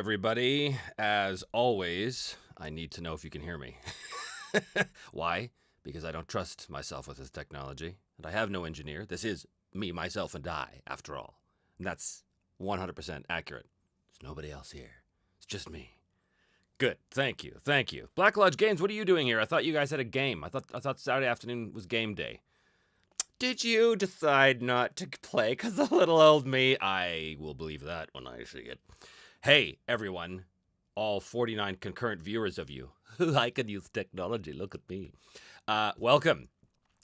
everybody. As always, I need to know if you can hear me. Why? Because I don't trust myself with this technology, and I have no engineer. This is me, myself, and I, after all. And that's 100% accurate. There's nobody else here. It's just me. Good. Thank you. Thank you. Black Lodge Games, what are you doing here? I thought you guys had a game. I thought Saturday afternoon was game day. Did you decide not to play because of little old me? I will believe that when I see it. Hey, everyone, all 49 concurrent viewers of you. I can use technology. Look at me. Welcome.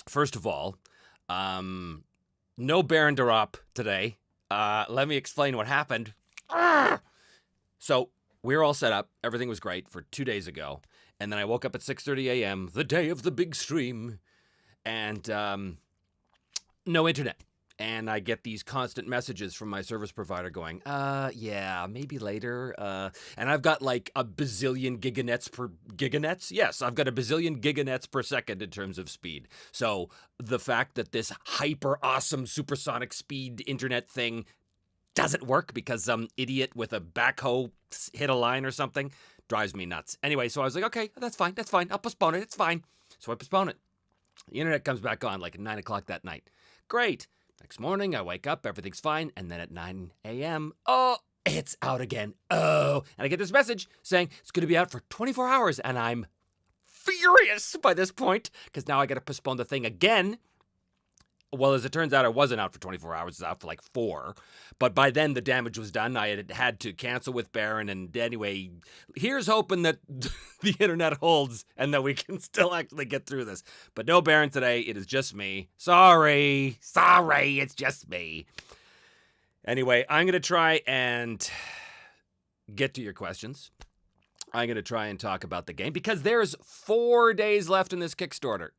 First of all, no Baron Derop today. Let me explain what happened. So we're all set up. Everything was great for 2 days ago. And then I woke up at 6:30 a.m., the day of the big stream, and no internet. And I get these constant messages from my service provider going, yeah, maybe later. And I've got like a bazillion giganets? Yes, I've got a bazillion giganets per second in terms of speed. So the fact that this hyper awesome supersonic speed internet thing doesn't work because some idiot with a backhoe hit a line or something drives me nuts. Anyway, so I was like, okay, that's fine. I'll postpone it. It's fine. So I postpone it. The internet comes back on like at 9 o'clock that night. Great. Next morning, I wake up, everything's fine, and then at 9 a.m., oh, it's out again. Oh, and I get this message saying it's going to be out for 24 hours, and I'm furious by this point, because now I got to postpone the thing again. Well, as it turns out, I wasn't out for 24 hours. It was out for like 4. But by then, the damage was done. I had to cancel with Baron. And anyway, here's hoping that the internet holds and that we can still actually get through this. But no Baron today. It is just me. Sorry, it's just me. Anyway, I'm going to try and get to your questions. I'm going to try and talk about the game because there's 4 days left in this Kickstarter.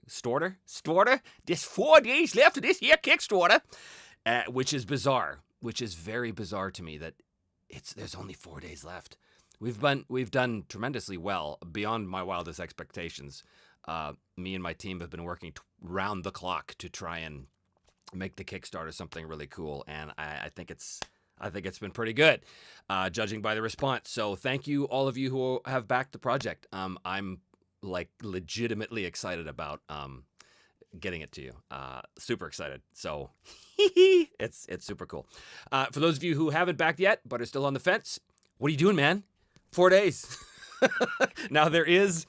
There's 4 days left in this here Kickstarter, which is bizarre, which is very bizarre to me that there's only 4 days left. We've done tremendously well, beyond my wildest expectations. Me and my team have been working round the clock to try and make the Kickstarter something really cool, and I think it's been pretty good, judging by the response. So thank you, all of you who have backed the project. I'm like legitimately excited about getting it to you. Super excited. So it's super cool. For those of you who haven't backed yet but are still on the fence, what are you doing, man? 4 days. Now there is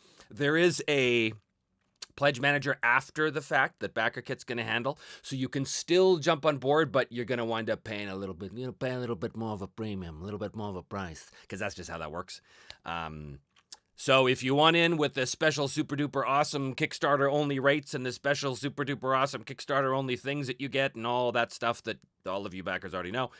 a pledge manager after the fact that BackerKit's going to handle, so you can still jump on board, but you're going to wind up paying a little bit more of a premium, a little bit more of a price, because that's just how that works. So if you want in with the special super duper awesome Kickstarter only rates and the special super duper awesome Kickstarter only things that you get and all that stuff that all of you backers already know,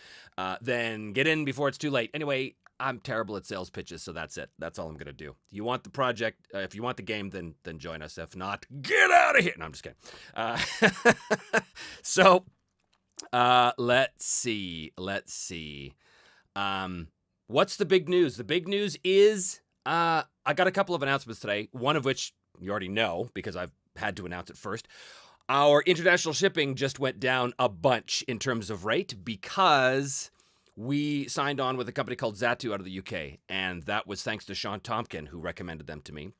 then get in before it's too late. Anyway, I'm terrible at sales pitches, so that's it. That's all I'm going to do. You want the project, if you want the game, then join us. If not, get out of here. No, I'm just kidding. So, let's see. What's the big news? The big news is I got a couple of announcements today, one of which you already know because I've had to announce it first. Our international shipping just went down a bunch in terms of rate because we signed on with a company called Zatu out of the UK, and that was thanks to Sean Tompkin, who recommended them to me.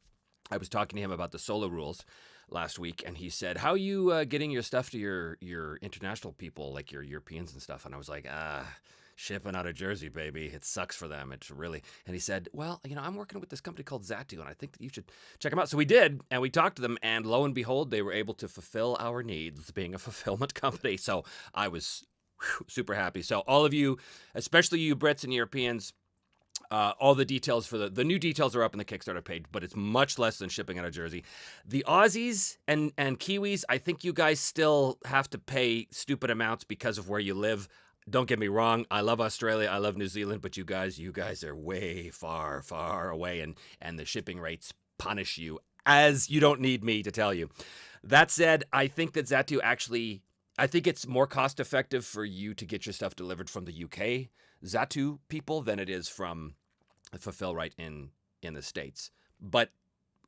I was talking to him about the solo rules last week, and he said, how are you getting your stuff to your international people, like your Europeans and stuff? And I was like, shipping out of Jersey, baby. It sucks for them. It's really... And he said, well, I'm working with this company called Zatu, and I think that you should check them out. So we did, and we talked to them, and lo and behold, they were able to fulfill our needs, being a fulfillment company. So I was super happy. So all of you, especially you Brits and Europeans, all the details for the new details are up on the Kickstarter page, but it's much less than shipping out of Jersey. The Aussies and Kiwis, I think you guys still have to pay stupid amounts because of where you live. Don't get me wrong. I love Australia. I love New Zealand, but you guys are way far, far away, and the shipping rates punish you, as you don't need me to tell you. That said, I think that Zatu actually... I think it's more cost effective for you to get your stuff delivered from the UK Zatu people than it is from Fulfill Right in the States. But,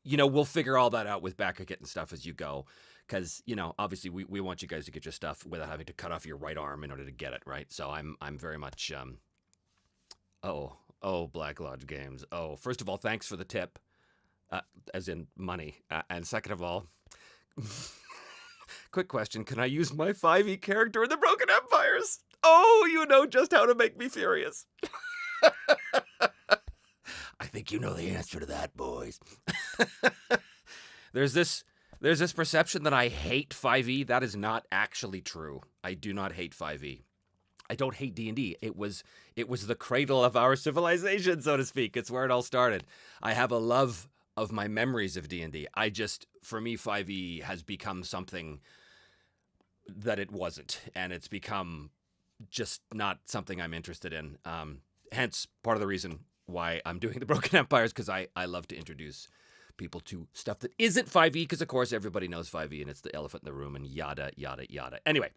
we'll figure all that out with BackerKit and stuff as you go. Because, obviously we want you guys to get your stuff without having to cut off your right arm in order to get it, right? So I'm very much, Oh, Black Lodge Games. Oh, first of all, thanks for the tip, as in money. And second of all, quick question: can I use my 5e character in the Broken Empires? Oh, you know just how to make me furious. I think you know the answer to that, boys. There's this perception that I hate 5e. That is not actually true. I do not hate 5e. I don't hate D&D. It was the cradle of our civilization, so to speak. It's where it all started. I have a love of my memories of D&D. For me, 5e has become something that it wasn't, and it's become just not something I'm interested in. Hence, part of the reason why I'm doing the Broken Empires, because I love to introduce people to stuff that isn't 5e, because of course everybody knows 5e and it's the elephant in the room and yada, yada, yada. Anyway,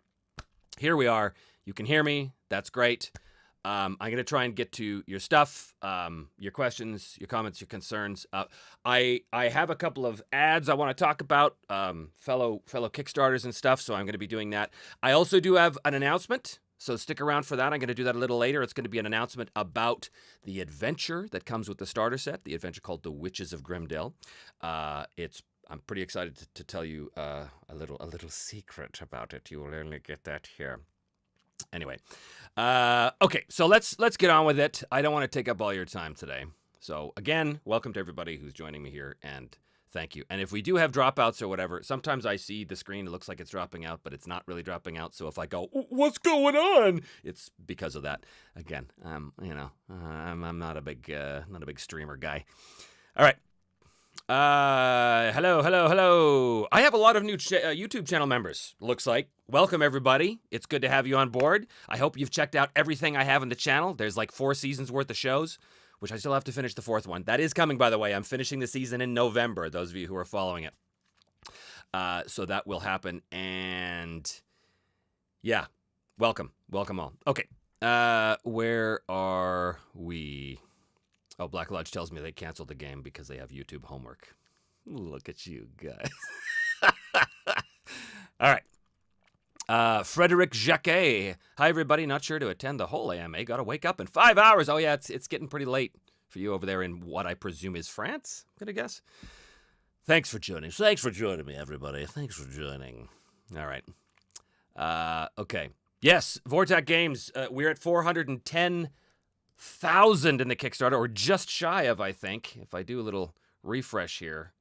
here we are. You can hear me. That's great. I'm going to try and get to your stuff, your questions, your comments, your concerns. I have a couple of ads I want to talk about, fellow Kickstarters and stuff, so I'm going to be doing that. I also do have an announcement, so stick around for that. I'm going to do that a little later. It's going to be an announcement about the adventure that comes with the starter set, the adventure called The Witches of Grimdale. I'm pretty excited to tell you a little secret about it. You will only get that here. Anyway, okay, so let's get on with it. I don't want to take up all your time today. So again, welcome to everybody who's joining me here, and thank you. And if we do have dropouts or whatever, sometimes I see the screen, it looks like it's dropping out, but it's not really dropping out. So if I go, what's going on? It's because of that. Again, I'm not a big streamer guy. All right. Hello. I have a lot of new YouTube channel members, looks like. Welcome, everybody. It's good to have you on board. I hope you've checked out everything I have on the channel. There's like 4 seasons worth of shows, which I still have to finish the 4th one. That is coming, by the way. I'm finishing the season in November, those of you who are following it. So that will happen. And yeah, welcome all. Okay, where are we? Oh, Black Lodge tells me they canceled the game because they have YouTube homework. Look at you guys. All right. Frederick Jacquet. Hi, everybody. Not sure to attend the whole AMA. Got to wake up in 5 hours. Oh, yeah, it's getting pretty late for you over there in what I presume is France, I'm going to guess. Thanks for joining. Thanks for joining me, everybody. Thanks for joining. All right. Okay. Yes, Vortac Games. We're at 410,000 in the Kickstarter, or just shy of, I think. If I do a little refresh here.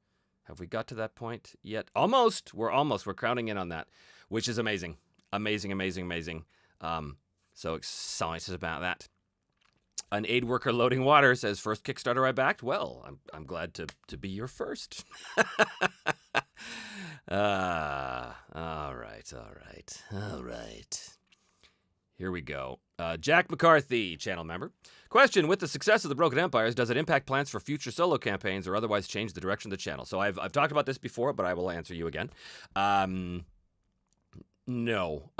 Have we got to that point yet? Almost. We're crowding in on that, which is amazing. Amazing. So excited about that. An aid worker loading water says, first Kickstarter I backed. Well, I'm glad to be your first. All right. Here we go. Jack McCarthy, channel member. Question: with the success of the Broken Empires, does it impact plans for future solo campaigns or otherwise change the direction of the channel? So I've talked about this before, but I will answer you again. No.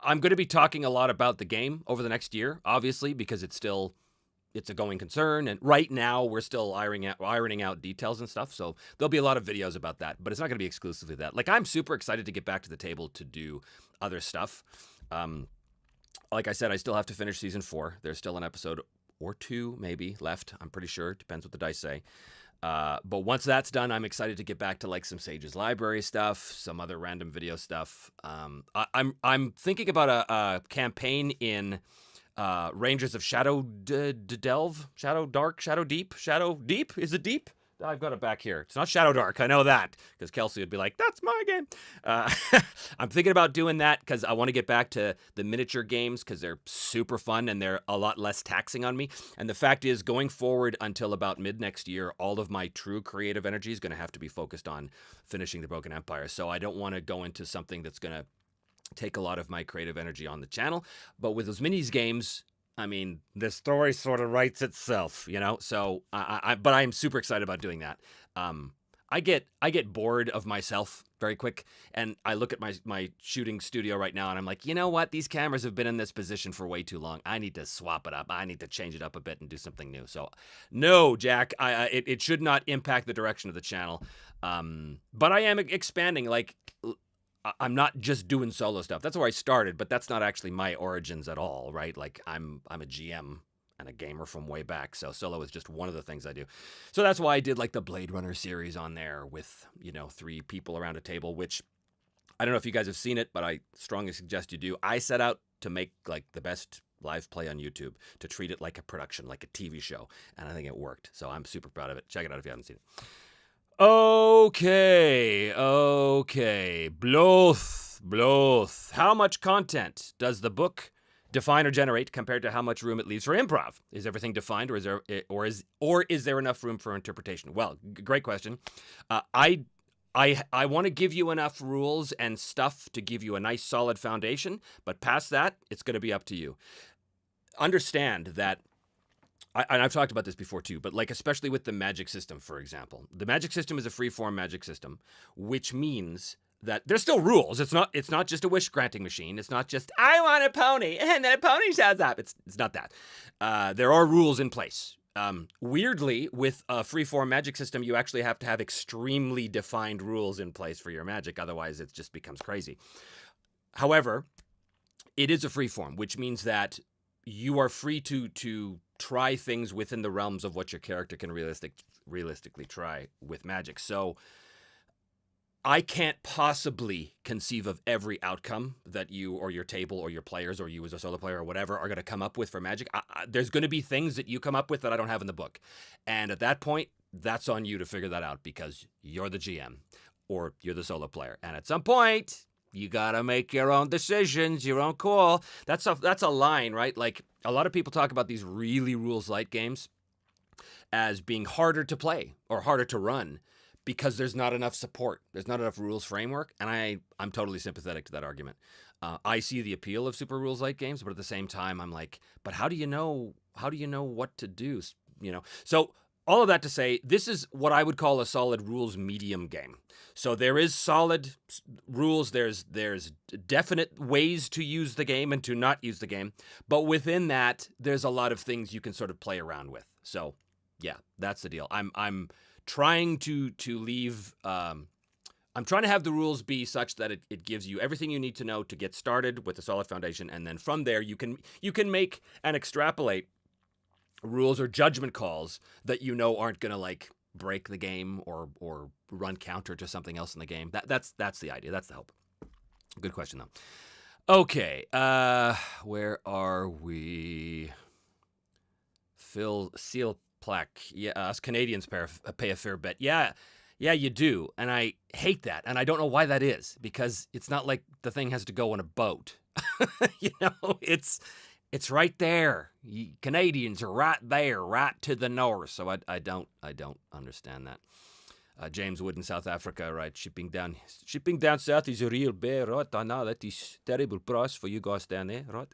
I'm going to be talking a lot about the game over the next year, obviously, because it's a going concern, and right now we're still ironing out details and stuff, so there'll be a lot of videos about that, but it's not going to be exclusively that. Like, I'm super excited to get back to the table to do other stuff. Like I said, I still have to finish season 4. There's still an episode or 2 maybe left. I'm pretty sure. Depends what the dice say. But once that's done, I'm excited to get back to like some Sage's Library stuff, some other random video stuff. I'm thinking about a campaign in Rangers of Shadow Delve, Shadow Dark, Shadow Deep. Is it deep? I've got it back here. It's not Shadow Dark. I know that, because Kelsey would be like, that's my game. I'm thinking about doing that because I want to get back to the miniature games because they're super fun and they're a lot less taxing on me. And the fact is, going forward until about mid next year, all of my true creative energy is going to have to be focused on finishing the Broken Empire. So I don't want to go into something that's going to take a lot of my creative energy on the channel. But with those minis games, I mean, the story sort of writes itself, you know? So, but I'm super excited about doing that. I get bored of myself very quick, and I look at my shooting studio right now, and I'm like, you know what? These cameras have been in this position for way too long. I need to swap it up. I need to change it up a bit and do something new. So, no, Jack, it should not impact the direction of the channel. But I am expanding, like, I'm not just doing solo stuff. That's where I started, but that's not actually my origins at all, right? Like, I'm a GM and a gamer from way back. So solo is just one of the things I do. So that's why I did like the Blade Runner series on there with, 3 people around a table, which I don't know if you guys have seen it, but I strongly suggest you do. I set out to make like the best live play on YouTube, to treat it like a production, like a TV show. And I think it worked. So I'm super proud of it. Check it out if you haven't seen it. Okay. Bloth. How much content does the book define or generate compared to how much room it leaves for improv? Is everything defined, or is there enough room for interpretation? Well, great question. I want to give you enough rules and stuff to give you a nice solid foundation, but past that, it's going to be up to you. Understand that, and I've talked about this before too, but like especially with the magic system, for example. The magic system is a free-form magic system, which means that there's still rules. It's not just a wish-granting machine. It's not just, I want a pony, and then a pony shows up. It's not that. There are rules in place. Weirdly, with a free-form magic system, you actually have to have extremely defined rules in place for your magic. Otherwise, it just becomes crazy. However, it is a free-form, which means that you are free to try things within the realms of what your character can realistically try with magic. So I can't possibly conceive of every outcome that you or your table or your players or you as a solo player or whatever are going to come up with for magic. There's going to be things that you come up with that I don't have in the book. And at that point, that's on you to figure that out, because you're the GM or you're the solo player. And at some point, you got to make your own decisions, your own call. That's a line, right? Like, a lot of people talk about these really rules light games as being harder to play or harder to run, because there's not enough support. There's not enough rules framework, and I'm totally sympathetic to that argument. I see the appeal of super rules light games, but at the same time, I'm like, but how do you know what to do? So all of that to say, this is what I would call a solid rules medium game. So there is solid rules. There's definite ways to use the game and to not use the game, but within that, there's a lot of things you can sort of play around with. So yeah, that's the deal. I'm trying to leave. I'm trying to have the rules be such that it gives you everything you need to know to get started with a solid foundation, and then from there you can make and extrapolate rules or judgment calls that aren't gonna like break the game or run counter to something else in the game. That's the idea. That's the hope. Good question though. Okay, where are we? Phil Seal Plaque. Yeah, us Canadians pay a fair bet. Yeah, you do, and I hate that, and I don't know why that is, because it's not like the thing has to go on a boat. It's right there. Canadians are right there, right to the north. So I don't understand that. James Wood in South Africa, right? Shipping down south is a real bear, right? I know that is terrible price for you guys down there, right?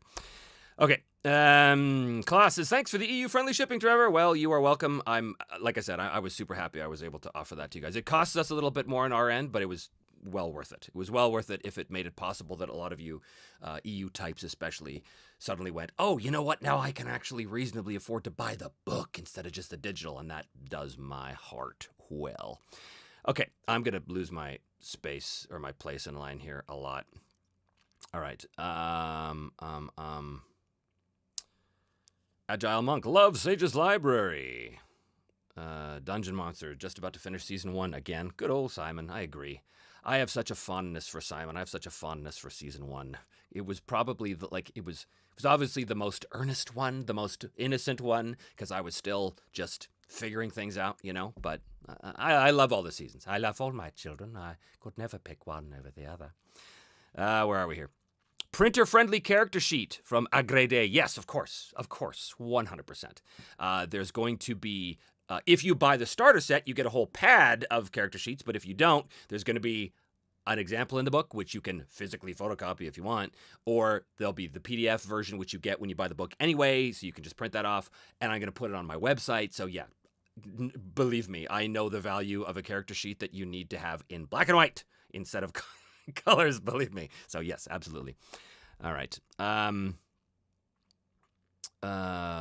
Okay. Klaus says, thanks for the EU-friendly shipping, Trevor. Well, you are welcome. Like I said, I was super happy I was able to offer that to you guys. It costs us a little bit more on our end, but it was well worth it. It was well worth it if it made it possible that a lot of you, EU types especially, suddenly went, oh, you know what? Now I can actually reasonably afford to buy the book instead of just the digital, and that does my heart well. Okay, I'm going to lose my space or my place in line here a lot. All right. Agile Monk, love Sage's Library. Dungeon Monster, just about to finish season 1 again. Good old Simon, I agree. I have such a fondness for Simon. I have such a fondness for season 1. It was probably it was obviously the most earnest one, the most innocent one, because I was still just figuring things out, but I love all the seasons. I love all my children. I could never pick one over the other. Where are we here? Printer-friendly character sheet from Agrede. Yes, of course, 100%. There's going to be, if you buy the starter set, you get a whole pad of character sheets, but if you don't, there's going to be an example in the book, which you can physically photocopy if you want, or there'll be the PDF version, which you get when you buy the book anyway, so you can just print that off, and I'm going to put it on my website. So yeah, believe me, I know the value of a character sheet that you need to have in black and white instead of colors, believe me. So yes, absolutely. All right.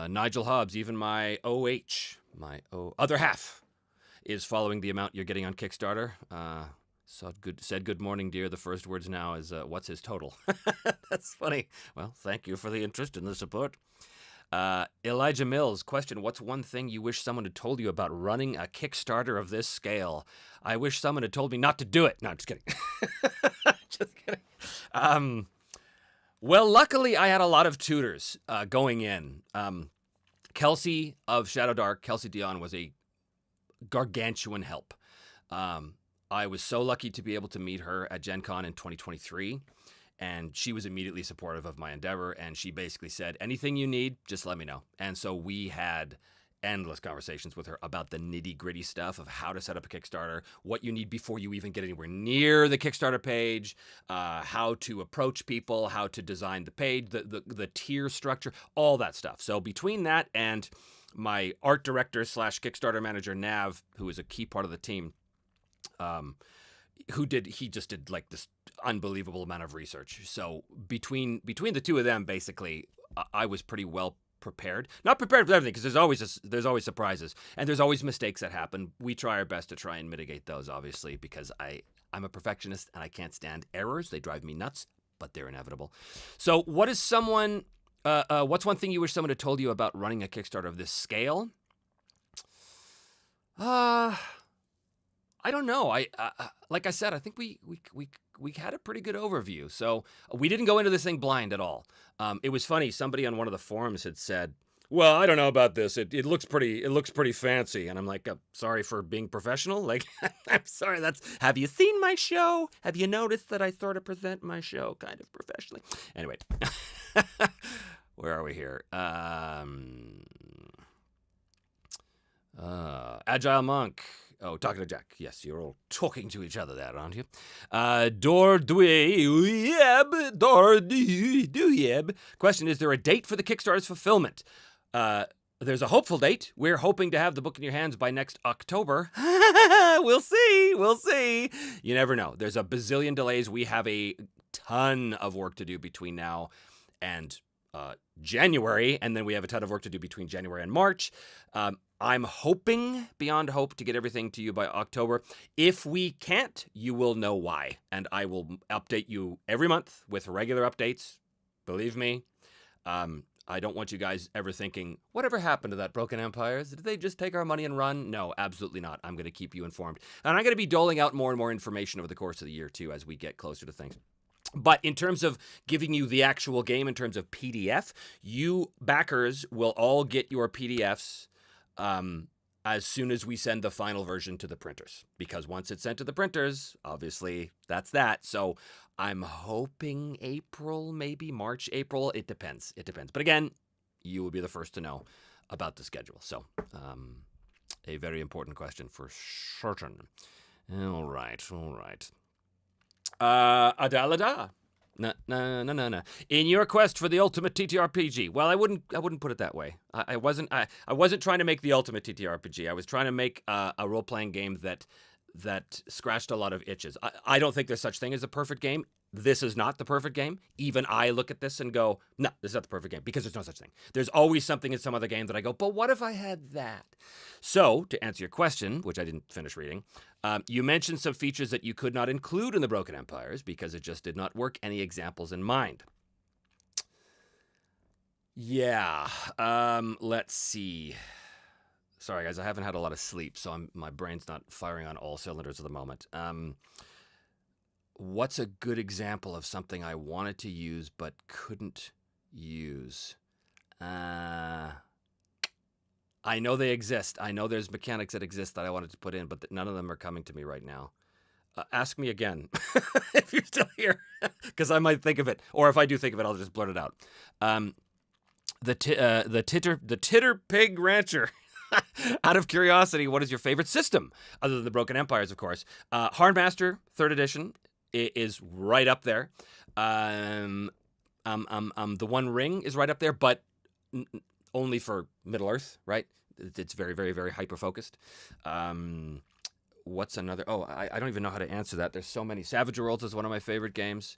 Nigel Hobbs, even my other half, is following the amount you're getting on Kickstarter. Said good morning, dear. The first words now is, what's his total? That's funny. Well, thank you for the interest and the support. Elijah Mills, question, what's one thing you wish someone had told you about running a Kickstarter of this scale? I wish someone had told me not to do it. No, I'm just kidding. Just kidding. Well, luckily, I had a lot of tutors going in. Kelsey of Shadow Dark, Kelsey Dion, was a gargantuan help. I was so lucky to be able to meet her at Gen Con in 2023, and she was immediately supportive of my endeavor, and she basically said, anything you need, just let me know. And so we had endless conversations with her about the nitty-gritty stuff of how to set up a Kickstarter, what you need before you even get anywhere near the Kickstarter page, how to approach people, how to design the page, the tier structure, all that stuff. So between that and my art director / Kickstarter manager, Nav, who is a key part of the team, he just did like this unbelievable amount of research. So between the two of them, basically, I was pretty well prepared. Not prepared for everything, because there's always surprises, and there's always mistakes that happen. We try our best to try and mitigate those, obviously, because I'm a perfectionist and I can't stand errors. They drive me nuts, but they're inevitable. So what's one thing you wish someone had told you about running a Kickstarter of this scale? I don't know. Like I said, I think we had a pretty good overview. So we didn't go into this thing blind at all. It was funny. Somebody on one of the forums had said, "Well, I don't know about this. It looks pretty fancy." And I'm like, "Sorry for being professional. Like, I'm sorry. Have you seen my show? Have you noticed that I sort of present my show kind of professionally?" Anyway, where are we here? Agile Monk. Oh, talking to Jack. Yes, you're all talking to each other there, aren't you? Dorduyeb. Question, is there a date for the Kickstarter's fulfillment? There's a hopeful date. We're hoping to have the book in your hands by next October. We'll see. You never know. There's a bazillion delays. We have a ton of work to do between now and January, and then we have a ton of work to do between January and March. I'm hoping beyond hope to get everything to you by October. If we can't, you will know why, and I will update you every month with regular updates. Believe me, I don't want you guys ever thinking, whatever happened to that Broken Empires? Did they just take our money and run? No, absolutely not. I'm going to keep you informed, and I'm going to be doling out more and more information over the course of the year, too, as we get closer to things. But in terms of giving you the actual game, in terms of PDF, you backers will all get your PDFs as soon as we send the final version to the printers. Because once it's sent to the printers, obviously, that's that. So I'm hoping April, maybe March, April. It depends. But again, you will be the first to know about the schedule. So a very important question for certain. All right. Adalada. No. In your quest for the ultimate TTRPG. Well, I wouldn't put it that way. I wasn't trying to make the ultimate TTRPG. I was trying to make a role-playing game that scratched a lot of itches. I don't think there's such thing as a perfect game. This is not the perfect game. Even I look at this and go, no, this is not the perfect game, because there's no such thing. There's always something in some other game that I go, but what if I had that? So, to answer your question, which I didn't finish reading, you mentioned some features that you could not include in the Broken Empires because it just did not work. Any examples in mind? Yeah, let's see. Sorry, guys, I haven't had a lot of sleep, so my brain's not firing on all cylinders at the moment. What's a good example of something I wanted to use but couldn't use? I know they exist. I know there's mechanics that exist that I wanted to put in, but none of them are coming to me right now. Ask me again if you're still here, because I might think of it. Or if I do think of it, I'll just blurt it out. The Titter Pig Rancher. Out of curiosity, what is your favorite system? Other than the Broken Empires, of course. Hardmaster, 3rd edition, is right up there. The One Ring is right up there, but only for Middle-earth, right? It's very, very, very hyper-focused. What's another? Oh, I don't even know how to answer that. There's so many. Savage Worlds is one of my favorite games.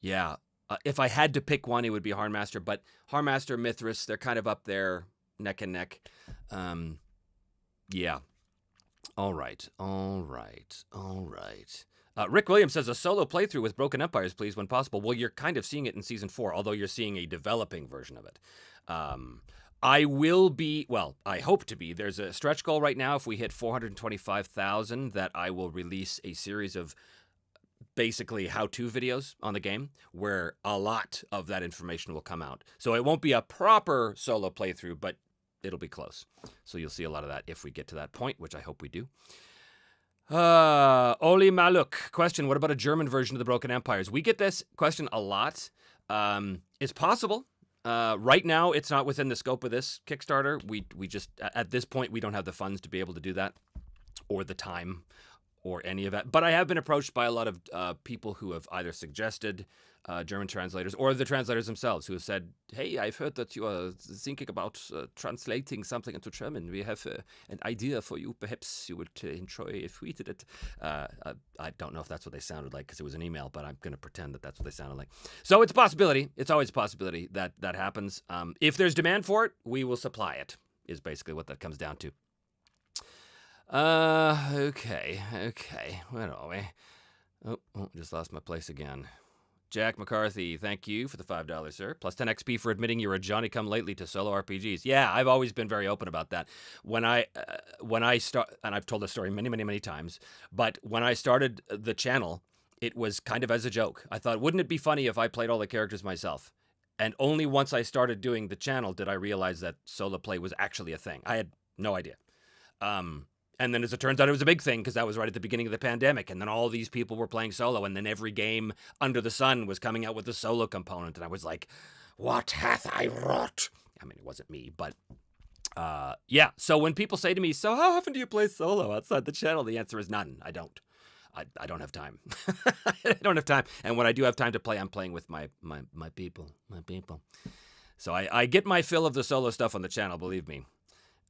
Yeah. If I had to pick one, it would be Hardmaster, but Hardmaster, Mithras, they're kind of up there, neck and neck. Yeah. All right. Rick Williams says a solo playthrough with Broken Empires, please, when possible. Well, you're kind of seeing it in Season 4, although you're seeing a developing version of it. I will be, well, I hope to be. There's a stretch goal right now. If we hit 425,000, that I will release a series of basically how-to videos on the game where a lot of that information will come out. So it won't be a proper solo playthrough, but it'll be close. So you'll see a lot of that if we get to that point, which I hope we do. Oli Maluk, question, what about a German version of the Broken Empires? We get this question a lot. It's possible. Right now, it's not within the scope of this Kickstarter. We just, at this point, we don't have the funds to be able to do that, or the time, or any of that. But I have been approached by a lot of people who have either suggested German translators, or the translators themselves, who have said, hey, I've heard that you are thinking about translating something into German. We have an idea for you. Perhaps you would enjoy if we did it. I don't know if that's what they sounded like, because it was an email, but I'm going to pretend that that's what they sounded like. So it's a possibility. It's always a possibility that that happens. If there's demand for it, we will supply it, is basically what that comes down to. Okay. Where are we? Oh, just lost my place again. Jack McCarthy, thank you for the $5, sir. Plus 10 XP for admitting you're a Johnny-come-lately to solo RPGs. Yeah, I've always been very open about that. When I start, and I've told this story many times, but when I started the channel, it was kind of as a joke. I thought, wouldn't it be funny if I played all the characters myself? And only once I started doing the channel did I realize that solo play was actually a thing. I had no idea. And then as it turns out, it was a big thing, because that was right at the beginning of the pandemic. And then all these people were playing solo. And then every game under the sun was coming out with a solo component. And I was like, what hath I wrought? I mean, it wasn't me, but yeah. So when people say to me, so how often do you play solo outside the channel? The answer is none. I don't. I don't have time. I don't have time. And when I do have time to play, I'm playing with my people. So I get my fill of the solo stuff on the channel, believe me.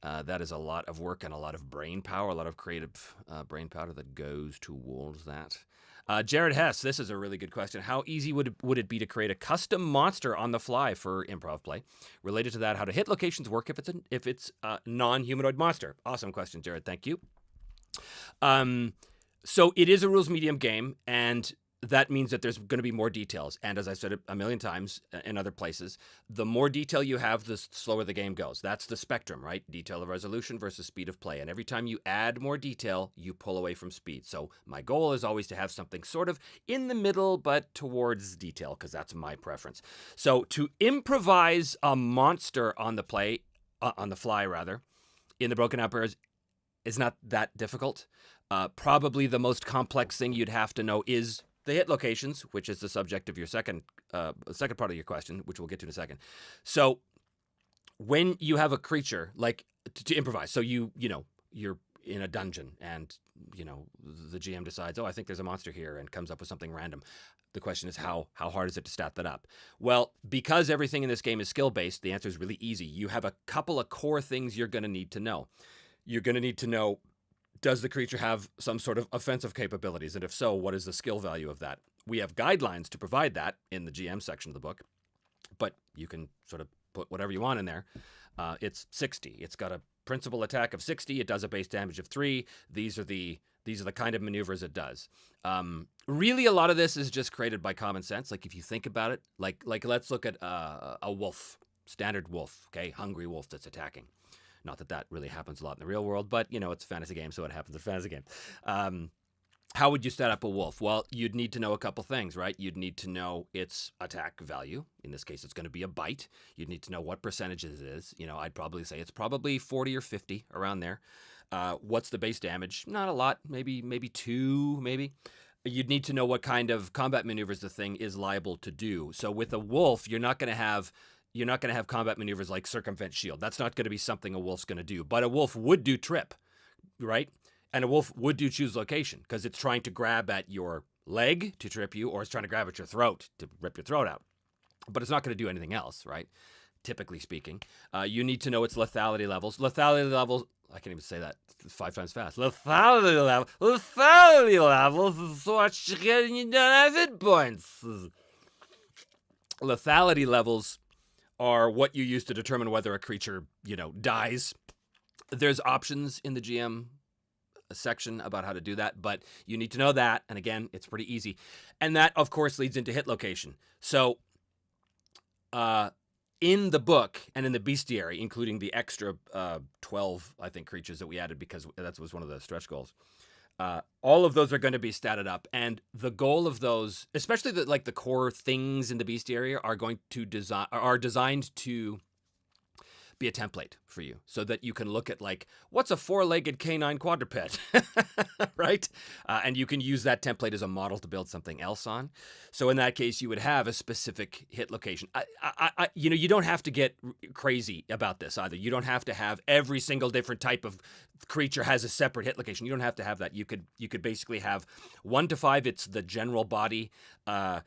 That is a lot of work and a lot of brain power, a lot of creative brain power that goes towards that. Jared Hess, this is a really good question. How easy would it be to create a custom monster on the fly for improv play? Related to that, how do hit locations work if it's a non-humanoid monster? Awesome question, Jared. Thank you. So it is a rules medium game, and that means that there's going to be more details. And as I said a million times in other places, the more detail you have, the slower the game goes. That's the spectrum, right? Detail of resolution versus speed of play. And every time you add more detail, you pull away from speed. So my goal is always to have something sort of in the middle, but towards detail, because that's my preference. So to improvise a monster on the fly, in the Broken Empires is not that difficult. Probably the most complex thing you'd have to know is the hit locations, which is the subject of your second part of your question, which we'll get to in a second. So when you have a creature, like to improvise, so you're in a dungeon and, the GM decides, I think there's a monster here, and comes up with something random. The question is how hard is it to stat that up? Well, because everything in this game is skill-based, the answer is really easy. You have a couple of core things you're going to need to know. You're going to need to know, does the creature have some sort of offensive capabilities? And if so, what is the skill value of that? We have guidelines to provide that in the GM section of the book, but you can sort of put whatever you want in there. It's 60. It's got a principal attack of 60. It does a base damage of 3. These are the kind of maneuvers it does. Really, a lot of this is just created by common sense. Like if you think about it, like let's look at a wolf, standard wolf, okay, hungry wolf that's attacking. Not that really happens a lot in the real world, but, it's a fantasy game, so it happens in a fantasy game. How would you set up a wolf? Well, you'd need to know a couple things, right? You'd need to know its attack value. In this case, it's going to be a bite. You'd need to know what percentage it is. I'd probably say it's probably 40 or 50, around there. What's the base damage? Not a lot, maybe 2, maybe. You'd need to know what kind of combat maneuvers the thing is liable to do. So with a wolf, you're not going to have combat maneuvers like circumvent shield. That's not going to be something a wolf's going to do. But a wolf would do trip, right? And a wolf would do choose location, because it's trying to grab at your leg to trip you, or it's trying to grab at your throat to rip your throat out. But it's not going to do anything else, right? Typically speaking. You need to know its lethality levels. Lethality levels, I can't even say that 5 times fast. Lethality levels is what you get when you don't have hit points. Lethality levels are what you use to determine whether a creature, dies. There's options in the GM a section about how to do that, but you need to know that. And again, it's pretty easy. And that, of course, leads into hit location. So in the book and in the bestiary, including the extra 12, I think, creatures that we added because that was one of the stretch goals, all of those are going to be statted up. And the goal of those, especially the core things in the bestiary, are designed to be a template for you so that you can look at what's a four-legged canine quadruped, right? And you can use that template as a model to build something else on. So in that case, you would have a specific hit location. You don't have to get crazy about this either. You don't have to have every single different type of creature has a separate hit location. You don't have to have that. You could basically have 1 to 5. It's the general body. 6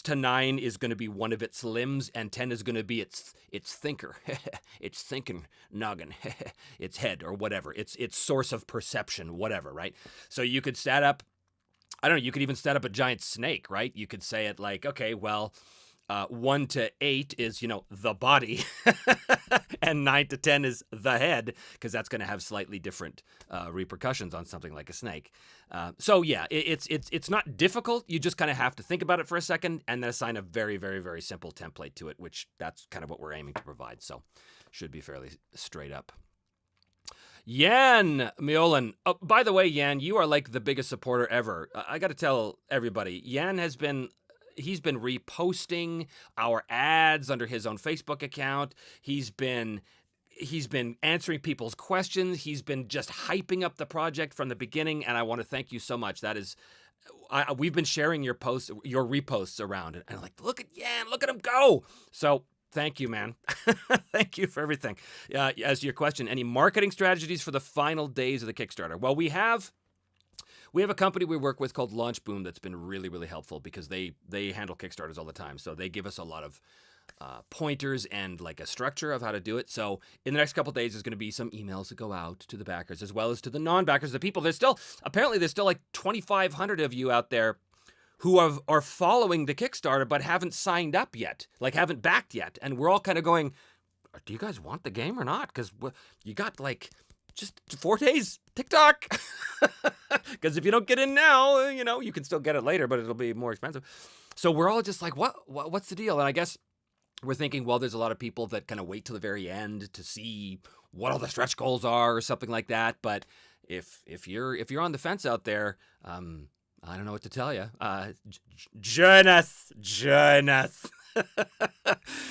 to 9 is going to be one of its limbs, and 10 is going to be its thinker, its thinking noggin, its head or whatever, its source of perception, whatever, right? So you could set up, I don't know, you could even set up a giant snake, right? You could say it okay, well, 1 to 8 is, the body, and 9 to 10 is the head, because that's going to have slightly different repercussions on something like a snake. So yeah, it's not difficult. You just kind of have to think about it for a second and then assign a very, very, very simple template to it, which that's kind of what we're aiming to provide. So should be fairly straight up. Yan Miolan. Oh, by the way, Yan, you are the biggest supporter ever. I got to tell everybody, Yan he's been reposting our ads under his own Facebook account. He's been answering people's questions. He's been just hyping up the project from the beginning, and I want to thank you so much. That is, we've been sharing your reposts around, and I'm look at Yan, look at him go. So thank you, man. Thank you for everything. As to your question, any marketing strategies for the final days of the Kickstarter? Well, we have a company we work with called Launch Boom that's been really, really helpful because they handle Kickstarters all the time. So they give us a lot of pointers and a structure of how to do it. So in the next couple of days, there's going to be some emails that go out to the backers as well as to the non-backers, the people. There's still 2,500 of you out there who are following the Kickstarter but haven't signed up yet, haven't backed yet. And we're all kind of going, do you guys want the game or not? Because you got just 4 days, TikTok. Because if you don't get in now, you can still get it later, but it'll be more expensive. So we're all just what's the deal? And I guess we're thinking, well, there's a lot of people that kind of wait till the very end to see what all the stretch goals are or something like that. But if you're on the fence out there, I don't know what to tell you. Join us.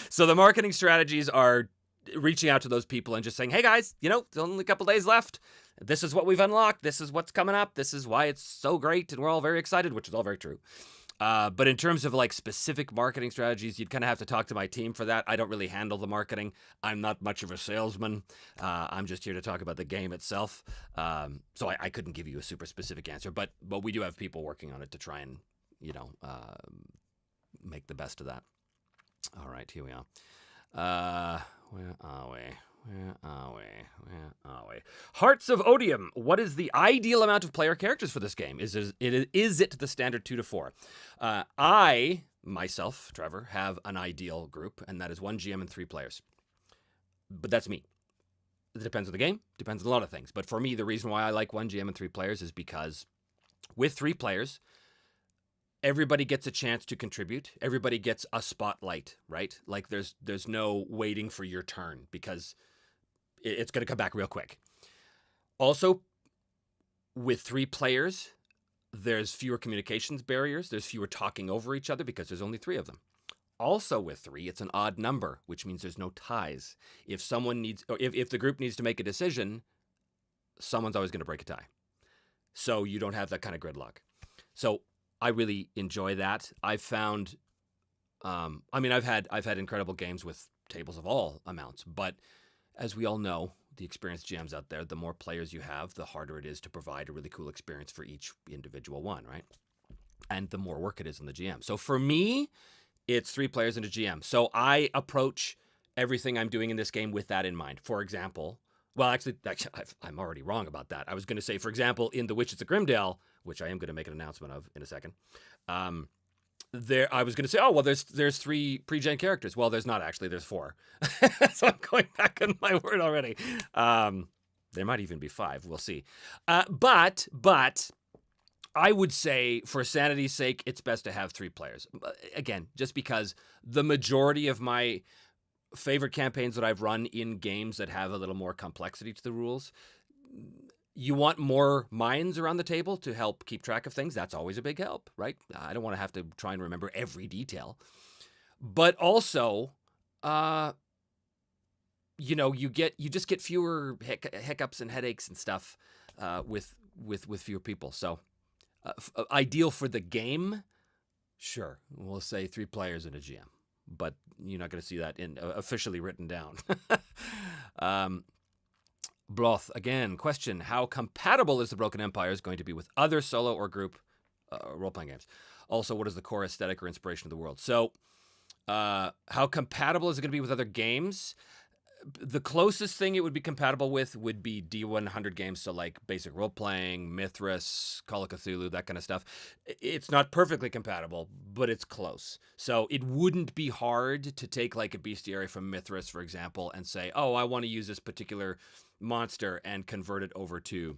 So the marketing strategies are reaching out to those people and just saying, hey guys, there's only a couple days left. This is what we've unlocked. This is what's coming up. This is why it's so great. And we're all very excited, which is all very true. But in terms of specific marketing strategies, you'd kind of have to talk to my team for that. I don't really handle the marketing. I'm not much of a salesman. I'm just here to talk about the game itself. So I couldn't give you a super specific answer, but we do have people working on it to try and, make the best of that. All right, here we are. Where are we? Hearts of Odium. What is the ideal amount of player characters for this game? Is it the standard 2 to 4? I, myself, Trevor, have an ideal group, and that is 1 GM and 3 players. But that's me. It depends on the game. Depends on a lot of things. But for me, the reason why I like 1 GM and 3 players is because with 3 players, everybody gets a chance to contribute. Everybody gets a spotlight, right? There's no waiting for your turn because it's going to come back real quick. Also, with 3 players, there's fewer communications barriers. There's fewer talking over each other because there's only 3 of them. Also with 3, it's an odd number, which means there's no ties. If the group needs to make a decision, someone's always going to break a tie. So you don't have that kind of gridlock. So I really enjoy that. I've found, I've had incredible games with tables of all amounts, but as we all know, the experienced GMs out there, the more players you have, the harder it is to provide a really cool experience for each individual one, right? And the more work it is on the GM. So for me, it's 3 players and a GM. So I approach everything I'm doing in this game with that in mind. For example, I'm already wrong about that. I was going to say, for example, in The Witches of Grimdale, which I am going to make an announcement of in a second, I was going to say, oh, well, there's 3 pre-gen characters. Well, there's not actually. There's 4. So I'm going back on my word already. There might even be 5. We'll see. But I would say, for sanity's sake, it's best to have 3 players. Again, just because the majority of my favorite campaigns that I've run in games that have a little more complexity to the rules, you want more minds around the table to help keep track of things. That's always a big help, right? I don't want to have to try and remember every detail. But also, you just get fewer hiccups and headaches and stuff with fewer people. So ideal for the game, sure, we'll say 3 players and a GM, but you're not going to see that in officially written down. Bloth, again, question: how compatible is the Broken Empire going to be with other solo or group role-playing games? Also, what is the core aesthetic or inspiration of the world? So, how compatible is it going to be with other games? The closest thing it would be compatible with would be D100 games, so like basic role-playing, Mithras, Call of Cthulhu, that kind of stuff. It's not perfectly compatible, but it's close. So it wouldn't be hard to take like a bestiary from Mithras, for example, and say, oh, I want to use this particular monster and convert it over to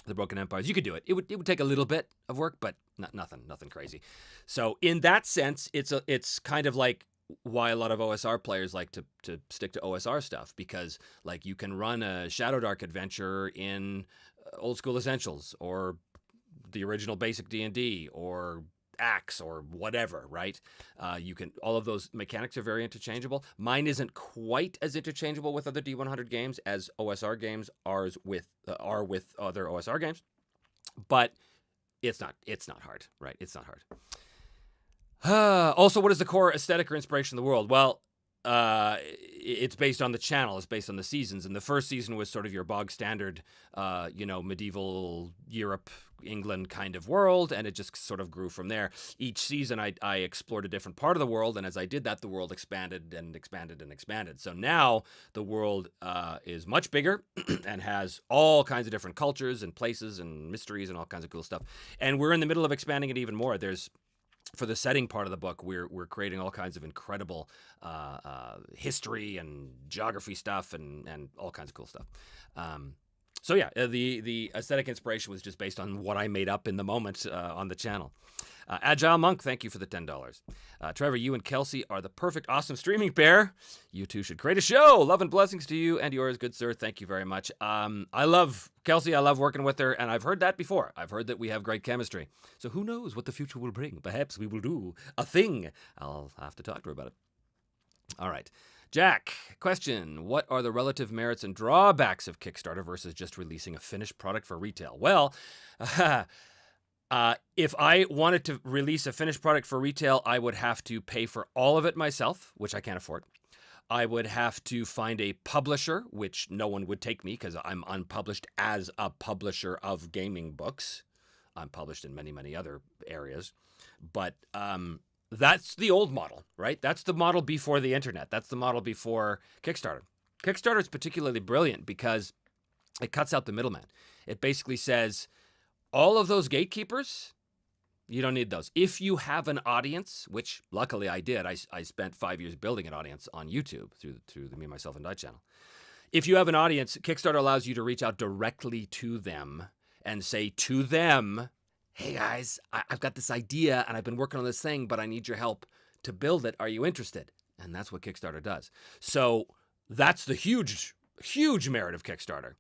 the Broken Empires. You could do it. It would take a little bit of work, but nothing crazy. So in that sense, it's kind of like why a lot of OSR players like to stick to OSR stuff, because like you can run a Shadow Dark adventure in Old School Essentials or the original basic D&D or Axe or whatever, right? You can, all of those mechanics are very interchangeable. Mine isn't quite as interchangeable with other D100 games as OSR games are with other OSR games, but it's not hard, right? It's not hard. Also, what is the core aesthetic or inspiration of the world? Well, it's based on the channel. It's based on the seasons. And the first season was sort of your bog standard, medieval Europe, England kind of world. And it just sort of grew from there. Each season, I explored a different part of the world. And as I did that, the world expanded and expanded and expanded. So now the world is much bigger and has all kinds of different cultures and places and mysteries and all kinds of cool stuff. And we're in the middle of expanding it even more. For the setting part of the book, we're creating all kinds of incredible history and geography stuff and all kinds of cool stuff. So yeah, the aesthetic inspiration was just based on what I made up in the moment on the channel. Agile Monk, thank you for the $10. Trevor, you and Kelsey are the perfect, awesome streaming pair. You two should create a show. Love and blessings to you and yours, good sir. Thank you very much. I love Kelsey. I love working with her, and I've heard that before. I've heard that we have great chemistry. So who knows what the future will bring? Perhaps we will do a thing. I'll have to talk to her about it. All right. Jack, question: what are the relative merits and drawbacks of Kickstarter versus just releasing a finished product for retail? Well, if I wanted to release a finished product for retail, I would have to pay for all of it myself, which I can't afford. I would have to find a publisher, which no one would take me because I'm unpublished as a publisher of gaming books. I'm published in many, many other areas. But that's the old model, right? That's the model before the internet. That's the model before Kickstarter. Kickstarter is particularly brilliant because it cuts out the middleman. It basically says, all of those gatekeepers, you don't need those. If you have an audience, which luckily I did. I spent 5 years building an audience on YouTube through the Me, Myself, and Die channel. If you have an audience, Kickstarter allows you to reach out directly to them and say to them, hey guys, I've got this idea and I've been working on this thing, but I need your help to build it. Are you interested? And that's what Kickstarter does. So that's the huge, huge merit of Kickstarter.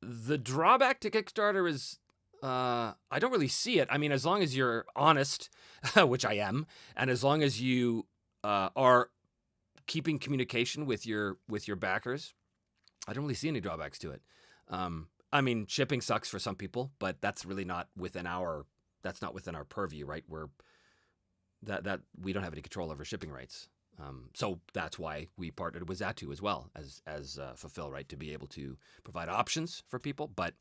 The drawback to Kickstarter is I don't really see it. I mean, as long as you're honest, which I am, and as long as you are keeping communication with your backers, I don't really see any drawbacks to it. I mean, shipping sucks for some people, but that's really not within our purview, right? That we don't have any control over shipping rates. So that's why we partnered with Zatu as well as Fulfill, right, to be able to provide options for people. But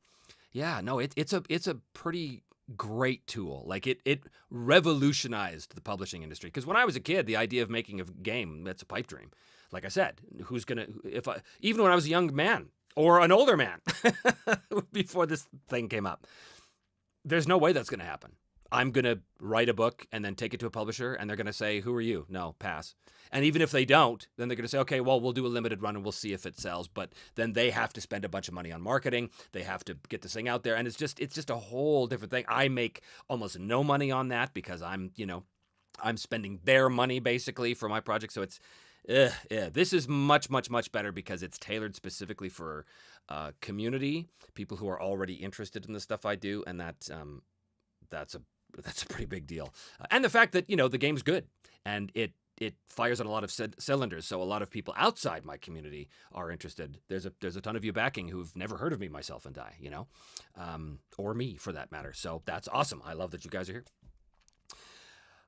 yeah, no, it's a pretty great tool. Like it revolutionized the publishing industry. Because when I was a kid, the idea of making a game, that's a pipe dream. Like I said, even when I was a young man or an older man before this thing came up, there's no way that's going to happen. I'm going to write a book and then take it to a publisher, and they're going to say, who are you? No, pass. And even if they don't, then they're going to say, okay, well, we'll do a limited run and we'll see if it sells. But then they have to spend a bunch of money on marketing. They have to get this thing out there. And it's just a whole different thing. I make almost no money on that because I'm spending their money basically for my project. So it's, this is much, much, much better because it's tailored specifically for community, people who are already interested in the stuff I do. And that's a pretty big deal. And the fact that, the game's good and it fires on a lot of cylinders. So a lot of people outside my community are interested. There's a ton of you backing who've never heard of me, myself, and I, or me for that matter. So that's awesome. I love that you guys are here.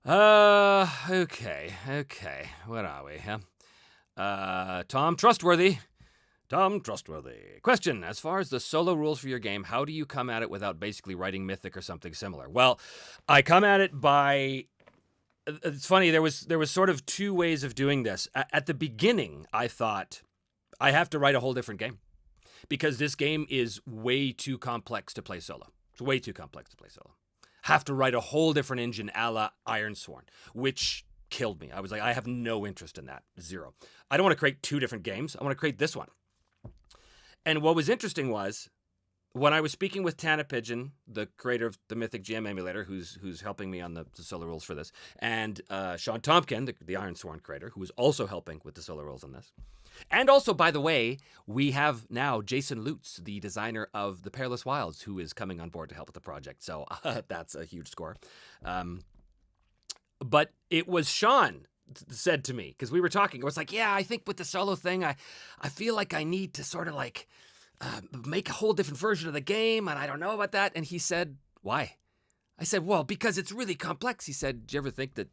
Okay. What are we, huh? Tom Trustworthy. Question: as far as the solo rules for your game, how do you come at it without basically writing Mythic or something similar? Well, I come at it by... It's funny, there was sort of two ways of doing this. At the beginning, I thought, I have to write a whole different game. Because this game is way too complex to play solo. It's way too complex to play solo. Have to write a whole different engine a la Ironsworn, which killed me. I was like, I have no interest in that. Zero. I don't want to create two different games. I want to create this one. And what was interesting was, when I was speaking with Tana Pigeon, the creator of the Mythic GM emulator, who's helping me on the solo rules for this, and Sean Tompkin, the Ironsworn creator, who is also helping with the solo rules on this. And also, by the way, we have now Jason Lutz, the designer of the Perilous Wilds, who is coming on board to help with the project. So that's a huge score. But it was Sean said to me, because we were talking, I was like, yeah, I think with the solo thing, I feel like I need to sort of like make a whole different version of the game, and I don't know about that. And he said, why? I said, well, because it's really complex. He said, do you ever think that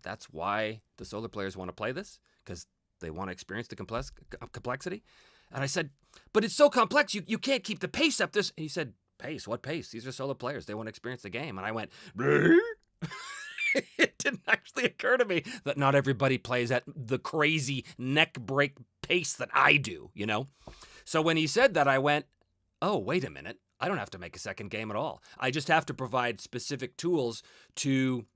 that's why the solo players want to play this? Because they want to experience the complexity? And I said, but it's so complex, you can't keep the pace up this. And he said, pace? What pace? These are solo players. They want to experience the game. And I went, it didn't actually occur to me that not everybody plays at the crazy neck break pace that I do, So when he said that, I went, oh, wait a minute. I don't have to make a second game at all. I just have to provide specific tools to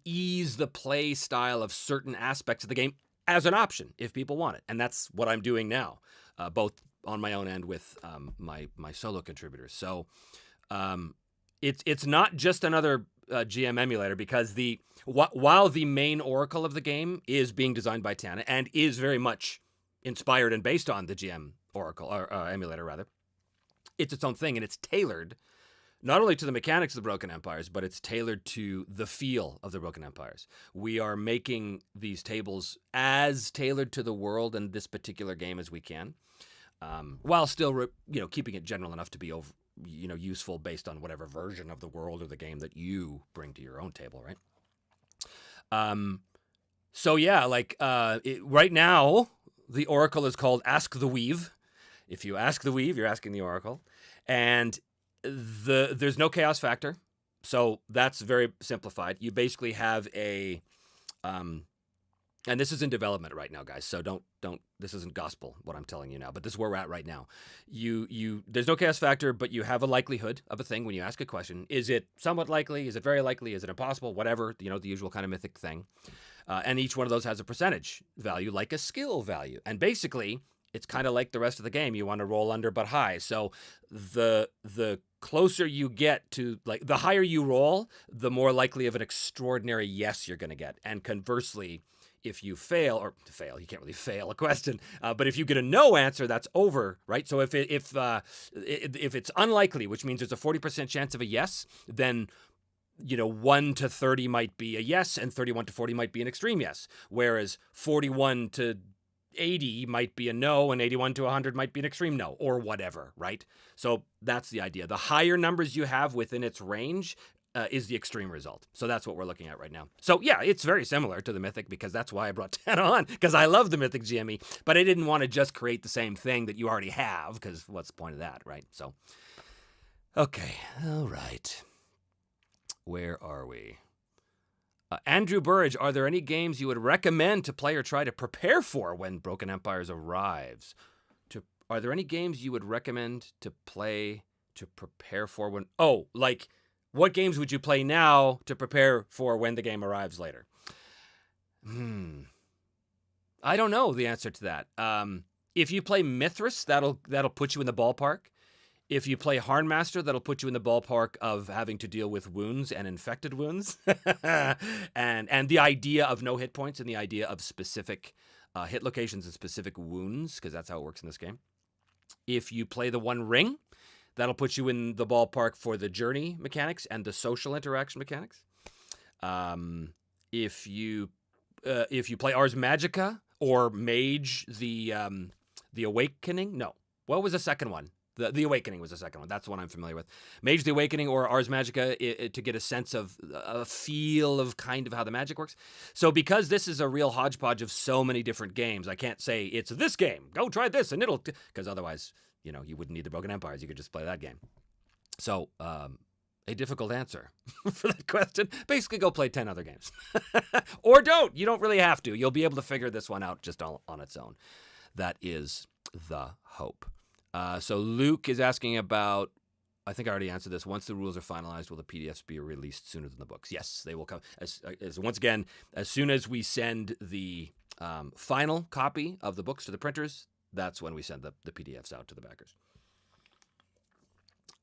ease the play style of certain aspects of the game as an option if people want it. And that's what I'm doing now, both on my own and with my solo contributors. So it's not just another GM emulator, because while the main oracle of the game is being designed by Tana and is very much inspired and based on the GM oracle or emulator rather, it's its own thing, and it's tailored not only to the mechanics of the Broken Empires, but it's tailored to the feel of the Broken Empires. We are making these tables as tailored to the world and this particular game as we can, while still keeping it general enough to be useful based on whatever version of the world or the game that you bring to your own table, right? So yeah, right now the oracle is called Ask the Weave. If you ask the Weave, you're asking the oracle, and there's no chaos factor, so that's very simplified. You basically have a and this is in development right now, guys, so don't this isn't gospel what I'm telling you now, but this is where we're at right now. There's no chaos factor, but you have a likelihood of a thing when you ask a question. Is it somewhat likely? Is it very likely? Is it impossible? Whatever, the usual kind of mythic thing. And each one of those has a percentage value, like a skill value. And basically, it's kind of like the rest of the game. You want to roll under but high. So the closer you get to, the higher you roll, the more likely of an extraordinary yes you're going to get. And conversely, if you fail, you can't really fail a question, but if you get a no answer, that's over, right? So if it's unlikely, which means there's a 40% chance of a yes, then 1 to 30 might be a yes, and 31 to 40 might be an extreme yes, whereas 41 to 80 might be a no, and 81 to 100 might be an extreme no, or whatever, right? So that's the idea. The higher numbers you have within its range is the extreme result. So that's what we're looking at right now. So yeah, it's very similar to the Mythic, because that's why I brought Tana on, because I love the Mythic GME, but I didn't want to just create the same thing that you already have, because what's the point of that, right? So, okay, all right. Where are we? Andrew Burridge, are there any games you would recommend to play or try to prepare for when Broken Empires arrives? Are there any games you would recommend to play to prepare for when... What games would you play now to prepare for when the game arrives later? I don't know the answer to that. If you play Mithras, that'll put you in the ballpark. If you play Harnmaster, that'll put you in the ballpark of having to deal with wounds and infected wounds, and the idea of no hit points and the idea of specific hit locations and specific wounds, because that's how it works in this game. If you play the One Ring, that'll put you in the ballpark for the journey mechanics and the social interaction mechanics. If you play Ars Magica or Mage, the Awakening. No, what was the second one? The Awakening was the second one. That's the one I'm familiar with. Mage the Awakening or Ars Magica to get a sense of a feel of kind of how the magic works. So because this is a real hodgepodge of so many different games, I can't say it's this game. Go try this and it'll... Because otherwise, you wouldn't need the Broken Empires. You could just play that game. So a difficult answer for that question. Basically, go play 10 other games. Or don't. You don't really have to. You'll be able to figure this one out just on its own. That is the hope. So Luke is asking about, I think I already answered this. Once the rules are finalized, will the PDFs be released sooner than the books? Yes, they will come. Once again, as soon as we send the final copy of the books to the printers, that's when we send the PDFs out to the backers.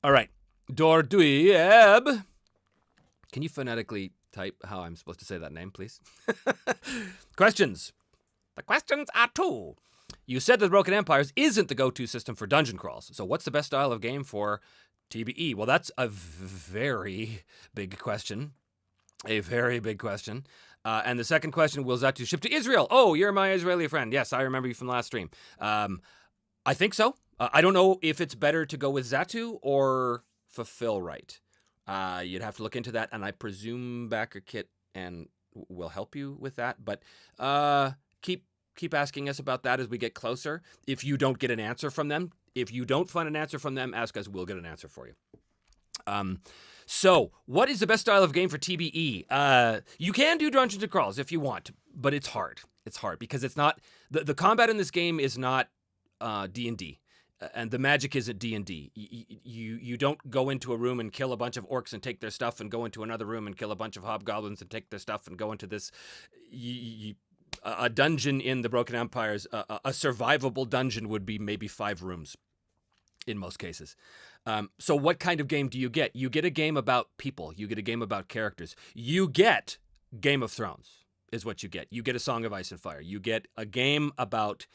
All right. Dorduieb. Can you phonetically type how I'm supposed to say that name, please? Questions. The questions are two. You said that Broken Empires isn't the go-to system for dungeon crawls. So what's the best style of game for TBE? Well, that's a very big question. A very big question. And the second question, will Zatu ship to Israel? Oh, you're my Israeli friend. Yes, I remember you from the last stream. I think so. I don't know if it's better to go with Zatu or Fulfill Right. You'd have to look into that, and I presume Backer Kit and will help you with that. But keep asking us about that as we get closer. If you don't get an answer from them, if you don't find an answer from them, ask us. We'll get an answer for you. So, what is the best style of game for TBE? You can do Dungeons and Crawls if you want, but it's hard. It's hard because it's not... The combat in this game is not D&D. And the magic isn't D&D. You don't go into a room and kill a bunch of orcs and take their stuff and go into another room and kill a bunch of hobgoblins and take their stuff and go into this... A dungeon in the Broken Empires, a survivable dungeon would be maybe 5 rooms in most cases. So what kind of game do you get? You get a game about people. You get a game about characters. You get Game of Thrones is what you get. You get a Song of Ice and Fire. You get a game about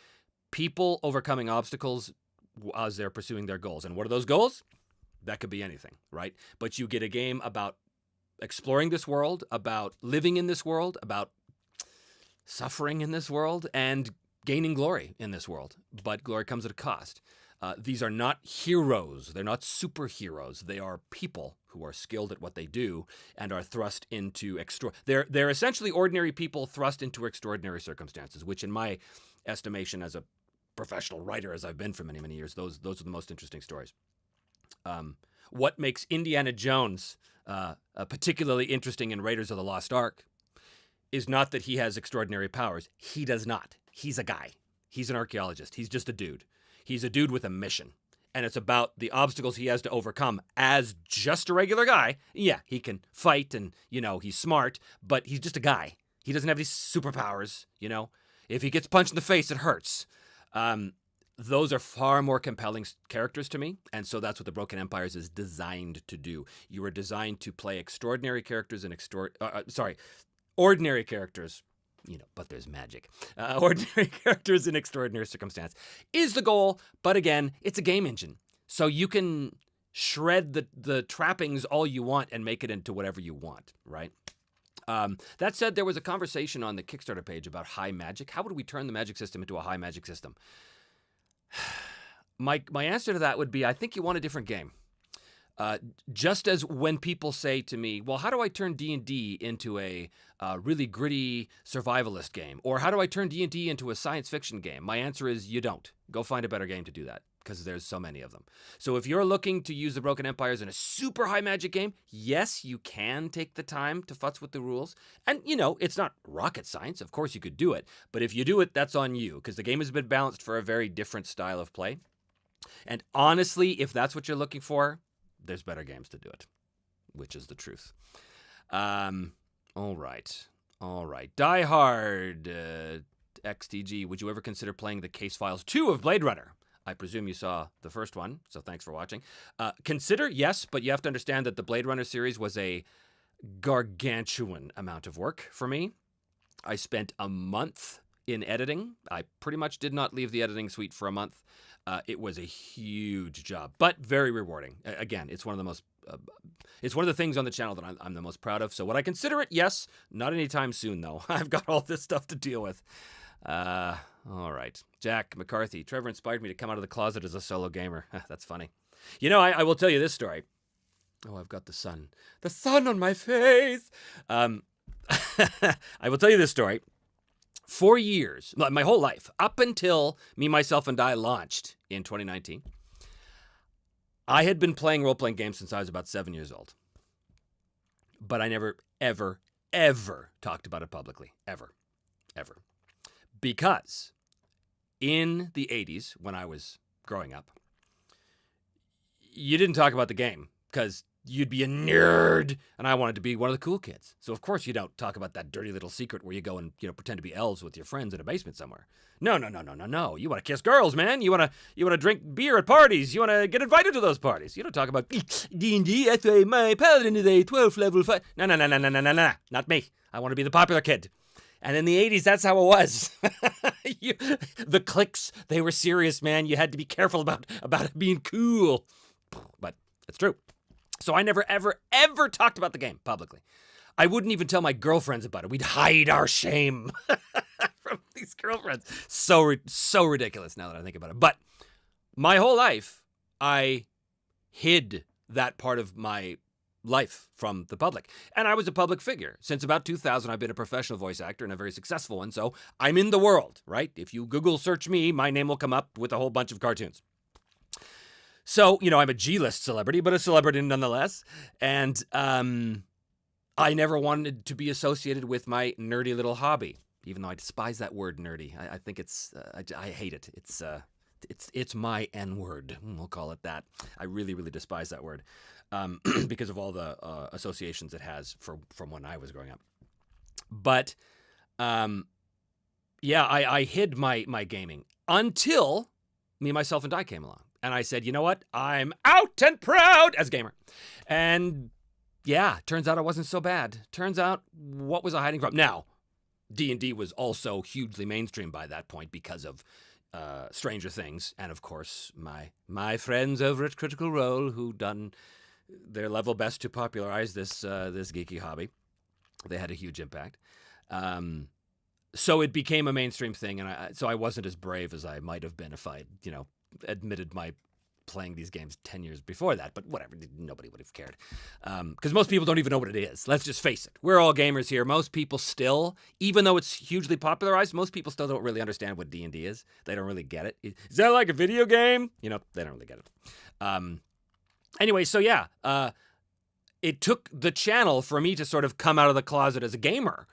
people overcoming obstacles as they're pursuing their goals. And what are those goals? That could be anything, right? But you get a game about exploring this world, about living in this world, about suffering in this world, and gaining glory in this world. But glory comes at a cost. These are not heroes. They're not superheroes. They are people who are skilled at what they do and are thrust into They're essentially ordinary people thrust into extraordinary circumstances, which in my estimation as a professional writer, as I've been for many, many years, those are the most interesting stories. What makes Indiana Jones particularly interesting in Raiders of the Lost Ark is not that he has extraordinary powers. He does not. He's a guy. He's an archaeologist. He's just a dude. He's a dude with a mission. And it's about the obstacles he has to overcome as just a regular guy. Yeah, he can fight and, he's smart, but he's just a guy. He doesn't have these superpowers, If he gets punched in the face, it hurts. Those are far more compelling characters to me, and so that's what the Broken Empires is designed to do. You are designed to play extraordinary characters and ordinary characters, but there's magic. Ordinary characters in extraordinary circumstance is the goal, but again, it's a game engine. So you can shred the trappings all you want and make it into whatever you want, right? That said, there was a conversation on the Kickstarter page about high magic. How would we turn the magic system into a high magic system? My answer to that would be, I think you want a different game. Just as when people say to me, well, how do I turn D&D into a really gritty survivalist game? Or how do I turn D&D into a science fiction game? My answer is you don't. Go find a better game to do that, because there's so many of them. So if you're looking to use the Broken Empires in a super high magic game, yes, you can take the time to futz with the rules. And, it's not rocket science. Of course you could do it. But if you do it, that's on you, because the game has been balanced for a very different style of play. And honestly, if that's what you're looking for, there's better games to do it. which is the truth. All right. Die Hard, XTG, would you ever consider playing the Case Files 2 of Blade Runner? I presume you saw the first one, so thanks for watching. Consider, yes, but you have to understand that the Blade Runner series was a gargantuan amount of work for me. I spent a month in editing. I pretty much did not leave the editing suite for a month. It was a huge job, but very rewarding. Again, it's one of the most, it's one of the things on the channel that I'm the most proud of. So would I consider it? Yes. Not anytime soon, though. I've got all this stuff to deal with. All right. Jack McCarthy. Trevor inspired me to come out of the closet as a solo gamer. That's funny. You know, I will tell you this story. Oh, I've got the sun. The sun on my face. I will tell you this story. For years, my whole life, up until Me, Myself, and I launched in 2019, I had been playing role-playing games since I was about 7 years old. But I never, ever, ever talked about it publicly. Ever. Because in the 80s, when I was growing up, you didn't talk about the game because you'd be a nerd, and I wanted to be one of the cool kids. So, of course, you don't talk about that dirty little secret where you go and, pretend to be elves with your friends in a basement somewhere. No. You want to kiss girls, man. You want to drink beer at parties. You want to get invited to those parties. You don't talk about D&D, that's why my paladin is a 12th level fight. No. Not me. I want to be the popular kid. And in the 80s, that's how it was. The cliques, they were serious, man. You had to be careful about it being cool. But it's true. So I never, ever talked about the game publicly. I wouldn't even tell my girlfriends about it. We'd hide our shame from these girlfriends. So ridiculous now that I think about it. But my whole life, I hid that part of my life from the public. And I was a public figure. Since about 2000, I've been a professional voice actor and a very successful one. So I'm in the world, right? If you Google search me, my name will come up with a whole bunch of cartoons. So, I'm a G-list celebrity, but a celebrity nonetheless. And I never wanted to be associated with my nerdy little hobby, even though I despise that word nerdy. I think it's, I hate it. It's my N-word. We'll call it that. I really, really despise that word because of all the associations it has from when I was growing up. But, yeah, I hid my gaming until Me, Myself, and I came along. And I said, you know what? I'm out and proud as a gamer. And yeah, turns out I wasn't so bad. Turns out, what was I hiding from? Now, D&D was also hugely mainstream by that point because of Stranger Things. And of course, my friends over at Critical Role who done their level best to popularize this geeky hobby. They had a huge impact. So it became a mainstream thing. And so I wasn't as brave as I might have been if I, admitted my playing these games 10 years before that, but whatever, nobody would have cared. Because most people don't even know what it is. Let's just face it. We're all gamers here. Most people still, even though it's hugely popularized, most people still don't really understand what D&D is. They don't really get it. Is that like a video game? They don't really get it. Anyway, so yeah, it took the channel for me to sort of come out of the closet as a gamer.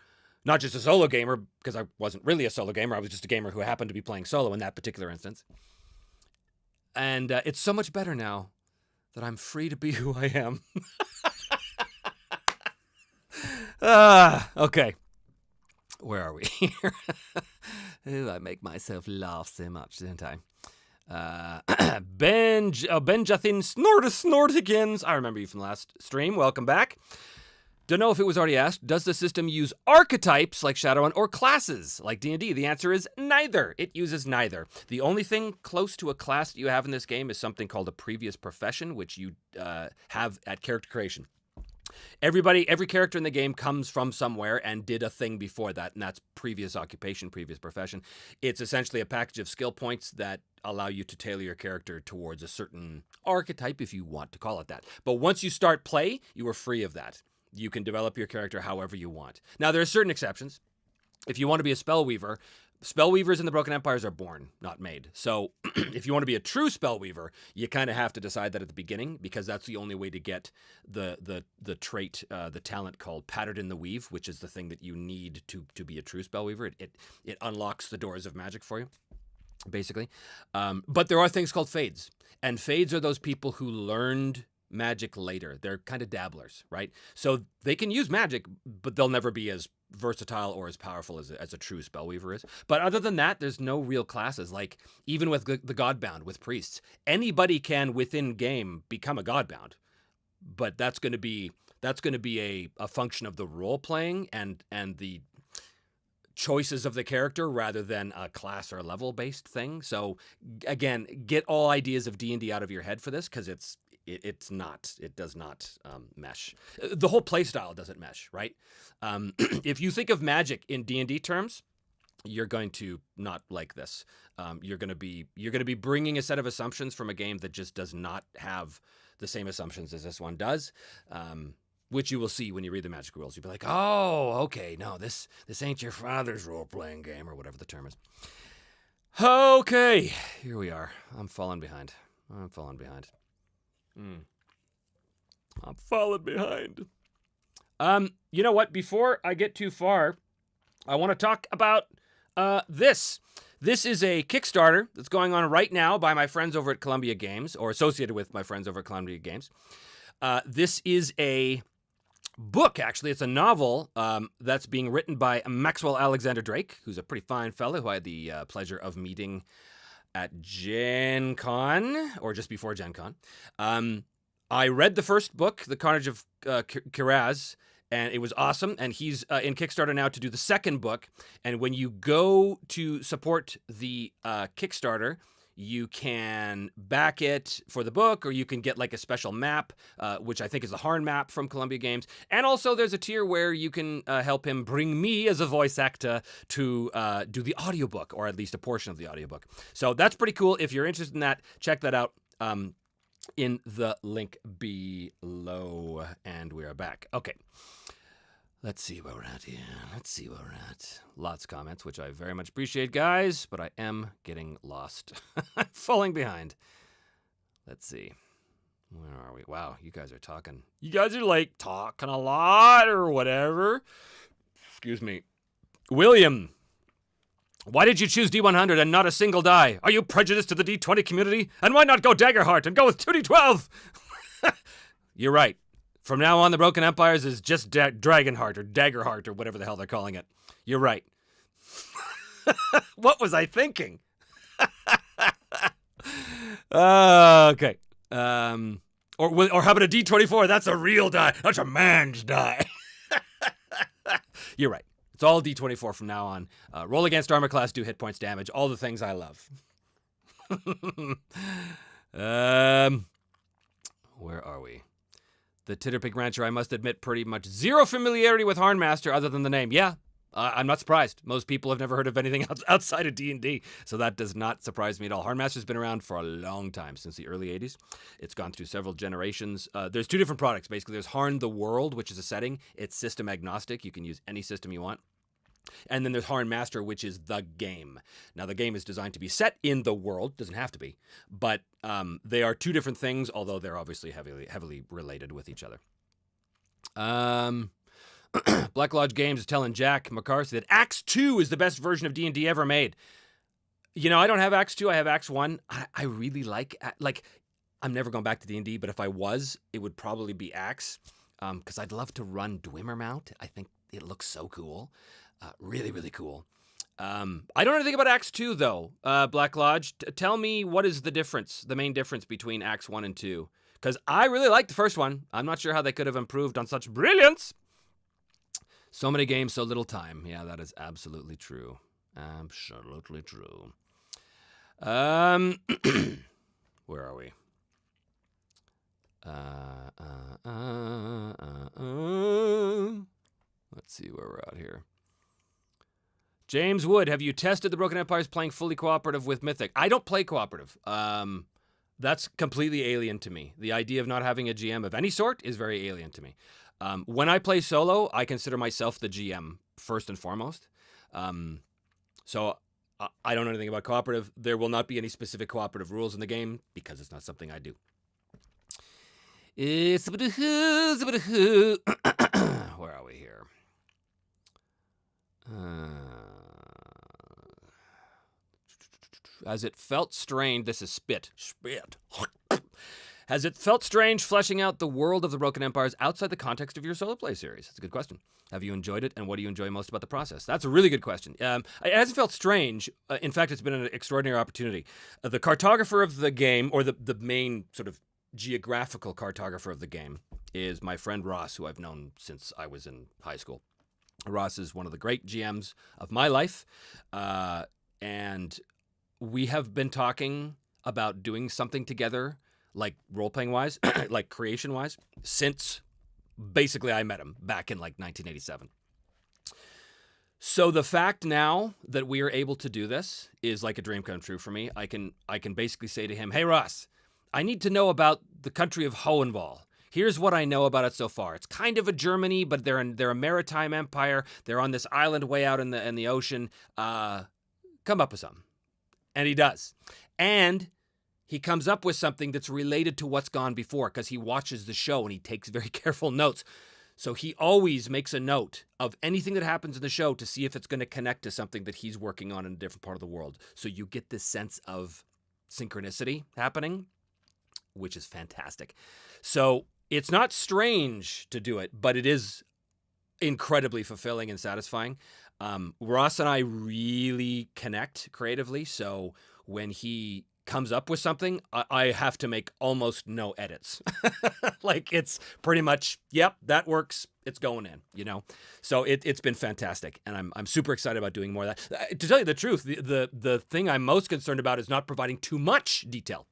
Not just a solo gamer, because I wasn't really a solo gamer. I was just a gamer who happened to be playing solo in that particular instance. And it's so much better now that I'm free to be who I am. Okay. Where are we here? Ooh, I make myself laugh so much, don't I? Benjathin Snortikins. I remember you from the last stream. Welcome back. Don't know if it was already asked, does the system use archetypes like Shadowrun or classes like D&D? The answer is neither. It uses neither. The only thing close to a class that you have in this game is something called a previous profession, which you have at character creation. Every character in the game comes from somewhere and did a thing before that, and that's previous occupation, previous profession. It's essentially a package of skill points that allow you to tailor your character towards a certain archetype, if you want to call it that. But once you start play, you are free of that. You can develop your character however you want. Now, there are certain exceptions. If you want to be a spellweaver, spellweavers in the Broken Empires are born, not made. So if you want to be a true spellweaver, you kind of have to decide that at the beginning, because that's the only way to get the trait, the talent called Patterned in the Weave, which is the thing that you need to be a true spellweaver. It unlocks the doors of magic for you, basically. But there are things called fades. And fades are those people who learned magic later. They're kind of dabblers, right? So they can use magic, but they'll never be as versatile or as powerful as a true spellweaver is. But other than that, there's no real classes. Like even with the Godbound with priests, anybody can within game become a Godbound, but that's going to be a function of the role playing and the choices of the character rather than a class or level based thing. So again, get all ideas of D&D out of your head for this, because it does not mesh. The whole playstyle doesn't mesh, right? If you think of magic in D&D terms, you're going to not like this. You're going to be bringing a set of assumptions from a game that just does not have the same assumptions as this one does. Which you will see when you read the magic rules. You'll be like, oh, okay, no, this ain't your father's role-playing game, or whatever the term is. Okay, here we are. I'm falling behind. I'm falling behind. You know what? Before I get too far, I want to talk about this. This is a Kickstarter that's going on right now by my friends over at Columbia Games, or associated with my friends over at Columbia Games. This is a book, actually. It's a novel that's being written by Maxwell Alexander Drake, who's a pretty fine fellow who I had the pleasure of meeting at Gen Con, or just before Gen Con. I read the first book, The Carnage of Kiraz, and it was awesome. And he's in Kickstarter now to do the second book. And when you go to support the Kickstarter, you can back it for the book, or you can get like a special map, which I think is the Harn map from Columbia Games. And also there's a tier where you can help him bring me as a voice actor to do the audiobook, or at least a portion of the audiobook. So that's pretty cool. If you're interested in that, check that out in the link below. And we are back. Okay. Let's see where we're at here. Lots of comments, which I very much appreciate, guys, but I am getting lost. I'm falling behind. Let's see. Where are we? Wow, you guys are talking. You guys are like talking a lot or whatever. Excuse me. William, why did you choose D100 and not a single die? Are you prejudiced to the D20 community? And why not go Daggerheart and go with 2D12? You're right. From now on, the Broken Empires is just Dragonheart or Daggerheart or whatever the hell they're calling it. You're right. What was I thinking? Okay. Or how about a D24? That's a real die. That's a man's die. You're right. It's all D24 from now on. Roll against armor class, do hit points damage. All the things I love. Where are we? The Titterpig Rancher, I must admit, pretty much zero familiarity with Harnmaster other than the name. Yeah, I'm not surprised. Most people have never heard of anything else outside of D&D, so that does not surprise me at all. Harnmaster's been around for a long time, since the early 80s. It's gone through several generations. There's two different products, basically. There's Harn the World, which is a setting. It's system agnostic. You can use any system you want. And then there's Harn Master, which is the game. Now, the game is designed to be set in the world. Doesn't have to be. But they are two different things, although they're obviously heavily related with each other. Black Lodge Games is telling Jack McCarthy that Axe 2 is the best version of D&D ever made. You know, I don't have Axe 2. I have Axe 1. I really like, I'm never going back to D&D, but if I was, it would probably be Axe. Because I'd love to run Dwemermount. I think it looks so cool. Really, really cool. I don't know anything about Axe 2, though. Black Lodge, tell me what is the main difference between Axe 1 and 2. Because I really liked the first one. I'm not sure how they could have improved on such brilliance. So many games, so little time. Yeah, that is absolutely true. Absolutely true. Where are we? Let's see where we're at here. James Wood, have you tested the Broken Empires playing fully cooperative with Mythic? I don't play cooperative. That's completely alien to me. The idea of not having a GM of any sort is very alien to me. When I play solo, I consider myself the GM first and foremost. So I don't know anything about cooperative. There will not be any specific cooperative rules in the game because it's not something I do. Where are we here? As it felt strained, this is spit. Has it felt strange fleshing out the world of the Broken Empires outside the context of your solo play series? That's a good question. Have you enjoyed it, and what do you enjoy most about the process? That's a really good question. It hasn't felt strange. In fact, it's been an extraordinary opportunity. The cartographer of the game, or the main sort of geographical cartographer of the game, is my friend Ross, who I've known since I was in high school. Ross is one of the great GMs of my life, and we have been talking about doing something together, like role-playing wise, like creation wise, since basically I met him back in like 1987. So the fact now that we are able to do this is like a dream come true for me. I can basically say to him, "Hey Ross, I need to know about the country of Hohenwald. Here's what I know about it so far. It's kind of a Germany, but they're a maritime empire. They're on this island way out in the ocean. Come up with something." And he does. And he comes up with something that's related to what's gone before, because he watches the show and he takes very careful notes. So he always makes a note of anything that happens in the show to see if it's going to connect to something that he's working on in a different part of the world. So you get this sense of synchronicity happening, which is fantastic. So it's not strange to do it, but it is incredibly fulfilling and satisfying. Ross and I really connect creatively. So when he comes up with something, I have to make almost no edits. Like, it's pretty much, yep, that works. It's going in, you know? So it's been fantastic. And I'm super excited about doing more of that. To tell you the truth, the thing I'm most concerned about is not providing too much detail,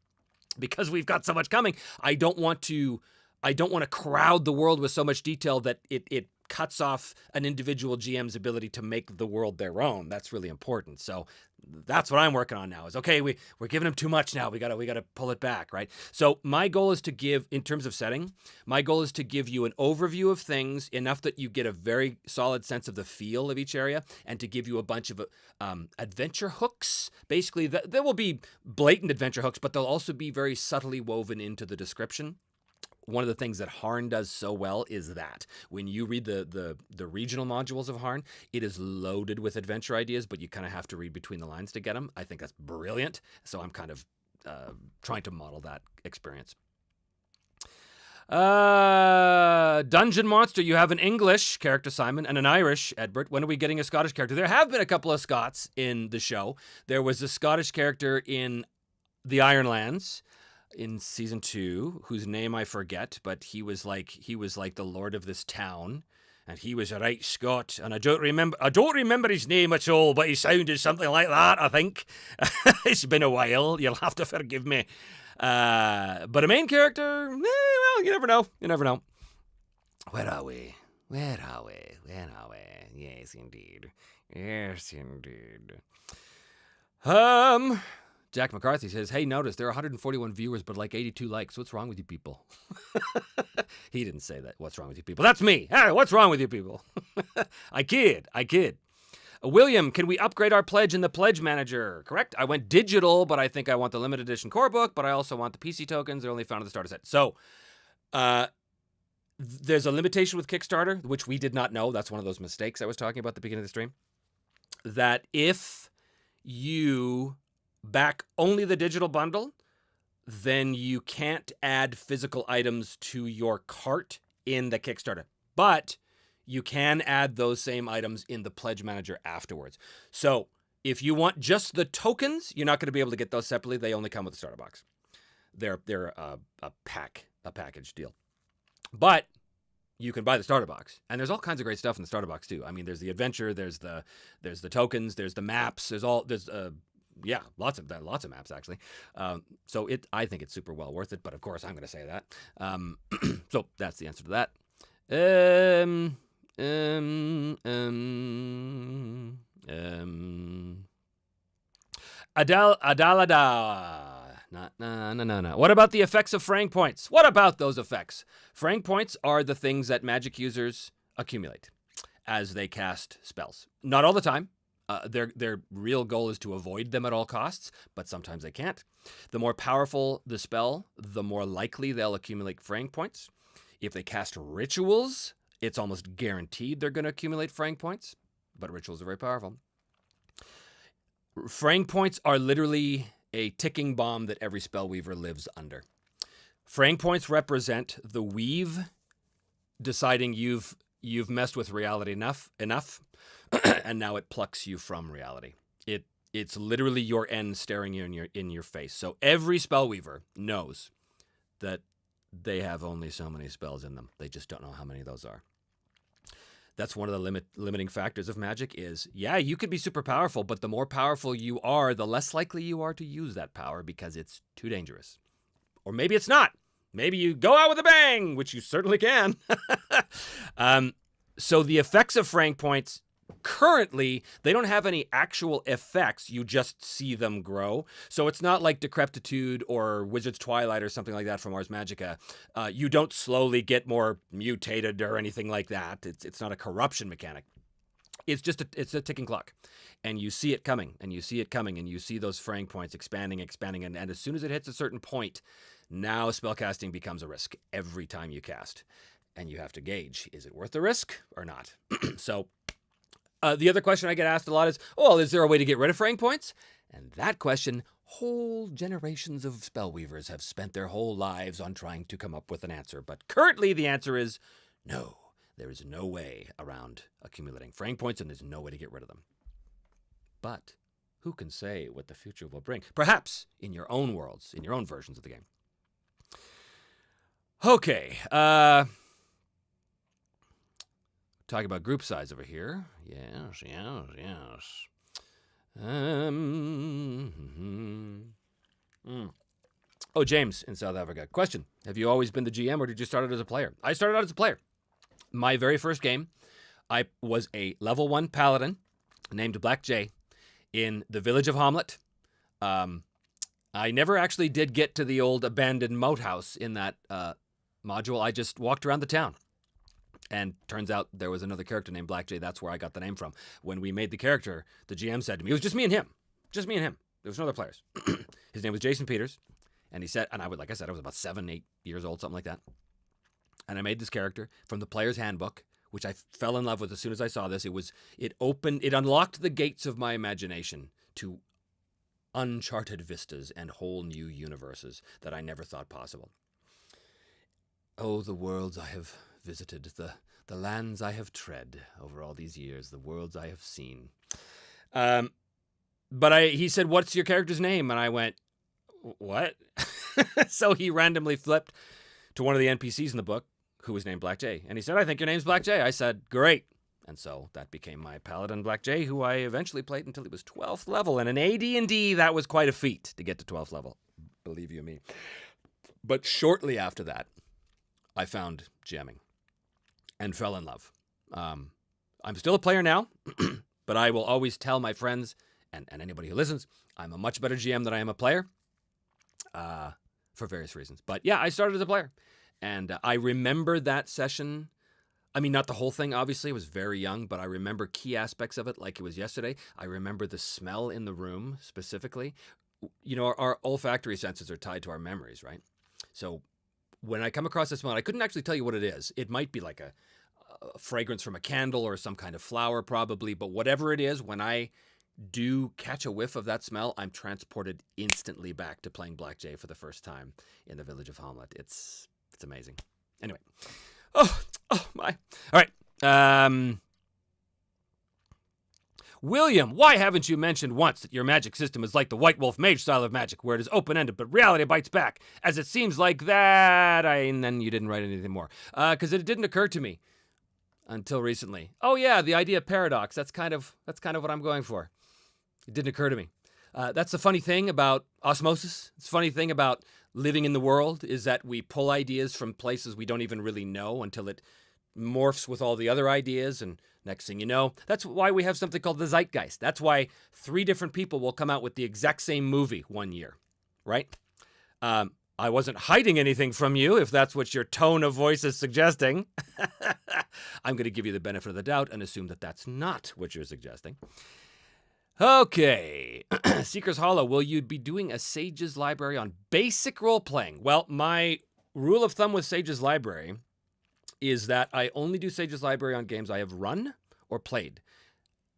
because we've got so much coming. I don't want to crowd the world with so much detail that it cuts off an individual GM's ability to make the world their own. That's really important. So that's what I'm working on now, is, okay, we're giving them too much now. We gotta pull it back, right? So my goal is to give, in terms of setting, my goal is to give you an overview of things, enough that you get a very solid sense of the feel of each area, and to give you a bunch of adventure hooks. Basically, there will be blatant adventure hooks, but they'll also be very subtly woven into the description. One of the things that Harn does so well is that when you read the regional modules of Harn, it is loaded with adventure ideas, but you kind of have to read between the lines to get them. I think that's brilliant. So I'm kind of trying to model that experience. Dungeon Monster, you have an English character, Simon, and an Irish, Edbert. When are we getting a Scottish character? There have been a couple of Scots in the show. There was a Scottish character in the Ironlands in season 2, whose name I forget, but he was like the lord of this town, and he was a right Scot, and I don't remember his name at all, but he sounded something like that, I think. It's been a while, you'll have to forgive me. But a main character, well, you never know. Where are we? Yes, indeed. Jack McCarthy says, "Hey, notice there are 141 viewers, but like 82 likes. What's wrong with you people?" He didn't say that. What's wrong with you people? That's me. Hey, what's wrong with you people? I kid. William, can we upgrade our pledge in the pledge manager? Correct. I went digital, but I think I want the limited edition core book, but I also want the PC tokens. They're only found in the starter set. So, there's a limitation with Kickstarter, which we did not know. That's one of those mistakes I was talking about at the beginning of the stream. That if you back only the digital bundle, then you can't add physical items to your cart in the Kickstarter. But you can add those same items in the pledge manager afterwards. So if you want just the tokens, you're not going to be able to get those separately. They only come with the starter box. They're a package deal. But you can buy the starter box, and there's all kinds of great stuff in the starter box too. I mean, there's the adventure, there's the tokens, there's the maps, there's lots of maps actually. So I think it's super well worth it. But of course, I'm going to say that. So that's the answer to that. Adalada. No. What about the effects of frang points? What about those effects? Frang points are the things that magic users accumulate as they cast spells. Not all the time. Their real goal is to avoid them at all costs, but sometimes they can't. The more powerful the spell, the more likely they'll accumulate frang points. If they cast rituals, it's almost guaranteed they're going to accumulate frang points, but rituals are very powerful. Frang points are literally a ticking bomb that every spellweaver lives under. Fraying points represent the weave deciding you've messed with reality enough, and now it plucks you from reality. It's literally your end staring you in your face. So every spellweaver knows that they have only so many spells in them. They just don't know how many of those are. That's one of the limiting factors of magic is, yeah, you could be super powerful, but the more powerful you are, the less likely you are to use that power because it's too dangerous. Or maybe it's not. Maybe you go out with a bang, which you certainly can. So the effects of fraying points, currently, they don't have any actual effects. You just see them grow. So it's not like Decrepitude or Wizard's Twilight or something like that from Ars Magica. You don't slowly get more mutated or anything like that. It's not a corruption mechanic. It's just it's a ticking clock. And you see it coming, and you see it coming, and you see those fraying points expanding, and as soon as it hits a certain point, now spellcasting becomes a risk every time you cast. And you have to gauge, is it worth the risk or not? So the other question I get asked a lot is, oh, is there a way to get rid of fraying points? And that question, whole generations of spellweavers have spent their whole lives on trying to come up with an answer. But currently the answer is no. There is no way around accumulating fraying points, and there's no way to get rid of them. But who can say what the future will bring? Perhaps in your own worlds, in your own versions of the game. Okay, talking about group size over here. Yes. Oh, James in South Africa. Question. Have you always been the GM or did you start out as a player? I started out as a player. My very first game, I was a level 1 paladin named Black Jay in the village of Hamlet. I never actually did get to the old abandoned moat house in that module. I just walked around the town. And turns out there was another character named Black Jay. That's where I got the name from. When we made the character, the GM said to me, it was just me and him. Just me and him. There was no other players. His name was Jason Peters. And he said, and I like I said, I was about 7, 8 years old, something like that. And I made this character from the player's handbook, which I fell in love with as soon as I saw this. It unlocked the gates of my imagination to uncharted vistas and whole new universes that I never thought possible. Oh, the worlds I have visited, the lands I have tread over all these years, the worlds I have seen. But he said, what's your character's name? And I went, what? So he randomly flipped to one of the NPCs in the book, who was named Black Jay. And he said, I think your name's Black Jay. I said, great. And so that became my paladin, Black Jay, who I eventually played until he was 12th level. And in AD&D, that was quite a feat to get to 12th level, believe you me. But shortly after that, I found jamming and fell in love. I'm still a player now, but I will always tell my friends and anybody who listens, I'm a much better GM than I am a player for various reasons. But yeah, I started as a player. And I remember that session. I mean, not the whole thing, obviously. I was very young, but I remember key aspects of it like it was yesterday. I remember the smell in the room specifically. You know, our olfactory senses are tied to our memories, right? So when I come across a smell, I couldn't actually tell you what it is. It might be like a fragrance from a candle or some kind of flower probably, but whatever it is, when I do catch a whiff of that smell, I'm transported instantly back to playing Black Jay for the first time in the village of Hamlet. It's amazing. Anyway. Oh my. All right. William, why haven't you mentioned once that your magic system is like the White Wolf Mage style of magic, where it is open-ended, but reality bites back, as it seems like that. And then you didn't write anything more. Because it didn't occur to me until recently. Oh yeah, the idea of paradox. That's kind of what I'm going for. It didn't occur to me. That's the funny thing about osmosis. It's the funny thing about living in the world is that we pull ideas from places we don't even really know until it morphs with all the other ideas, and next thing you know, that's why we have something called the zeitgeist. That's why 3 different people will come out with the exact same movie one year, right? I wasn't hiding anything from you, if that's what your tone of voice is suggesting. I'm going to give you the benefit of the doubt and assume that that's not what you're suggesting. Okay. Seeker's Hollow, will you be doing a Sage's Library on basic role-playing? Well, my rule of thumb with Sage's Library is that I only do Sage's Library on games I have run or played.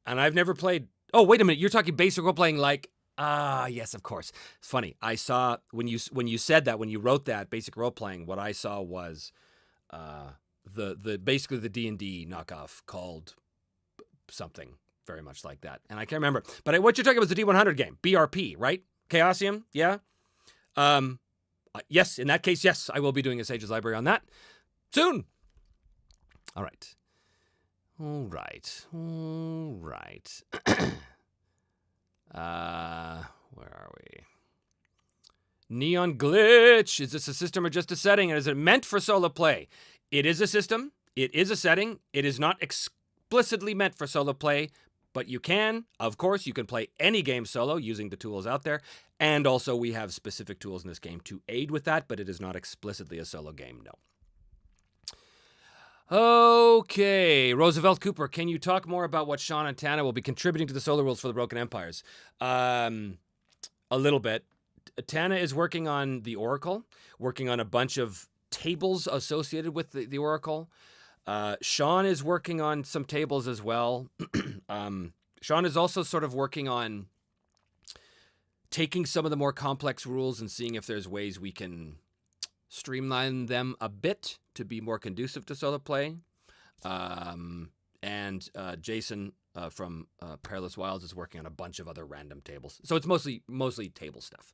And I've never played... Oh, wait a minute. You're talking basic role-playing like Yes, of course. It's funny. I saw when you said that, when you wrote that basic role playing, what I saw was the basically the D&D knockoff called something very much like that, and I can't remember. But what you're talking about is the D100 game, BRP, right? Chaosium, yeah. Yes, in that case, yes, I will be doing a Sage's Library on that soon. All right. Where are we? Neon Glitch. Is this a system or just a setting? And is it meant for solo play? It is a system. It is a setting. It is not explicitly meant for solo play, but you can, of course, you can play any game solo using the tools out there. And also we have specific tools in this game to aid with that, but it is not explicitly a solo game, no. Okay, Roosevelt Cooper, can you talk more about what Sean and Tana will be contributing to the solo rules for the Broken Empires? A little bit. Tana is working on the Oracle, working on a bunch of tables associated with the Oracle. Sean is working on some tables as well. Sean is also sort of working on taking some of the more complex rules and seeing if there's ways we can streamline them a bit to be more conducive to solo play. And Jason from Perilous Wilds is working on a bunch of other random tables. So it's mostly table stuff.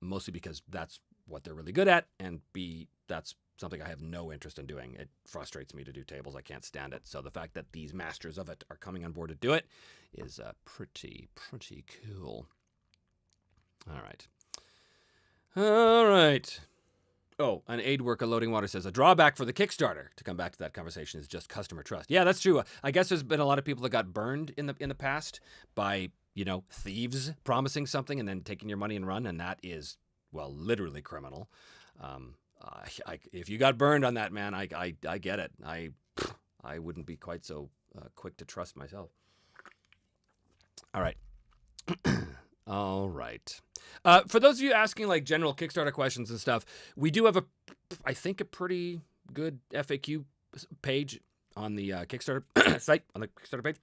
Mostly because that's what they're really good at, and B, that's something I have no interest in doing. It frustrates me to do tables. I can't stand it. So the fact that these masters of it are coming on board to do it is pretty cool. All right. Oh, an aid worker Loading Water says, a drawback for the Kickstarter, to come back to that conversation, is just customer trust. Yeah, that's true. I guess there's been a lot of people that got burned in the past by, thieves promising something and then taking your money and run, and that is, well, literally criminal. If you got burned on that, man, I get it. I wouldn't be quite so quick to trust myself. All right. All right. For those of you asking like general Kickstarter questions and stuff, we do have I think a pretty good FAQ page on the Kickstarter site, on the Kickstarter page.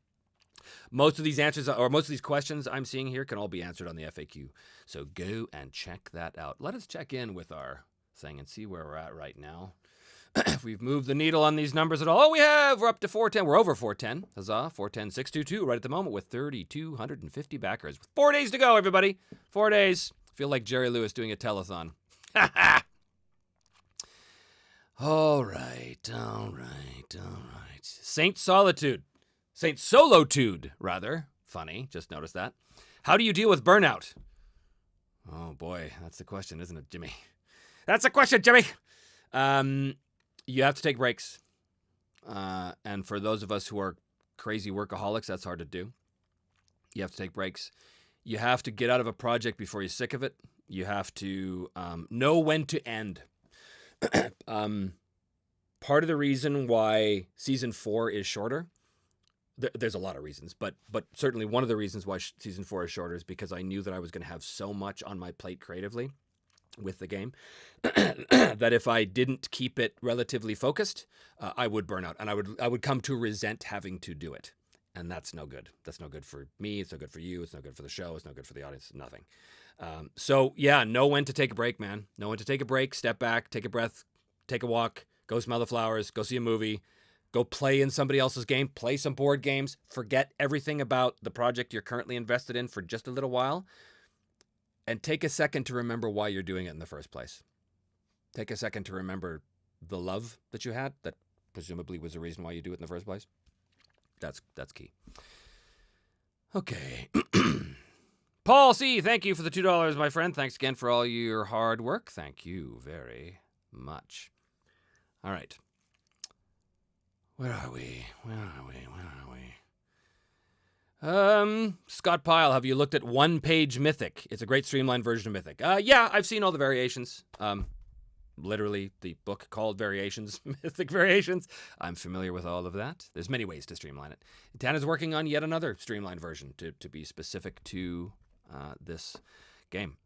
Most of these answers, or most of these questions I'm seeing here, can all be answered on the FAQ. So go and check that out. Let us check in with our thing and see where we're at right now. If we've moved the needle on these numbers at all. We're up to 410. We're over 410. Huzzah. 410,622 right at the moment with 3,250 backers. 4 days to go, everybody. 4 days. Feel like Jerry Lewis doing a telethon. All right. Saint Solotude, rather. Funny. Just noticed that. How do you deal with burnout? Oh, boy. That's the question, isn't it, Jimmy? That's the question, Jimmy. You have to take breaks. And for those of us who are crazy workaholics, that's hard to do. You have to take breaks. You have to get out of a project before you're sick of it. You have to know when to end. Part of the reason why season 4 is shorter, there's a lot of reasons, but certainly one of the reasons why season 4 is shorter is because I knew that I was going to have so much on my plate creatively with the game that if I didn't keep it relatively focused, I would burn out, and I would come to resent having to do it, and that's no good. That's no good for me. It's no good for you. It's no good for the show. It's no good for the audience. Nothing. So yeah, know when to take a break, man. Know when to take a break. Step back. Take a breath. Take a walk. Go smell the flowers. Go see a movie. Go play in somebody else's game. Play some board games. Forget everything about the project you're currently invested in for just a little while. And take a second to remember why you're doing it in the first place. Take a second to remember the love that you had that presumably was the reason why you do it in the first place. That's key. Okay. Paul C., thank you for the $2, my friend. Thanks again for all your hard work. Thank you very much. All right. Where are we? Scott Pyle, have you looked at One Page Mythic? It's a great streamlined version of Mythic. Yeah, I've seen all the variations. Literally the book called Variations, Mythic Variations. I'm familiar with all of that. There's many ways to streamline it. Tana's working on yet another streamlined version to be specific to this game.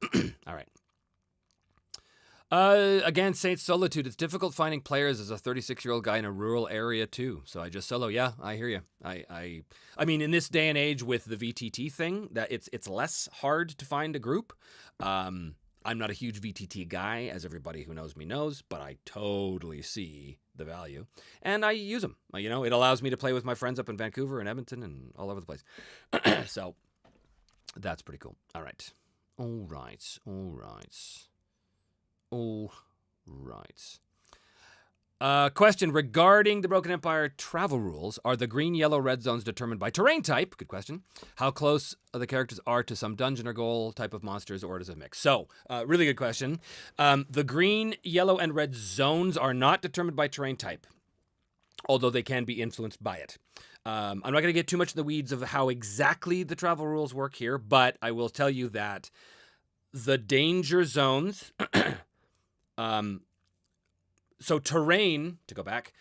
All right. Again, Saint Solitude. It's difficult finding players as a 36-year-old guy in a rural area too. So I just solo. Yeah, I hear you. I mean, in this day and age with the VTT thing, that it's less hard to find a group. I'm not a huge VTT guy, as everybody who knows me knows, but I totally see the value, and I use them. You know, it allows me to play with my friends up in Vancouver and Edmonton and all over the place. So that's pretty cool. All right. Question regarding the Broken Empire travel rules. Are the green, yellow, red zones determined by terrain type? Good question. How close the characters are to some dungeon or goal type of monsters, or does it mix? So, really good question. The green, yellow, and red zones are not determined by terrain type, although they can be influenced by it. I'm not going to get too much in the weeds of how exactly the travel rules work here, but I will tell you that the danger zones... So terrain, to go back,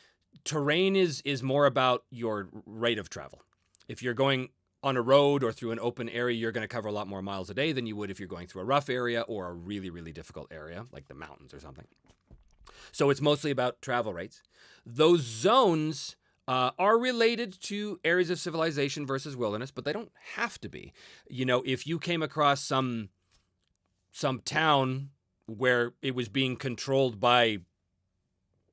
terrain is more about your rate of travel. If you're going on a road or through an open area, you're going to cover a lot more miles a day than you would if you're going through a rough area or a really, really difficult area, like the mountains or something. So it's mostly about travel rates. Those zones are related to areas of civilization versus wilderness, but they don't have to be. You know, if you came across some town where it was being controlled by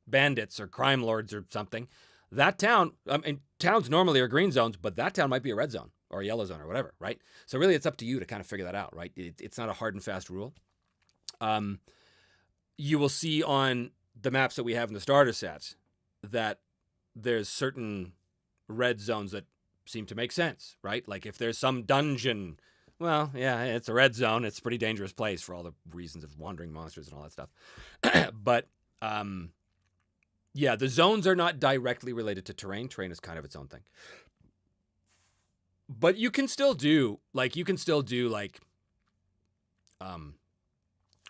bandits or crime lords or something, that town, towns normally are green zones, but that town might be a red zone or a yellow zone or whatever, right? So really it's up to you to kind of figure that out, right? It's not a hard and fast rule. You will see on the maps that we have in the starter set that there's certain red zones that seem to make sense, right? Like if there's some dungeon, well, yeah, it's a red zone. It's a pretty dangerous place for all the reasons of wandering monsters and all that stuff. But, yeah, the zones are not directly related to terrain. Terrain is kind of its own thing. But you can still do,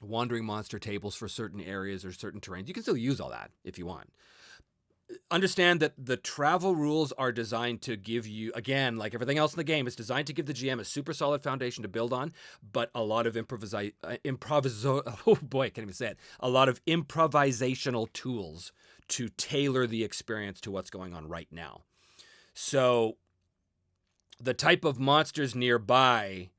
wandering monster tables for certain areas or certain terrains. You can still use all that if you want. Understand that the travel rules are designed to give you, again, like everything else in the game, it's designed to give the GM a super solid foundation to build on, but a lot of a lot of improvisational tools to tailor the experience to what's going on right now. So the type of monsters nearby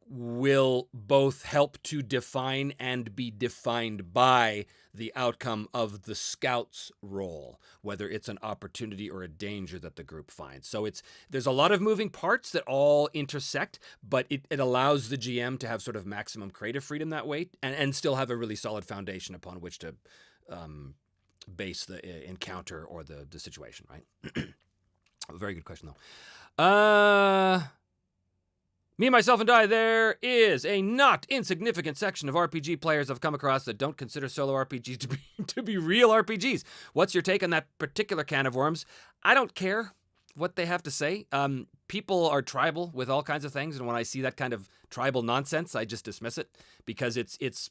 will both help to define and be defined by the outcome of the scout's role, whether it's an opportunity or a danger that the group finds. So there's a lot of moving parts that all intersect, but it allows the GM to have sort of maximum creative freedom that way and still have a really solid foundation upon which to base the encounter or the situation, right? Very good question, though. Me, myself, and I, there is a not insignificant section of RPG players I've come across that don't consider solo RPGs to be real RPGs. What's your take on that particular can of worms? I don't care what they have to say. People are tribal with all kinds of things, and when I see that kind of tribal nonsense, I just dismiss it because it's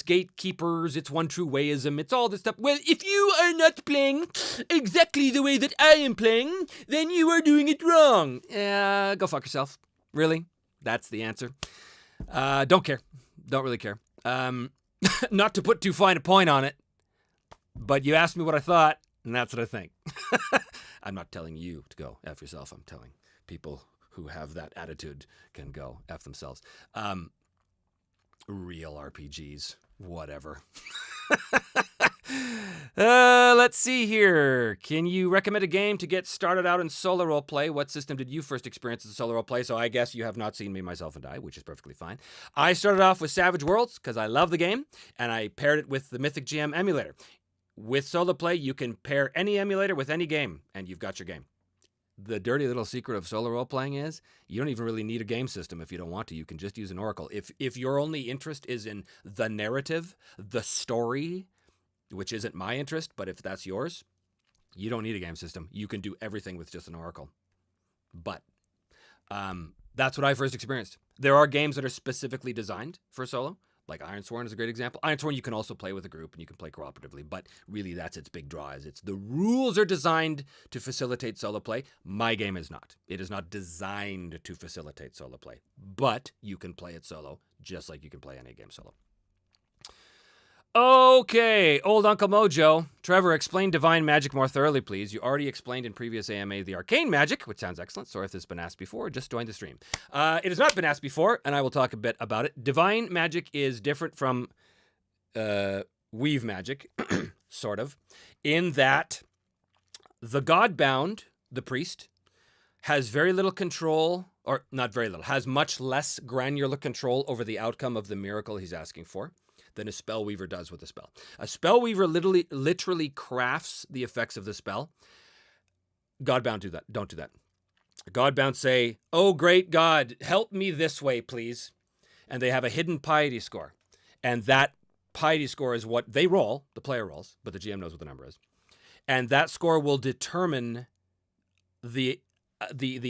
gatekeepers, it's one true wayism, it's all this stuff. Well, if you are not playing exactly the way that I am playing, then you are doing it wrong. Go fuck yourself. Really? That's the answer. Don't care. Don't really care. Not to put too fine a point on it, but you asked me what I thought, and that's what I think. I'm not telling you to go F yourself. I'm telling people who have that attitude can go F themselves. Real RPGs. Whatever. Let's see here. Can you recommend a game to get started out in solo roleplay? What system did you first experience as a solo roleplay? So I guess you have not seen Me, Myself, and I, which is perfectly fine. I started off with Savage Worlds because I love the game, and I paired it with the Mythic GM emulator. With solo play, you can pair any emulator with any game, and you've got your game. The dirty little secret of solo role-playing is you don't even really need a game system if you don't want to. You can just use an oracle. If your only interest is in the narrative, the story, which isn't my interest, but if that's yours, you don't need a game system. You can do everything with just an oracle. But that's what I first experienced. There are games that are specifically designed for solo, like Ironsworn is a great example. Ironsworn you can also play with a group and you can play cooperatively, but really that's its big draw. It's the rules are designed to facilitate solo play. My game is not. It is not designed to facilitate solo play, but you can play it solo just like you can play any game solo. Okay, old Uncle Mojo. Trevor, explain divine magic more thoroughly, please. You already explained in previous AMA the arcane magic, which sounds excellent. Sorry if this has been asked before. Just joined the stream. It has not been asked before, and I will talk a bit about it. Divine magic is different from weave magic, sort of, in that the godbound, the priest, has very little control, or not very little, has much less granular control over the outcome of the miracle he's asking for than a spell weaver does with a spell. A spell weaver literally crafts the effects of the spell. Godbound don't do that. Godbound say, "Oh great God, help me this way, please." And they have a hidden piety score. And that piety score is what they roll, the player rolls, but the GM knows what the number is. And that score will determine the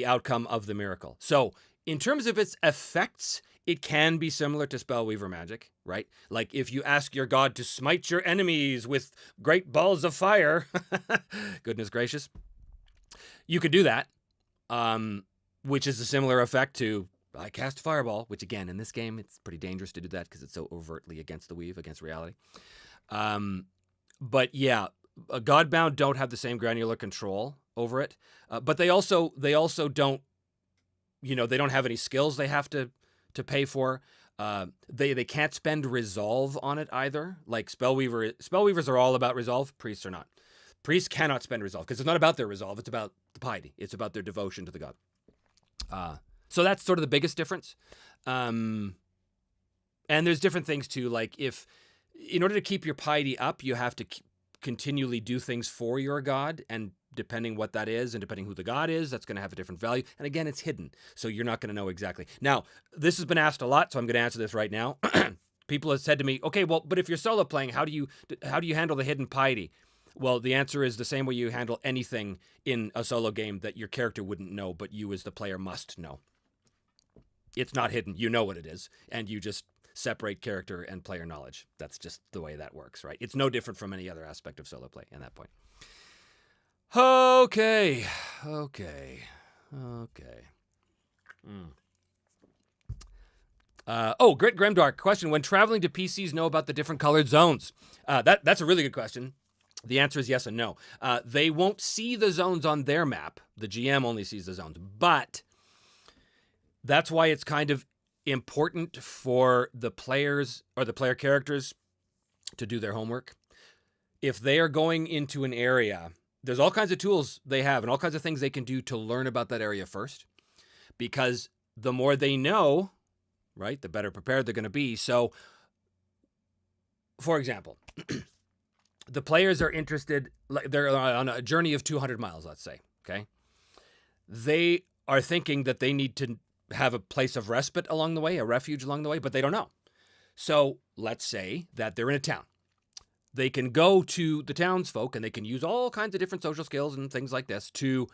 outcome of the miracle. So in terms of its effects, it can be similar to Spellweaver magic, right? Like if you ask your god to smite your enemies with great balls of fire, goodness gracious, you could do that, which is a similar effect to I cast Fireball, which again, in this game, it's pretty dangerous to do that because it's so overtly against the weave, against reality. But yeah, Godbound don't have the same granular control over it, but they also don't, they don't have any skills they have to pay for. They can't spend resolve on it either. Like spellweavers are all about resolve. Priests are not. Priests cannot spend resolve because it's not about their resolve. It's about the piety. It's about their devotion to the god. So that's sort of the biggest difference. And there's different things too. Like if, in order to keep your piety up, you have to continually do things for your god, and depending what that is and depending who the god is, that's going to have a different value. And again, it's hidden, so you're not going to know exactly. Now, this has been asked a lot, so I'm going to answer this right now. People have said to me, okay, well, but if you're solo playing, how do you handle the hidden piety? Well, the answer is the same way you handle anything in a solo game that your character wouldn't know, but you as the player must know. It's not hidden. You know what it is, and you just separate character and player knowledge. That's just the way that works, right? It's no different from any other aspect of solo play at that point. Okay. Grit Grimdark, question. When traveling, do PCs know about the different colored zones? That's a really good question. The answer is yes and no. They won't see the zones on their map. The GM only sees the zones. But that's why it's kind of important for the players or the player characters to do their homework. If they are going into an area, there's all kinds of tools they have and all kinds of things they can do to learn about that area first. Because the more they know, right, the better prepared they're going to be. So, for example, the players are interested, they're on a journey of 200 miles, let's say, okay? They are thinking that they need to have a place of respite along the way, a refuge along the way, but they don't know. So let's say that they're in a town. They can go to the townsfolk and they can use all kinds of different social skills and things like this to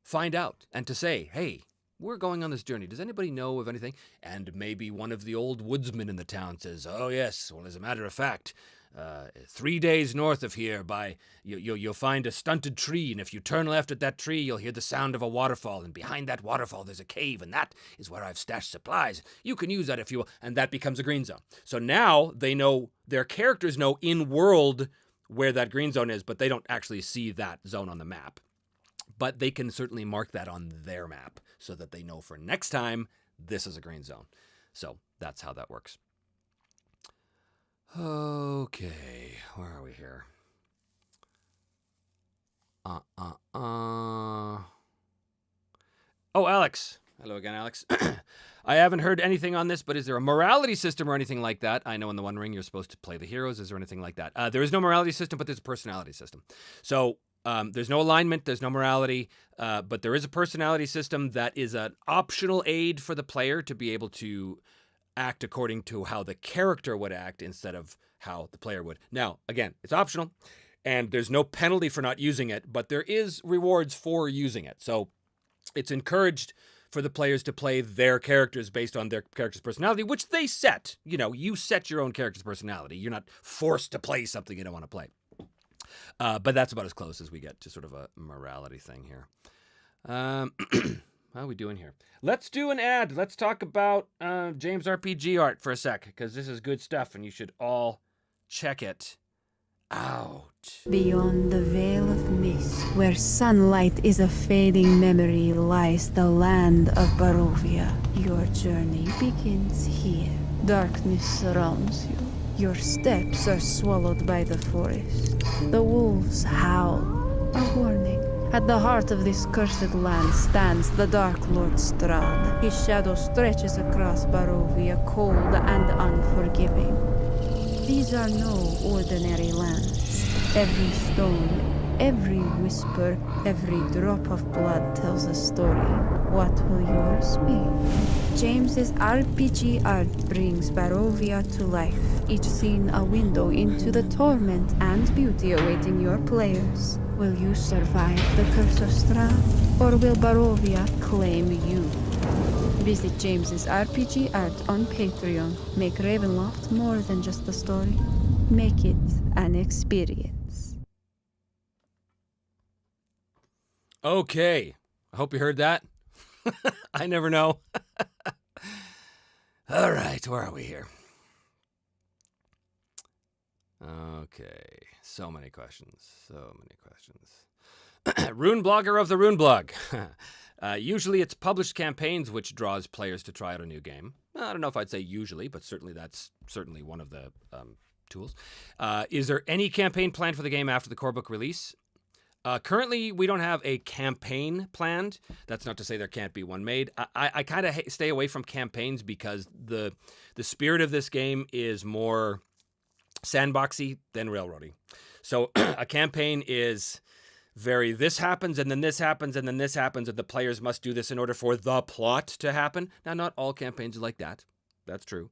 find out and to say, hey, we're going on this journey. Does anybody know of anything? And maybe one of the old woodsmen in the town says, oh, yes, well, as a matter of fact, 3 days north of here, you'll find a stunted tree, and if you turn left at that tree, you'll hear the sound of a waterfall, and behind that waterfall there's a cave, and that is where I've stashed supplies. You can use that if you will, and that becomes a green zone. So now they know, their characters know in world where that green zone is, but they don't actually see that zone on the map. But they can certainly mark that on their map so that they know for next time this is a green zone. So that's how that works. Okay, where are we here? Oh, Alex. Hello again, Alex. I haven't heard anything on this, but is there a morality system or anything like that? I know in the One Ring you're supposed to play the heroes. Is there anything like that? There is no morality system, but there's a personality system. So there's no alignment, there's no morality, but there is a personality system that is an optional aid for the player to be able to act according to how the character would act instead of how the player would. Now, again, it's optional, and there's no penalty for not using it, but there is rewards for using it. So it's encouraged for the players to play their characters based on their character's personality, which they set. You set your own character's personality. You're not forced to play something you don't want to play. But that's about as close as we get to sort of a morality thing here. How are we doing here? Let's do an ad. Let's talk about James RPG art for a sec, because this is good stuff, and you should all check it out. Beyond the veil of mist, where sunlight is a fading memory, lies the land of Barovia. Your journey begins here. Darkness surrounds you. Your steps are swallowed by the forest. The wolves howl, a warning. At the heart of this cursed land stands the Dark Lord Strahd. His shadow stretches across Barovia, cold and unforgiving. These are no ordinary lands. Every stone, every whisper, every drop of blood tells a story. What will yours be? James's RPG art brings Barovia to life, each scene a window into the torment and beauty awaiting your players. Will you survive the curse of Strahd, or will Barovia claim you? Visit James's RPG art on Patreon. Make Ravenloft more than just a story. Make it an experience. Okay. I hope you heard that. I never know. All right, where are we here? Okay. So many questions. Rune Blogger of the Rune Blog. Usually it's published campaigns which draws players to try out a new game. I don't know if I'd say usually, but certainly that's one of the tools. Is there any campaign planned for the game after the core book release? Currently, we don't have a campaign planned. That's not to say there can't be one made. I kind of stay away from campaigns because the spirit of this game is more sandboxy than railroady. So a campaign is very this happens and then this happens and then this happens and the players must do this in order for the plot to happen. Now, not all campaigns are like that. That's true.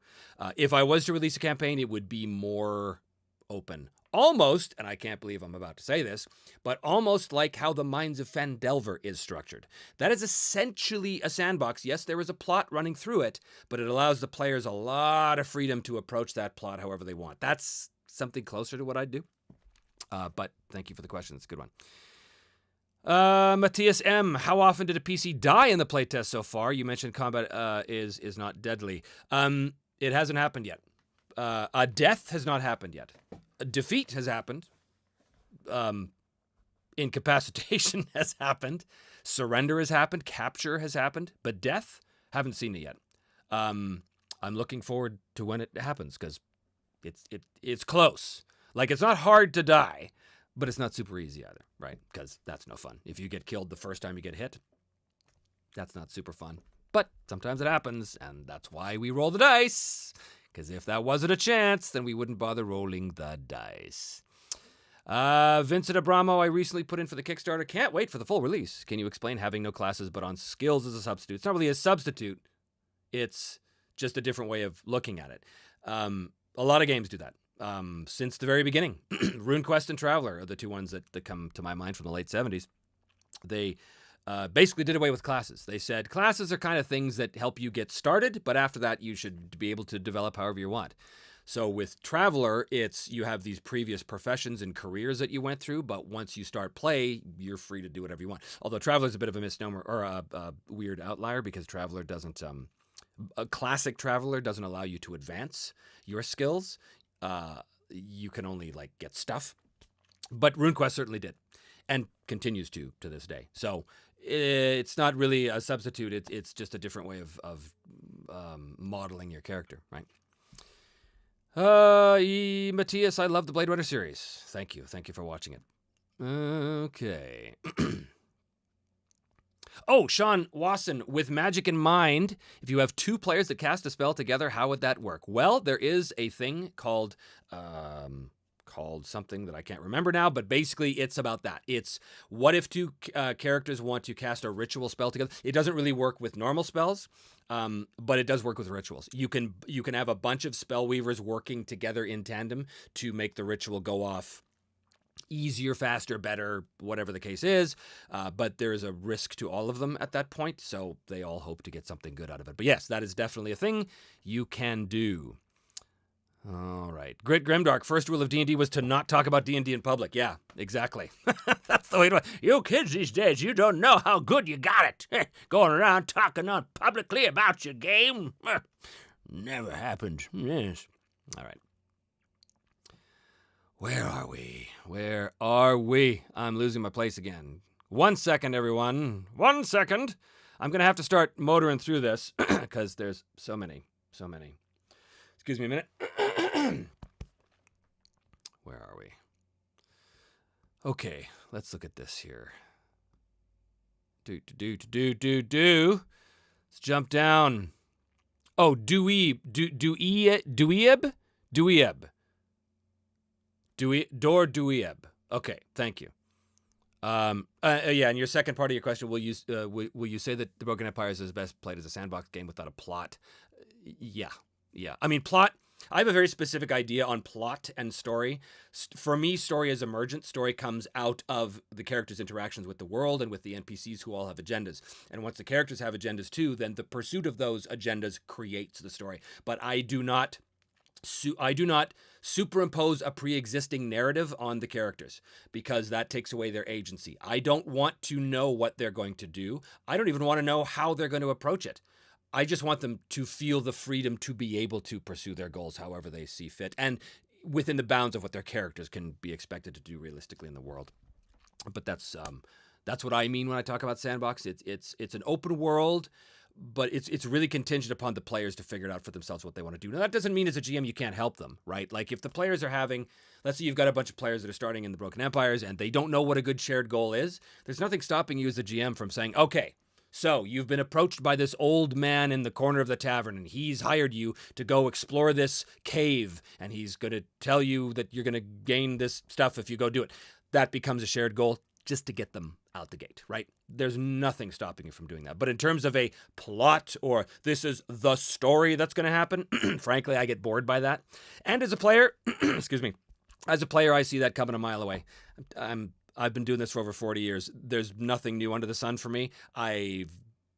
If I was to release a campaign, it would be more open. Almost, and I can't believe I'm about to say this, but almost like how the Mines of Phandelver is structured. That is essentially a sandbox. Yes, there is a plot running through it, but it allows the players a lot of freedom to approach that plot however they want. That's something closer to what I'd do. But thank you for the question. It's a good one. Matthias M. How often did a PC die in the playtest so far? You mentioned combat is not deadly. It hasn't happened yet. A death has not happened yet. A defeat has happened. Incapacitation has happened. Surrender has happened. Capture has happened. But death, haven't seen it yet. I'm looking forward to when it happens because it's close. Like, it's not hard to die, but it's not super easy either, right? Because that's no fun. If you get killed the first time you get hit, that's not super fun. But sometimes it happens, and that's why we roll the dice. Because if that wasn't a chance, then we wouldn't bother rolling the dice. Vincent Abramo, I recently put in for the Kickstarter. Can't wait for the full release. Can you explain having no classes but on skills as a substitute? It's not really a substitute. It's just a different way of looking at it. A lot of games do that. Since the very beginning. RuneQuest and Traveler are the two ones that come to my mind from the late 70s. They basically did away with classes. They said classes are kind of things that help you get started, but after that you should be able to develop however you want. So with Traveler, it's you have these previous professions and careers that you went through, but once you start play, you're free to do whatever you want. Although Traveler's a bit of a misnomer or a weird outlier because Traveler doesn't, a classic Traveler doesn't allow you to advance your skills. You can only get stuff, but RuneQuest certainly did and continues to this day. So it's not really a substitute. It's just a different way of modeling your character, right? Matthias, I love the Blade Runner series. Thank you for watching it. Okay. Oh, Sean Wasson, with magic in mind, if you have two players that cast a spell together, how would that work? Well, there is a thing called something that I can't remember now, but basically it's about that. It's what if two characters want to cast a ritual spell together? It doesn't really work with normal spells, but it does work with rituals. You can have a bunch of spell weavers working together in tandem to make the ritual go off easier, faster, better, whatever the case is, but there is a risk to all of them at that point, so they all hope to get something good out of it. But yes, that is definitely a thing you can do. All right. Grit Grimdark, first rule of D&D was to not talk about D&D in public. Yeah, exactly. That's the way to... You kids these days, you don't know how good you got it. Going around talking on publicly about your game. Never happened. Yes. All right. Where are we? Where are we? I'm losing my place again. 1 second, everyone. 1 second. I'm going to have to start motoring through this because there's so many. Excuse me a minute. Where are we? Okay, let's look at this here. Let's jump down. Oh, Dweeb. Dweeb. Okay, thank you. Yeah, and your second part of your question, will you say that The Broken Empires is best played as a sandbox game without a plot? Yeah. I mean, plot. I have a very specific idea on plot and story. For me, story is emergent. Story comes out of the characters' interactions with the world and with the NPCs who all have agendas. And once the characters have agendas too, then the pursuit of those agendas creates the story. But I do not superimpose a pre-existing narrative on the characters because that takes away their agency. I don't want to know what they're going to do. I don't even want to know how they're going to approach it. I just want them to feel the freedom to be able to pursue their goals however they see fit and within the bounds of what their characters can be expected to do realistically in the world. But that's what I mean when I talk about sandbox. It's an open world, but it's really contingent upon the players to figure it out for themselves what they want to do. Now, that doesn't mean as a GM you can't help them, right? Like if the players are having, let's say you've got a bunch of players that are starting in the Broken Empires and they don't know what a good shared goal is, there's nothing stopping you as a GM from saying, okay, so you've been approached by this old man in the corner of the tavern and he's hired you to go explore this cave and he's going to tell you that you're going to gain this stuff if you go do it. That becomes a shared goal just to get them out the gate, right? There's nothing stopping you from doing that. But in terms of a plot or this is the story that's going to happen, frankly, I get bored by that. And as a player, excuse me, as a player, I see that coming a mile away. I've been doing this for over 40 years. There's nothing new under the sun for me. I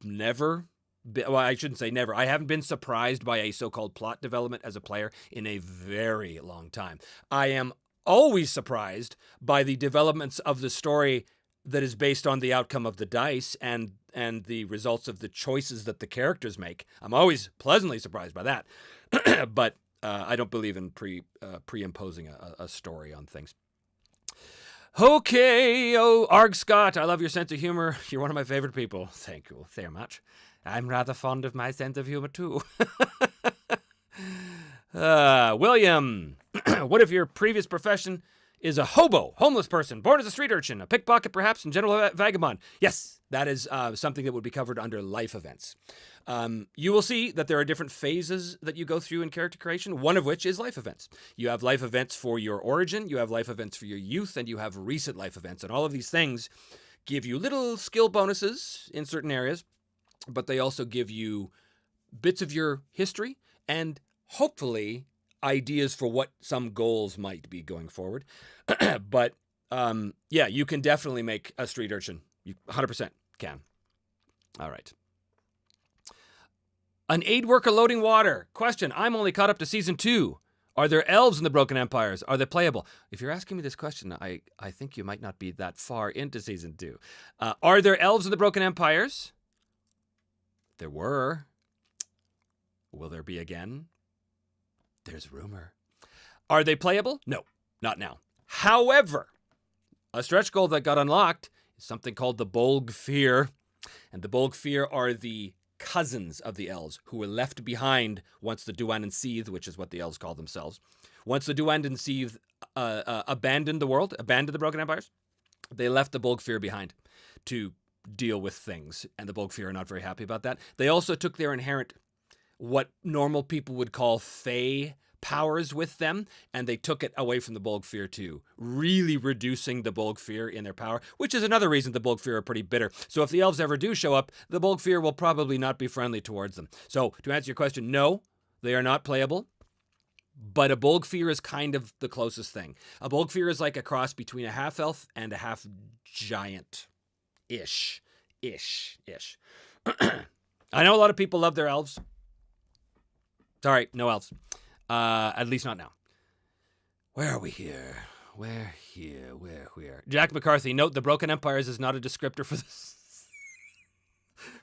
shouldn't say never. I haven't been surprised by a so-called plot development as a player in a very long time. I am always surprised by the developments of the story that is based on the outcome of the dice and the results of the choices that the characters make. I'm always pleasantly surprised by that. But I don't believe in pre-imposing a story on things. Okay, Arg Scott, I love your sense of humor. You're one of my favorite people. Thank you very much. I'm rather fond of my sense of humor, too. William, what if your previous profession is a hobo, homeless person, born as a street urchin, a pickpocket perhaps, and general vagabond? Yes, that is something that would be covered under life events. You will see that there are different phases that you go through in character creation, one of which is life events. You have life events for your origin, you have life events for your youth, and you have recent life events. And all of these things give you little skill bonuses in certain areas, but they also give you bits of your history and hopefully ideas for what some goals might be going forward. But yeah, you can definitely make a street urchin. You 100% can. All right. An aid worker loading water. Question, I'm only caught up to season 2. Are there elves in the Broken Empires? Are they playable? If you're asking me this question, I think you might not be that far into season 2. Are there elves in the Broken Empires? There were. Will there be again? There's rumor. Are they playable? No, not now. However, a stretch goal that got unlocked is something called the Bolgfir. And the Bolgfir are the cousins of the elves who were left behind once the Duan and Seath, which is what the elves call themselves. Once the Duan and Seath abandoned the world, abandoned the Broken Empires, they left the Bolgfir behind to deal with things. And the Bolgfir are not very happy about that. They also took their inherent, what normal people would call fey powers with them, and they took it away from the Bolgfir too, really reducing the Bolgfir in their power, which is another reason the Bolgfir are pretty bitter. So if the elves ever do show up, the Bolgfir will probably not be friendly towards them. So to answer your question, no, they are not playable, but a Bolgfir is kind of the closest thing. A Bolgfir is like a cross between a half-elf and a half-giant-ish. I know a lot of people love their elves. Sorry, no elves. At least not now. Where are we here? Where here? Jack McCarthy, note the Broken Empires is not a descriptor for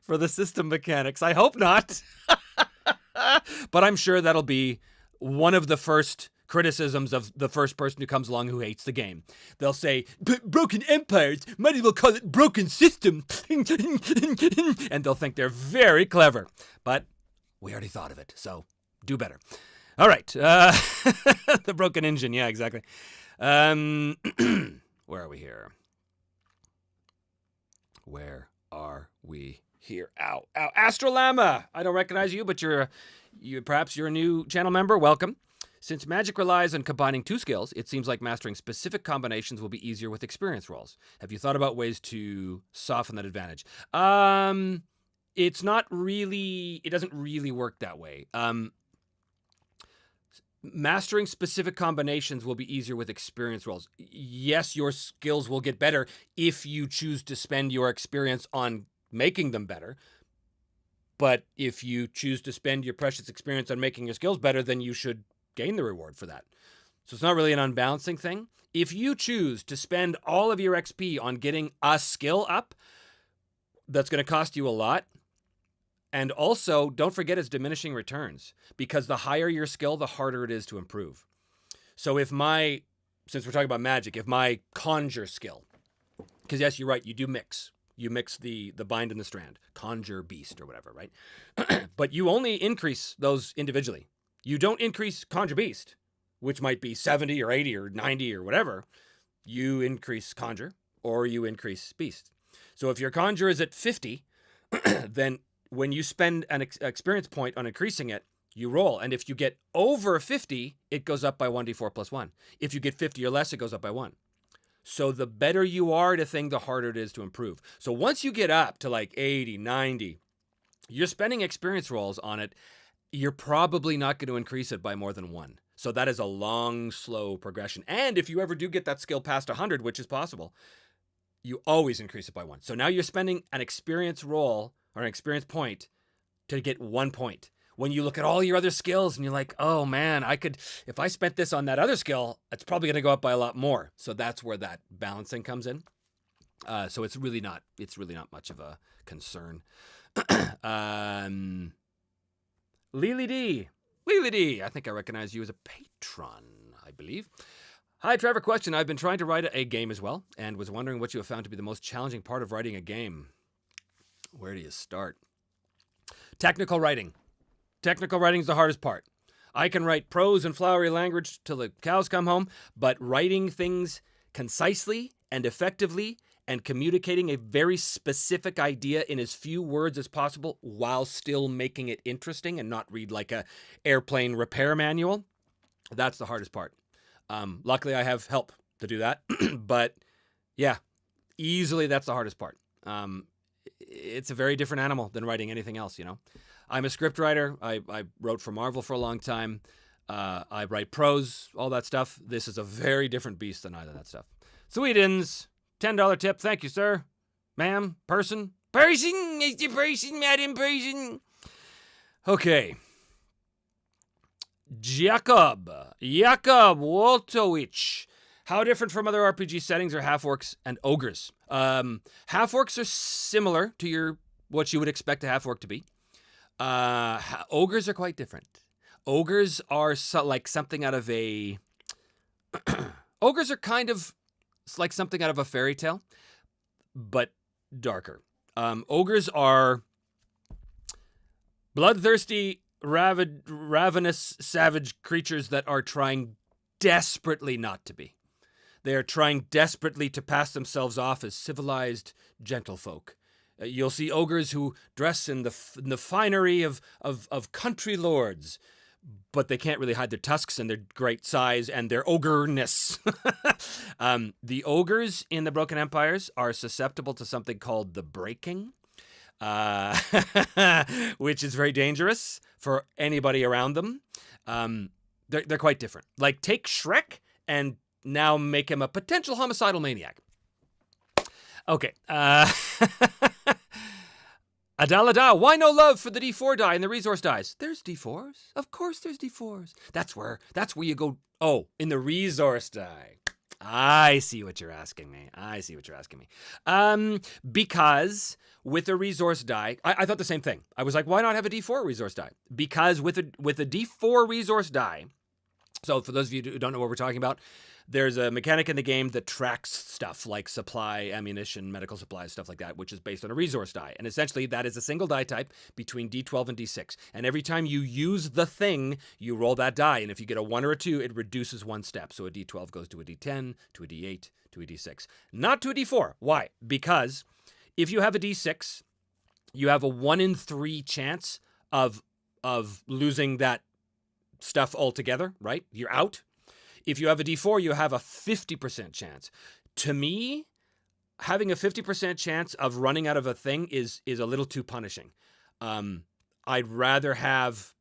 for the system mechanics. I hope not. But I'm sure that'll be one of the first criticisms of the first person who comes along who hates the game. They'll say, broken empires, might as well call it broken system. And they'll think they're very clever. But we already thought of it, so do better. All right. The broken engine. Yeah, exactly. Where are we here? Where are we here? Ow. Astrolama! I don't recognize you, but perhaps you're a new channel member. Welcome. Since Magic relies on combining two skills, it seems like mastering specific combinations will be easier with experience rolls. Have you thought about ways to soften that advantage? It doesn't really work that way. Mastering specific combinations will be easier with experience rolls. Yes, your skills will get better if you choose to spend your experience on making them better. But if you choose to spend your precious experience on making your skills better, then you should gain the reward for that. So it's not really an unbalancing thing. If you choose to spend all of your XP on getting a skill up, that's going to cost you a lot. And also, don't forget it's diminishing returns, because the higher your skill, the harder it is to improve. So since we're talking about magic, if my conjure skill, because yes, you're right, you do mix. You mix the bind and the strand, conjure beast or whatever, right? But you only increase those individually. You don't increase conjure beast, which might be 70 or 80 or 90 or whatever. You increase conjure or you increase beast. So if your conjure is at 50, then when you spend an experience point on increasing it, you roll. And if you get over 50, it goes up by 1d4 plus 1. If you get 50 or less, it goes up by 1. So the better you are at a thing, the harder it is to improve. So once you get up to like 80, 90, you're spending experience rolls on it. You're probably not going to increase it by more than 1. So that is a long, slow progression. And if you ever do get that skill past 100, which is possible, you always increase it by 1. So now you're spending an experience roll or an experience point to get 1 point. When you look at all your other skills and you're like, oh man, if I spent this on that other skill, it's probably going to go up by a lot more. So that's where that balancing comes in. So it's really not much of a concern. Lily D, I think I recognize you as a patron, I believe. Hi, Trevor. Question. I've been trying to write a game as well, and was wondering what you have found to be the most challenging part of writing a game. Where do you start? Technical writing. Technical writing is the hardest part. I can write prose and flowery language till the cows come home, but writing things concisely and effectively and communicating a very specific idea in as few words as possible while still making it interesting and not read like a airplane repair manual, that's the hardest part. Luckily, I have help to do that. But yeah, easily that's the hardest part. It's a very different animal than writing anything else, you know. I'm a scriptwriter. I wrote for Marvel for a long time. I write prose, all that stuff. This is a very different beast than either of that stuff. Sweden's $10 tip. Thank you, sir. Ma'am. Person. Mr. Person, Madam Person. Okay. Jakob Woltowicz. How different from other RPG settings are half-orcs and ogres? Half-orcs are similar to what you would expect a half-orc to be. Ogres are quite different. Ogres are like something out of a... Ogres are kind of like something out of a fairy tale, but darker. Ogres are bloodthirsty, ravenous, savage creatures that are trying desperately not to be. They are trying desperately to pass themselves off as civilized gentlefolk. You'll see ogres who dress in the finery of country lords, but they can't really hide their tusks and their great size and their ogreness. The ogres in the Broken Empires are susceptible to something called the breaking, which is very dangerous for anybody around them. They're quite different. Like, take Shrek and now make him a potential homicidal maniac. Okay. Adalada, why no love for the D4 die and the resource dies? There's D4s. Of course there's D4s. That's where you go. Oh, in the resource die. I see what you're asking me. Because with a resource die, I thought the same thing. I was like, why not have a D4 resource die? Because with a D4 resource die, So for those of you who don't know what we're talking about, there's a mechanic in the game that tracks stuff like supply, ammunition, medical supplies, stuff like that, which is based on a resource die. And essentially that is a single die type between D12 and D6. And every time you use the thing, you roll that die. And if you get a 1 or a 2, it reduces 1 step. So a D12 goes to a D10, to a D8, to a D6. Not to a D4. Why? Because if you have a D6, you have a 1 in 3 chance of losing that stuff altogether, right? You're out. If you have a D4, you have a 50% chance. To me, having a 50% chance of running out of a thing is a little too punishing. I'd rather have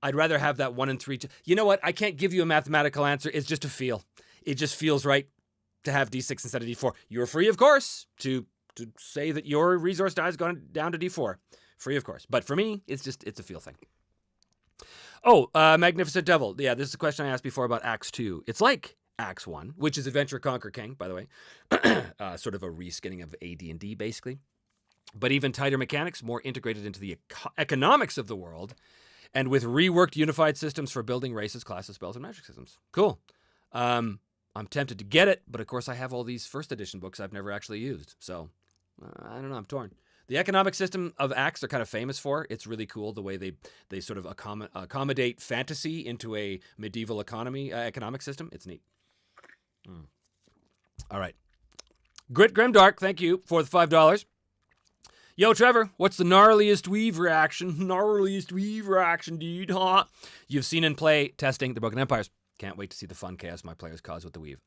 that 1 in 3. You know what? I can't give you a mathematical answer. It's just a feel. It just feels right to have D6 instead of D4. You're free, of course, to say that your resource die has gone down to D4. Free, of course. But for me, it's a feel thing. Oh, Magnificent Devil. Yeah, this is a question I asked before about Acts 2. It's like Acts 1, which is Adventure Conquer King, by the way. Sort of a reskinning of AT&T, basically. But even tighter mechanics, more integrated into the economics of the world, and with reworked unified systems for building races, classes, spells, and magic systems. Cool. I'm tempted to get it, but of course I have all these first edition books I've never actually used. So, I don't know, I'm torn. The economic system of Acts they're kind of famous for. It's really cool the way they sort of accommodate fantasy into a medieval economic system. It's neat. All right. Grit Grimdark, thank you for the $5. Yo, Trevor, what's the gnarliest weave reaction? Gnarliest weave reaction, dude. Huh? You've seen and play testing the Broken Empires. Can't wait to see the fun chaos my players cause with the weave.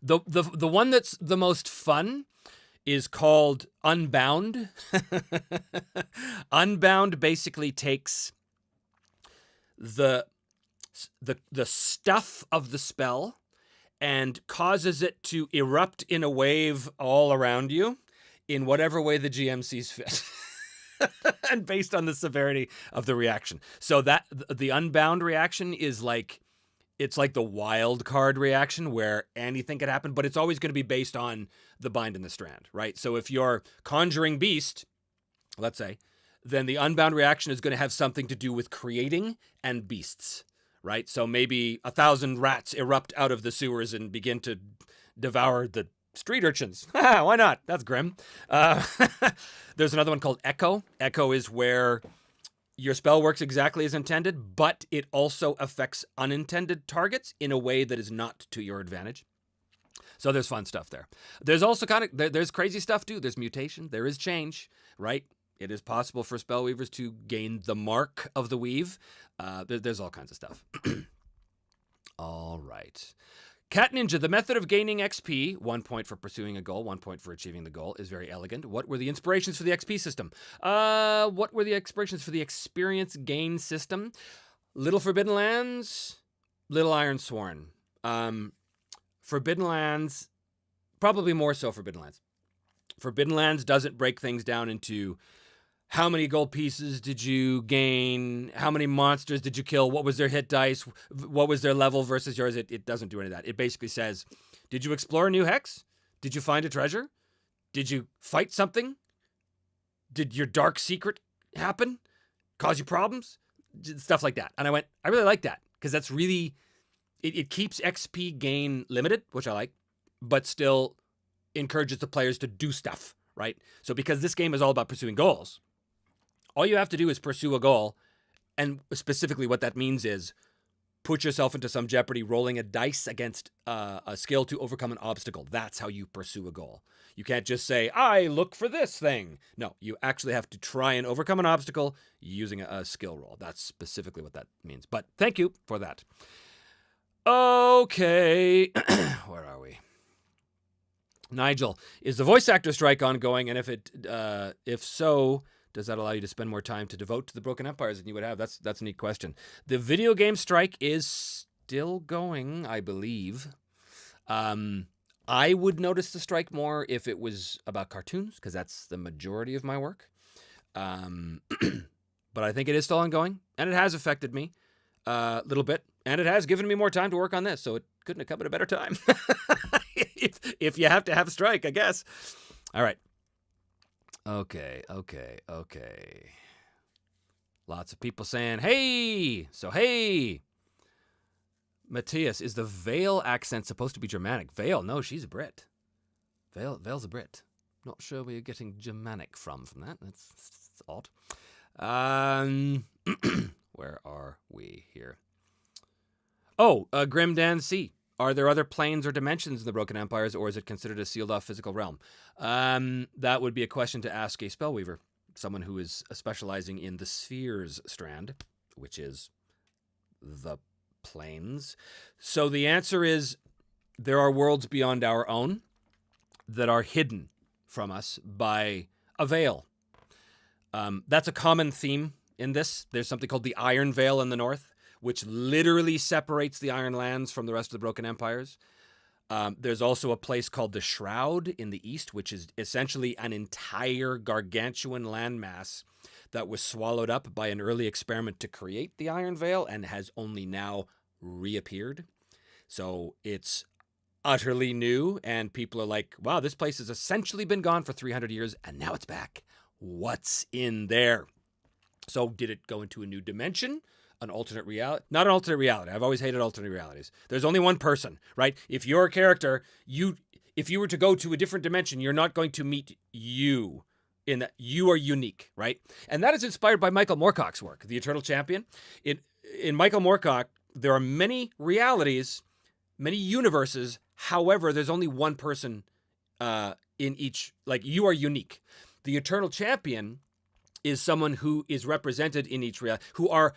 The one that's the most fun is called Unbound. Unbound basically takes the stuff of the spell and causes it to erupt in a wave all around you in whatever way the GM sees fit. And based on the severity of the reaction. So that the Unbound reaction is like, it's like the wild card reaction where anything could happen, but it's always going to be based on the bind and the strand, right? So if you're conjuring beast, let's say, then the Unbound reaction is going to have something to do with creating and beasts, right? So maybe 1,000 rats erupt out of the sewers and begin to devour the street urchins. Why not? That's grim. There's another one called Echo. Echo is where your spell works exactly as intended, but it also affects unintended targets in a way that is not to your advantage. So there's fun stuff there. There's also there's crazy stuff too. There's mutation. There is change, right? It is possible for spellweavers to gain the mark of the weave. There's all kinds of stuff. All right. Cat Ninja, the method of gaining XP, 1 point for pursuing a goal, 1 point for achieving the goal, is very elegant. What were the inspirations for the XP system? What were the inspirations for the experience gain system? Little Forbidden Lands, Little Iron Sworn. Forbidden Lands, probably more so Forbidden Lands. Forbidden Lands doesn't break things down into how many gold pieces did you gain? How many monsters did you kill? What was their hit dice? What was their level versus yours? It doesn't do any of that. It basically says, did you explore a new hex? Did you find a treasure? Did you fight something? Did your dark secret happen? Cause you problems? Stuff like that. And I went, I really like that because that's really, it keeps XP gain limited, which I like, but still encourages the players to do stuff, right? So because this game is all about pursuing goals, all you have to do is pursue a goal, and specifically what that means is put yourself into some jeopardy rolling a dice against a skill to overcome an obstacle. That's how you pursue a goal. You can't just say, I look for this thing. No, you actually have to try and overcome an obstacle using a skill roll. That's specifically what that means. But thank you for that. Okay, where are we? Nigel, is the voice actor strike ongoing? And if so, does that allow you to spend more time to devote to the Broken Empires than you would have? That's a neat question. The video game strike is still going, I believe. I would notice the strike more if it was about cartoons, because that's the majority of my work. But I think it is still ongoing, and it has affected me a little bit, and it has given me more time to work on this, so it couldn't have come at a better time. if you have to have a strike, I guess. All right. Okay. Lots of people saying, hey. So, hey, Matthias, is the Vale accent supposed to be Germanic? Vale? No, she's a Brit. Vale's a Brit. Not sure where you're getting Germanic from that. That's odd. Where are we here? Oh, Grim Dan C. Are there other planes or dimensions in the Broken Empires, or is it considered a sealed-off physical realm? That would be a question to ask a spellweaver, someone who is specializing in the spheres strand, which is the planes. So the answer is there are worlds beyond our own that are hidden from us by a veil. That's a common theme in this. There's something called the Iron Veil in the north, which literally separates the Iron Lands from the rest of the Broken Empires. There's also a place called the Shroud in the east, which is essentially an entire gargantuan landmass that was swallowed up by an early experiment to create the Iron Veil and has only now reappeared. So it's utterly new, and people are like, wow, this place has essentially been gone for 300 years, and now it's back. What's in there? So did it go into a new dimension? An alternate reality? Not an alternate reality. I've always hated alternate realities. There's only one person, right? If you're a character, if you were to go to a different dimension, you're not going to meet you. In that you are unique, right? And that is inspired by Michael Moorcock's work, The Eternal Champion. In Michael Moorcock, there are many realities, many universes. However, there's only one person in each. Like, you are unique. The Eternal Champion is someone who is represented in each reality, who are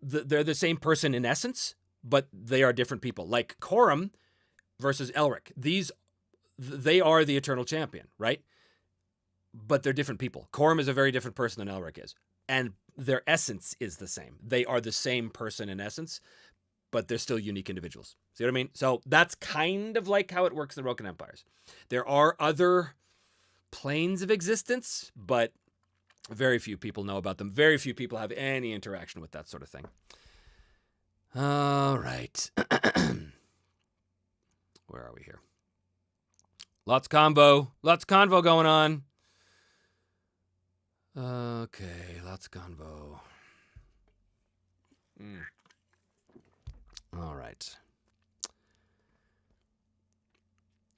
they're the same person in essence, but they are different people. Like Corum versus Elric. They are the Eternal Champion, right? But they're different people. Corum is a very different person than Elric is. And their essence is the same. They are the same person in essence, but they're still unique individuals. See what I mean? So that's kind of like how it works in the Broken Empires. There are other planes of existence, but very few people know about them. Very few people have any interaction with that sort of thing. All right. Where are we here? Lots of convo going on. Okay, lots of convo. All right.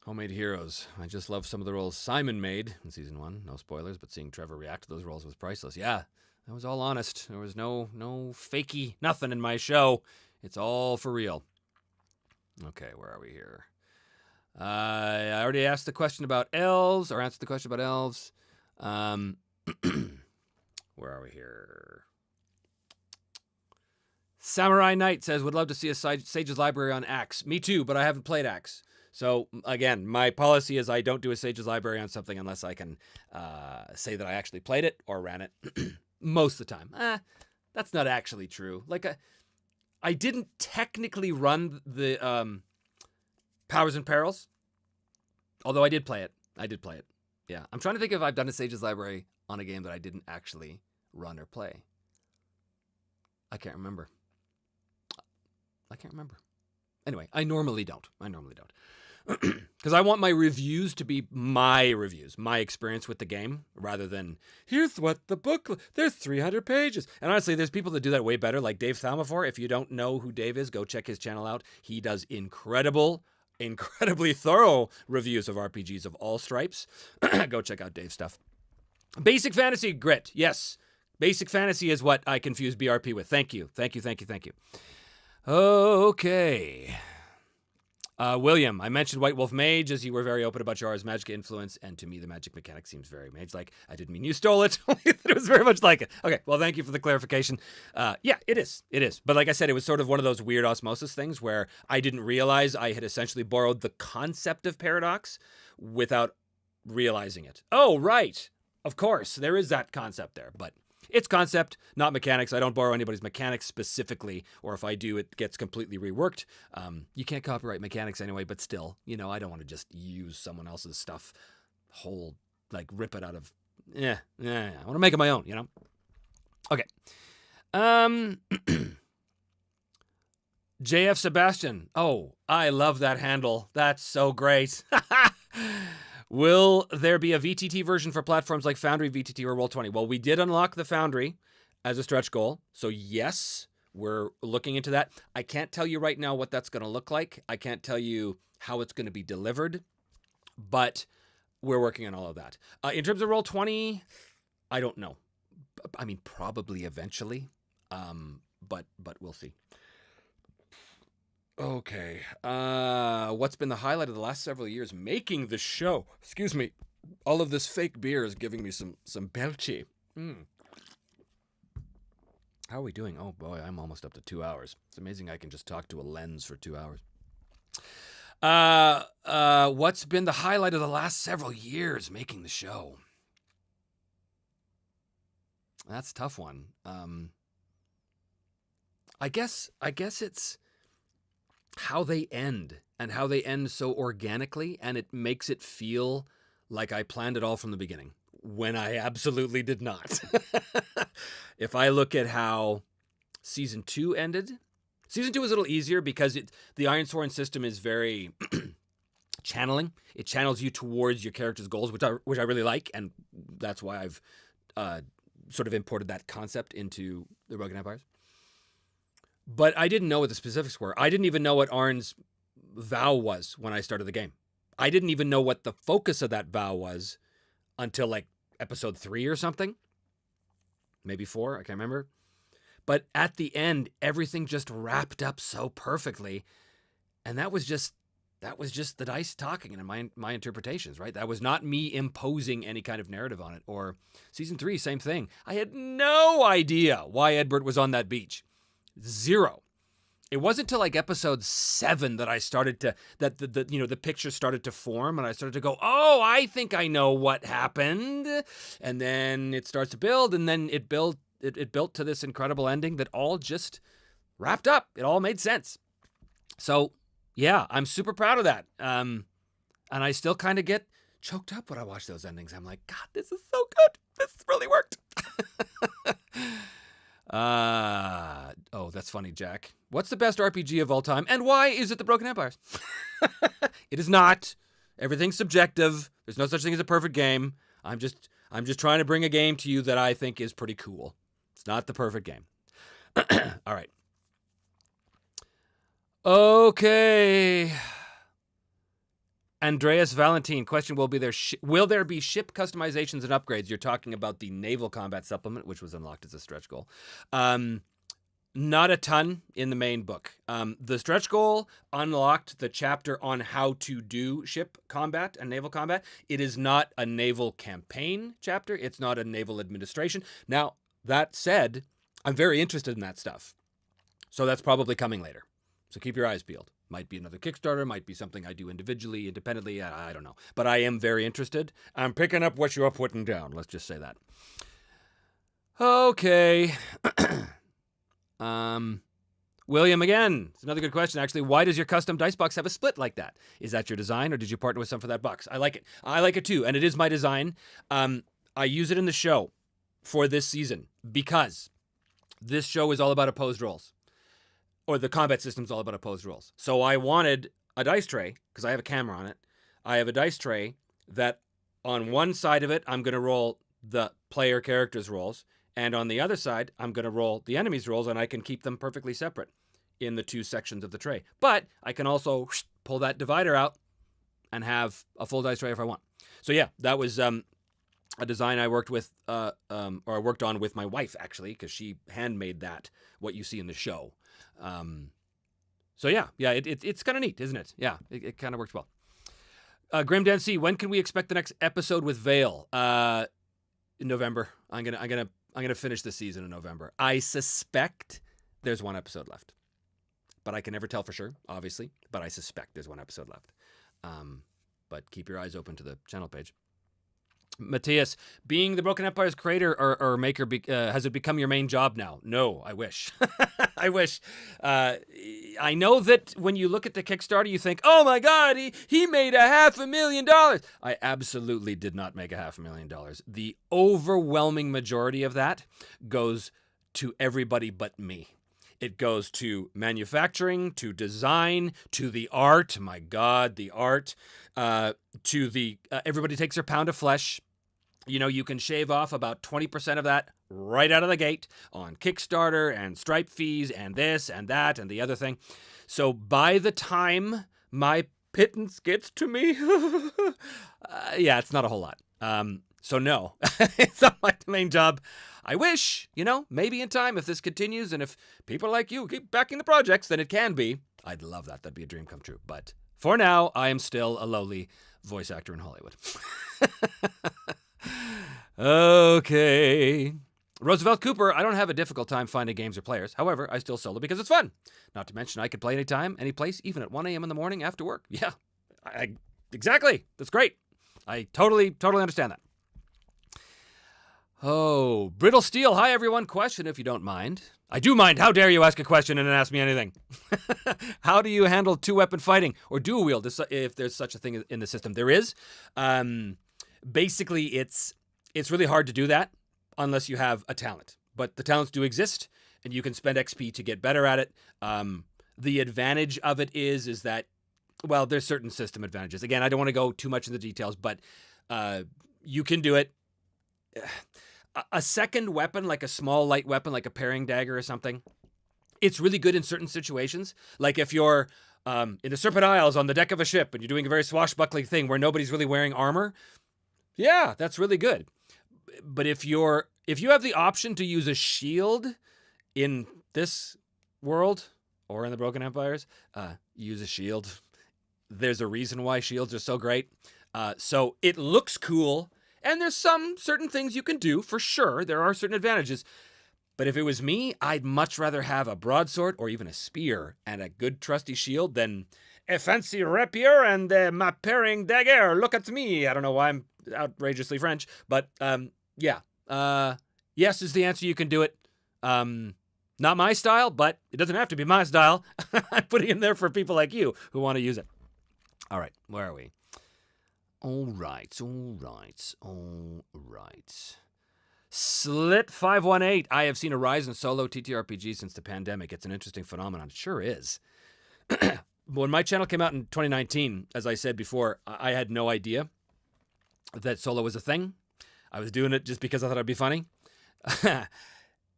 Homemade heroes. I just love some of the roles Simon made in season 1. No spoilers, but seeing Trevor react to those roles was priceless. Yeah, that was all honest. There was no fakey nothing in my show. It's all for real. Okay, where are we here? I already asked the question about elves, or answered the question about elves. Where are we here? Samurai Knight says, would love to see a Sage's Library on Axe. Me too, but I haven't played Axe. So, again, my policy is I don't do a Sage's Library on something unless I can say that I actually played it or ran it most of the time. That's not actually true. Like, I didn't technically run the Powers and Perils, although I did play it. Yeah, I'm trying to think if I've done a Sage's Library on a game that I didn't actually run or play. I can't remember. Anyway, I normally don't. Because I want my reviews to be my reviews, my experience with the game, rather than, here's what the book, there's 300 pages. And honestly, there's people that do that way better, like Dave Thalmafor. If you don't know who Dave is, go check his channel out. He does incredibly thorough reviews of RPGs of all stripes. Go check out Dave's stuff. Basic Fantasy, Grit. Yes. Basic Fantasy is what I confuse BRP with. Thank you. Okay. William, I mentioned White Wolf Mage as you were very open about Jara's magic influence, and to me the magic mechanic seems very mage-like. I didn't mean you stole it. It was very much like it. Okay, well, thank you for the clarification. Yeah, it is. But like I said, it was sort of one of those weird osmosis things where I didn't realize I had essentially borrowed the concept of paradox without realizing it. Oh, right. Of course, there is that concept there, but it's concept, not mechanics. I don't borrow anybody's mechanics specifically, or if I do, it gets completely reworked. You can't copyright mechanics anyway, but still, I don't want to just use someone else's stuff, rip it out of, I want to make it my own, Okay. JF Sebastian. Oh, I love that handle. That's so great. Will there be a VTT version for platforms like Foundry, VTT, or Roll20? Well, we did unlock the Foundry as a stretch goal. So yes, We're looking into that. I can't tell you right now what that's going to look like. I can't tell you how it's going to be delivered, but we're working on all of that. In terms of Roll20, I don't know. I mean, probably eventually, but we'll see. Okay. What's been the highlight of the last several years making the show? Excuse me. All of this fake beer is giving me some belchy. How are we doing? Oh boy, I'm almost up to 2 hours. It's amazing I can just talk to a lens for 2 hours. What's been the highlight of the last several years making the show? That's a tough one. I guess it's how they end, and how they end so organically, and it makes it feel like I planned it all from the beginning, when I absolutely did not. If I look at how season 2 ended, season 2 was a little easier because the Iron Sworn system is very channeling. It channels you towards your character's goals, which I really like, and that's why I've sort of imported that concept into the Broken Empires. But I didn't know what the specifics were. I didn't even know what Arn's vow was when I started the game. I didn't even know what the focus of that vow was until like episode 3 or something. Maybe 4, I can't remember. But at the end, everything just wrapped up so perfectly. And that was just the dice talking and my interpretations, right? That was not me imposing any kind of narrative on it. Or season 3, same thing. I had no idea why Edward was on that beach. Zero. It wasn't until like episode 7 that I started to, the picture started to form, and I started to go, oh, I think I know what happened. And then it starts to build, and then it built to this incredible ending that all just wrapped up. It all made sense. So yeah, I'm super proud of that. And I still kind of get choked up when I watch those endings. I'm like, God, this is so good. This really worked. Oh, that's funny, Jack. What's the best RPG of all time, and why is it the Broken Empires? It is not. Everything's subjective. There's no such thing as a perfect game. I'm just trying to bring a game to you that I think is pretty cool. It's not the perfect game. All right. Okay. Andreas Valentine, question, will there be ship customizations and upgrades? You're talking about the naval combat supplement, which was unlocked as a stretch goal. Not a ton in the main book. The stretch goal unlocked the chapter on how to do ship combat and naval combat. It is not a naval campaign chapter. It's not a naval administration. Now, that said, I'm very interested in that stuff. So that's probably coming later. So keep your eyes peeled. Might be another Kickstarter, might be something I do individually, independently, I don't know. But I am very interested. I'm picking up what you're putting down, let's just say that. Okay. William again. It's another good question, actually. Why does your custom dice box have a split like that? Is that your design, or did you partner with some for that box? I like it. I like it too, and it is my design. I use it in the show for this season because this show is all about opposed rolls. Or the combat system's all about opposed rolls. So I wanted a dice tray, because I have a camera on it. I have a dice tray that on one side of it, I'm going to roll the player character's rolls. And on the other side, I'm going to roll the enemy's rolls, and I can keep them perfectly separate in the 2 sections of the tray. But I can also pull that divider out and have a full dice tray if I want. So yeah, that was a design I worked with, or I worked on with my wife, actually, because she handmade that, what you see in the show. So yeah, it's kind of neat, isn't it? Yeah, it kind of works well. Grim Dan C, when can we expect the next episode with Vale? In November. I'm gonna finish the season in November. I suspect there's 1 episode left, but I can never tell for sure, obviously. But I suspect there's 1 episode left. But keep your eyes open to the channel page. Matthias, being the Broken Empire's creator or maker, has it become your main job now? No, I wish. I wish. I know that when you look at the Kickstarter, you think, oh my God, he made $500,000. I absolutely did not make $500,000. The overwhelming majority of that goes to everybody but me. It goes to manufacturing, to design, to the art. My God, the art. To the everybody takes their pound of flesh. You can shave off about 20% of that right out of the gate on Kickstarter and Stripe fees and this and that and the other thing. So by the time my pittance gets to me, yeah, it's not a whole lot. So no, it's not my main job. I wish, maybe in time, if this continues and if people like you keep backing the projects, then it can be. I'd love that. That'd be a dream come true. But for now, I am still a lowly voice actor in Hollywood. Okay. Roosevelt Cooper, I don't have a difficult time finding games or players. However, I still solo because it's fun. Not to mention I could play anytime, any place, even at 1 a.m. in the morning after work. Yeah, exactly. That's great. I totally understand that. Oh, Brittle Steel. Hi, everyone. Question, if you don't mind. I do mind. How dare you ask a question and then ask me anything? How do you handle two-weapon fighting or dual wield if there's such a thing in the system? There is. Basically, it's really hard to do that unless you have a talent. But the talents do exist, and you can spend XP to get better at it. The advantage of it is that, well, there's certain system advantages. Again, I don't want to go too much into the details, but you can do it. A second weapon, like a small light weapon, like a paring dagger or something, it's really good in certain situations. Like if you're in the Serpent Isles on the deck of a ship and you're doing a very swashbuckling thing where nobody's really wearing armor, yeah, that's really good. But if you have the option to use a shield in this world or in the Broken Empires, use a shield. There's a reason why shields are so great. So it looks cool, and there's some certain things you can do, for sure. There are certain advantages. But if it was me, I'd much rather have a broadsword or even a spear and a good trusty shield than a fancy rapier and my paring dagger. Look at me. I don't know why I'm outrageously French, but yeah. Yes is the answer. You can do it. Not my style, but it doesn't have to be my style. I'm putting it there for people like you who want to use it. All right, where are we? All right. Slit518. I have seen a rise in solo TTRPG since the pandemic. It's an interesting phenomenon. It sure is. When my channel came out in 2019, as I said before, I had no idea that solo was a thing. I was doing it just because I thought it'd be funny.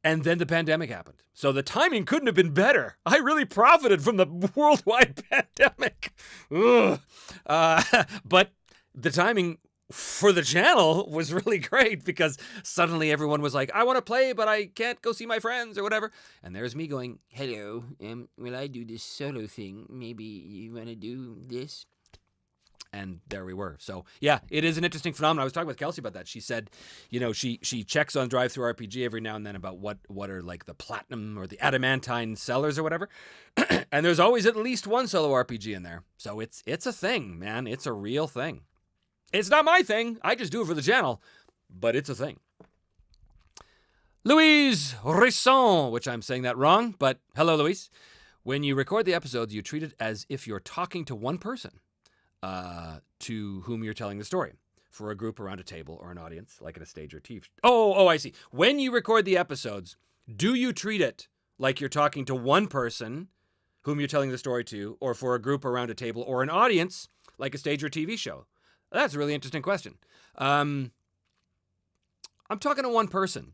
And then the pandemic happened. So the timing couldn't have been better. I really profited from the worldwide pandemic. But the timing for the channel was really great because suddenly everyone was like, I want to play, but I can't go see my friends or whatever. And there's me going, hello, will I do this solo thing? Maybe you want to do this? And there we were. So, yeah, it is an interesting phenomenon. I was talking with Kelsey about that. She said, she checks on Drive-Thru RPG every now and then about what are like the platinum or the adamantine sellers or whatever. And there's always at least one solo RPG in there. So it's a thing, man. It's a real thing. It's not my thing. I just do it for the channel. But it's a thing. Louise Risson, which I'm saying that wrong, but hello, Louise. When you record the episodes, you treat it as if you're talking to one person. To whom you're telling the story, for a group around a table or an audience, like at a stage or TV. Oh, I see. When you record the episodes, do you treat it like you're talking to one person whom you're telling the story to, or for a group around a table or an audience, like a stage or TV show? That's a really interesting question. I'm talking to one person,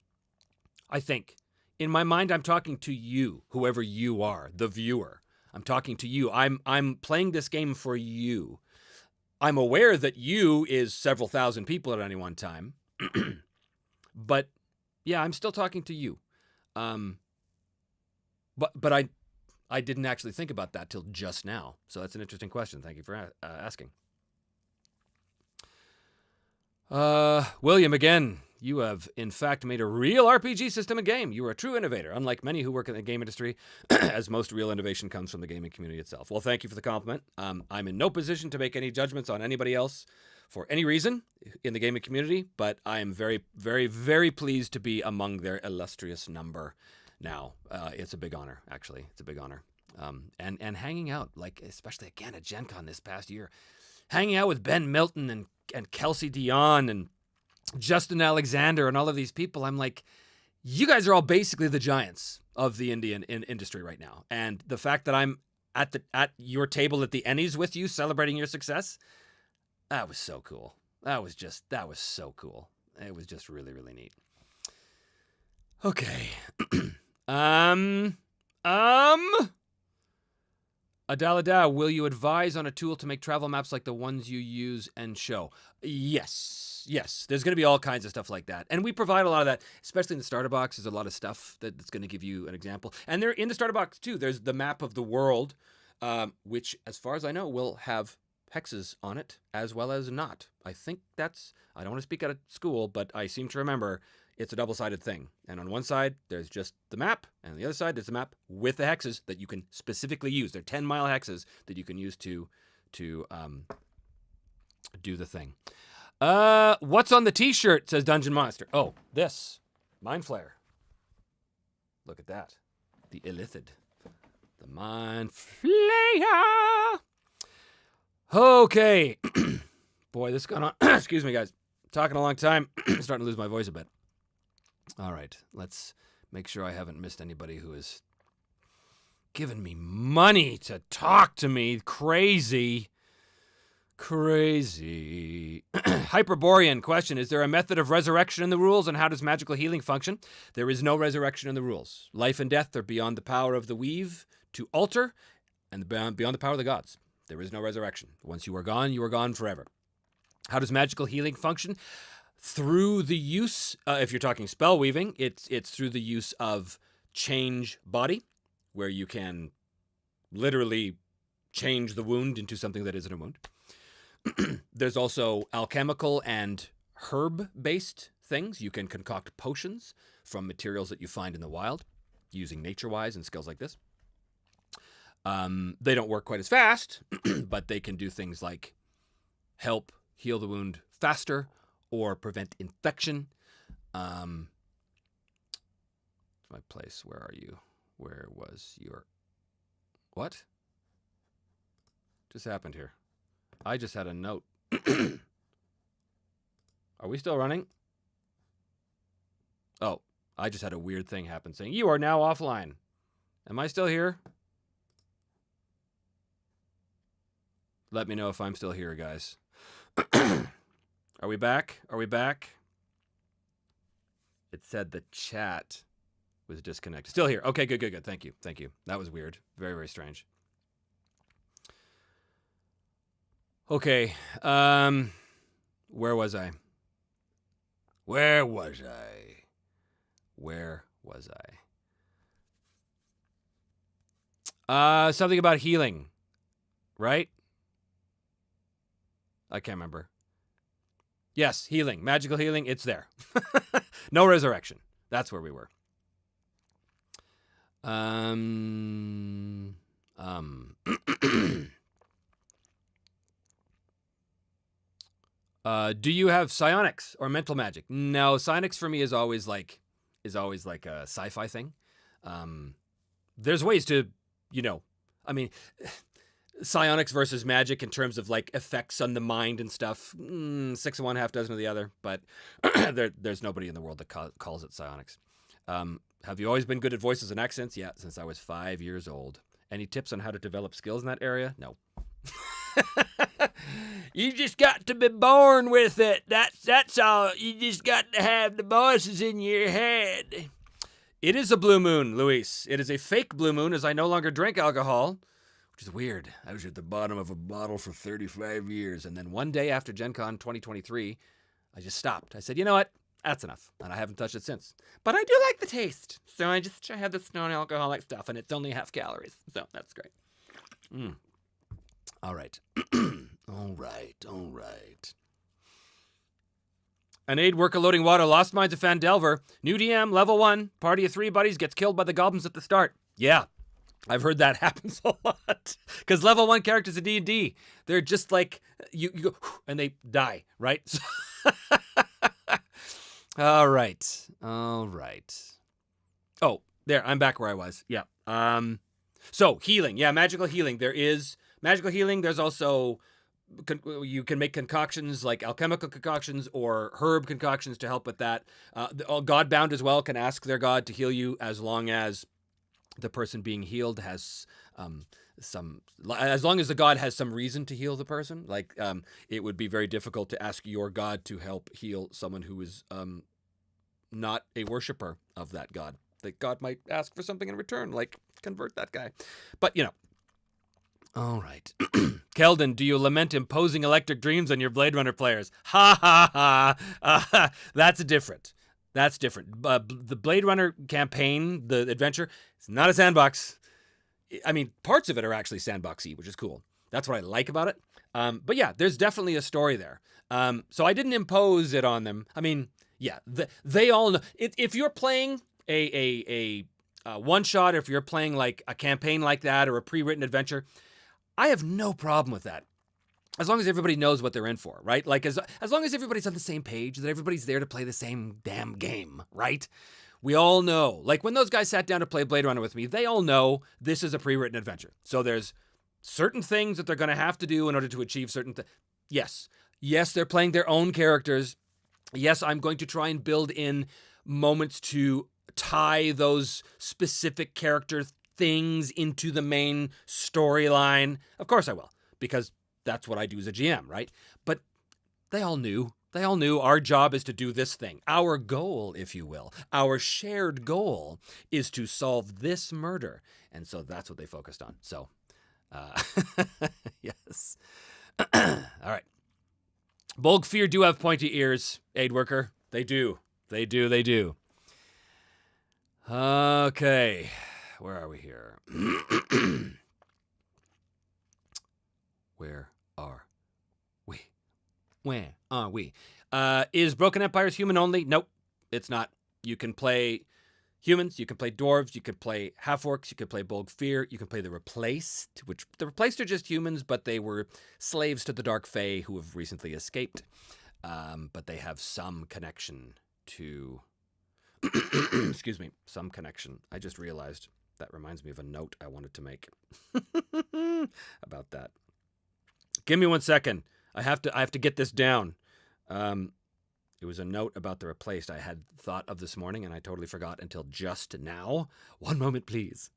I think. In my mind, I'm talking to you, whoever you are, the viewer. I'm talking to you. I'm playing this game for you. I'm aware that you is several thousand people at any one time. But yeah, I'm still talking to you. But I didn't actually think about that till just now. So that's an interesting question. Thank you for asking. William, again, you have in fact made a real RPG system and game. You are a true innovator, unlike many who work in the game industry, as most real innovation comes from the gaming community itself. Well, thank you for the compliment. I'm in no position to make any judgments on anybody else for any reason in the gaming community, but I am very, very, very pleased to be among their illustrious number now. It's a big honor, actually. It's a big honor. And hanging out, like especially again at Gen Con this past year, hanging out with Ben Milton and Kelsey Dion and Justin Alexander and all of these people, I'm like, you guys are all basically the giants of the Indian industry right now. And the fact that I'm at your table at the Ennies with you, celebrating your success, that was so cool. That was so cool. It was just really, really neat. Okay. Adalada, will you advise on a tool to make travel maps like the ones you use and show? Yes. There's going to be all kinds of stuff like that. And we provide a lot of that, especially in the starter box. There's a lot of stuff that's going to give you an example. And there in the starter box, too, there's the map of the world, which, as far as I know, will have hexes on it as well as not. I think that's, I don't want to speak out of school, but I seem to remember it's a double-sided thing. And on one side, there's just the map, and on the other side, there's the map with the hexes that you can specifically use. They're 10-mile hexes that you can use to do the thing. What's on the t-shirt, says Dungeon Monster? Oh, this. Mind Flayer. Look at that. The Illithid. The Mind Flayer. Okay. Boy, this is going on. Excuse me, guys. Talking a long time. Starting to lose my voice a bit. All right. Let's make sure I haven't missed anybody who has given me money to talk to me. Crazy. Hyperborean question. Is there a method of resurrection in the rules, and how does magical healing function? There is no resurrection in the rules. Life and death are beyond the power of the weave to alter, and beyond the power of the gods. There is no resurrection. Once you are gone forever. How does magical healing function? Through the use, if you're talking spell weaving, it's through the use of change body, where you can literally change the wound into something that isn't a wound. There's also alchemical and herb-based things. You can concoct potions from materials that you find in the wild, using nature-wise and skills like this. They don't work quite as fast, but they can do things like help heal the wound faster or prevent infection. My place, where are you? Where was your... What just happened here? I just had a note. Are we still running? Oh, I just had a weird thing happen saying, you are now offline. Am I still here? Let me know if I'm still here, guys. Are we back? It said the chat was disconnected. Still here. Okay, good. Thank you. That was weird. Very, very strange. Okay, where was I? Something about healing, right? I can't remember. Yes, healing, magical healing, it's there. No resurrection. That's where we were. Do you have psionics or mental magic? No, psionics for me is always like a sci-fi thing. There's ways to, psionics versus magic in terms of like effects on the mind and stuff. 6 of one, half dozen of the other, but there's nobody in the world that calls it psionics. Have you always been good at voices and accents? Yeah, since I was 5 years old. Any tips on how to develop skills in that area? No. You just got to be born with it. That's all. You just got to have the voices in your head. It is a blue moon, Luis. It is a fake blue moon, as I no longer drink alcohol, which is weird. I was at the bottom of a bottle for 35 years, and then one day after Gen Con 2023, I just stopped. I said, you know what? That's enough, and I haven't touched it since. But I do like the taste, so I had this non-alcoholic stuff, and it's only half calories, so that's great. All right. All right. An aid worker loading water, lost mines of Fandelver. New DM, level 1, party of 3 buddies gets killed by the goblins at the start. Yeah, I've heard that happens a lot. Because level 1 characters in D&D, they're just like, you go, and they die, right? All right. Oh, there, I'm back where I was. Yeah. So, healing. Yeah, magical healing. There is magical healing. There's also, you can make concoctions like alchemical concoctions or herb concoctions to help with that. Godbound as well can ask their god to heal you as long as the person being healed has as long as the god has some reason to heal the person. Like it would be very difficult to ask your god to help heal someone who is not a worshiper of that god. The god might ask for something in return, like convert that guy. But all right. Keldon, do you lament imposing electric dreams on your Blade Runner players? Ha ha ha. That's different. That's different. The Blade Runner campaign, the adventure, it's not a sandbox. I mean, parts of it are actually sandboxy, which is cool. That's what I like about it. But yeah, there's definitely a story there. So I didn't impose it on them. I mean, yeah, they all know. If you're playing a one-shot, or if you're playing like a campaign like that or a pre-written adventure, I have no problem with that. As long as everybody knows what they're in for, right? Like as long as everybody's on the same page, that everybody's there to play the same damn game, right? We all know. Like when those guys sat down to play Blade Runner with me, they all know this is a pre-written adventure. So there's certain things that they're going to have to do in order to achieve certain things. Yes, they're playing their own characters. Yes, I'm going to try and build in moments to tie those specific character things into the main storyline. Of course I will, because that's what I do as a GM, right? But they all knew. They all knew our job is to do this thing. Our goal, if you will, our shared goal is to solve this murder. And so that's what they focused on. So, yes. All right. Bolgfear do have pointy ears, aid worker. They do. They do. Okay. Where are we here? Where are we? Where are we? Is Broken Empires human only? Nope, it's not. You can play humans, you can play dwarves, you can play half-orcs, you can play Bolgfear, you can play the Replaced, which the Replaced are just humans, but they were slaves to the Dark Fae who have recently escaped. But they have some connection to... Excuse me, some connection. I just realized that reminds me of a note I wanted to make about that. Give me 1 second. I have to get this down. It was a note about the Replaced I had thought of this morning, and I totally forgot until just now. 1 moment, please.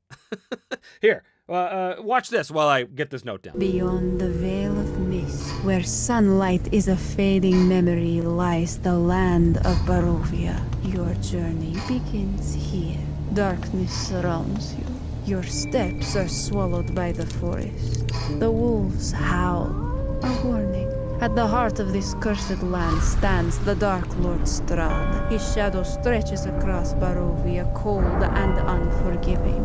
Here, watch this while I get this note down. Beyond the veil of mist, where sunlight is a fading memory, lies the land of Barovia. Your journey begins here. Darkness surrounds you. Your steps are swallowed by the forest. The wolves howl, a warning. At the heart of this cursed land stands the Dark Lord Strahd. His shadow stretches across Barovia, cold and unforgiving.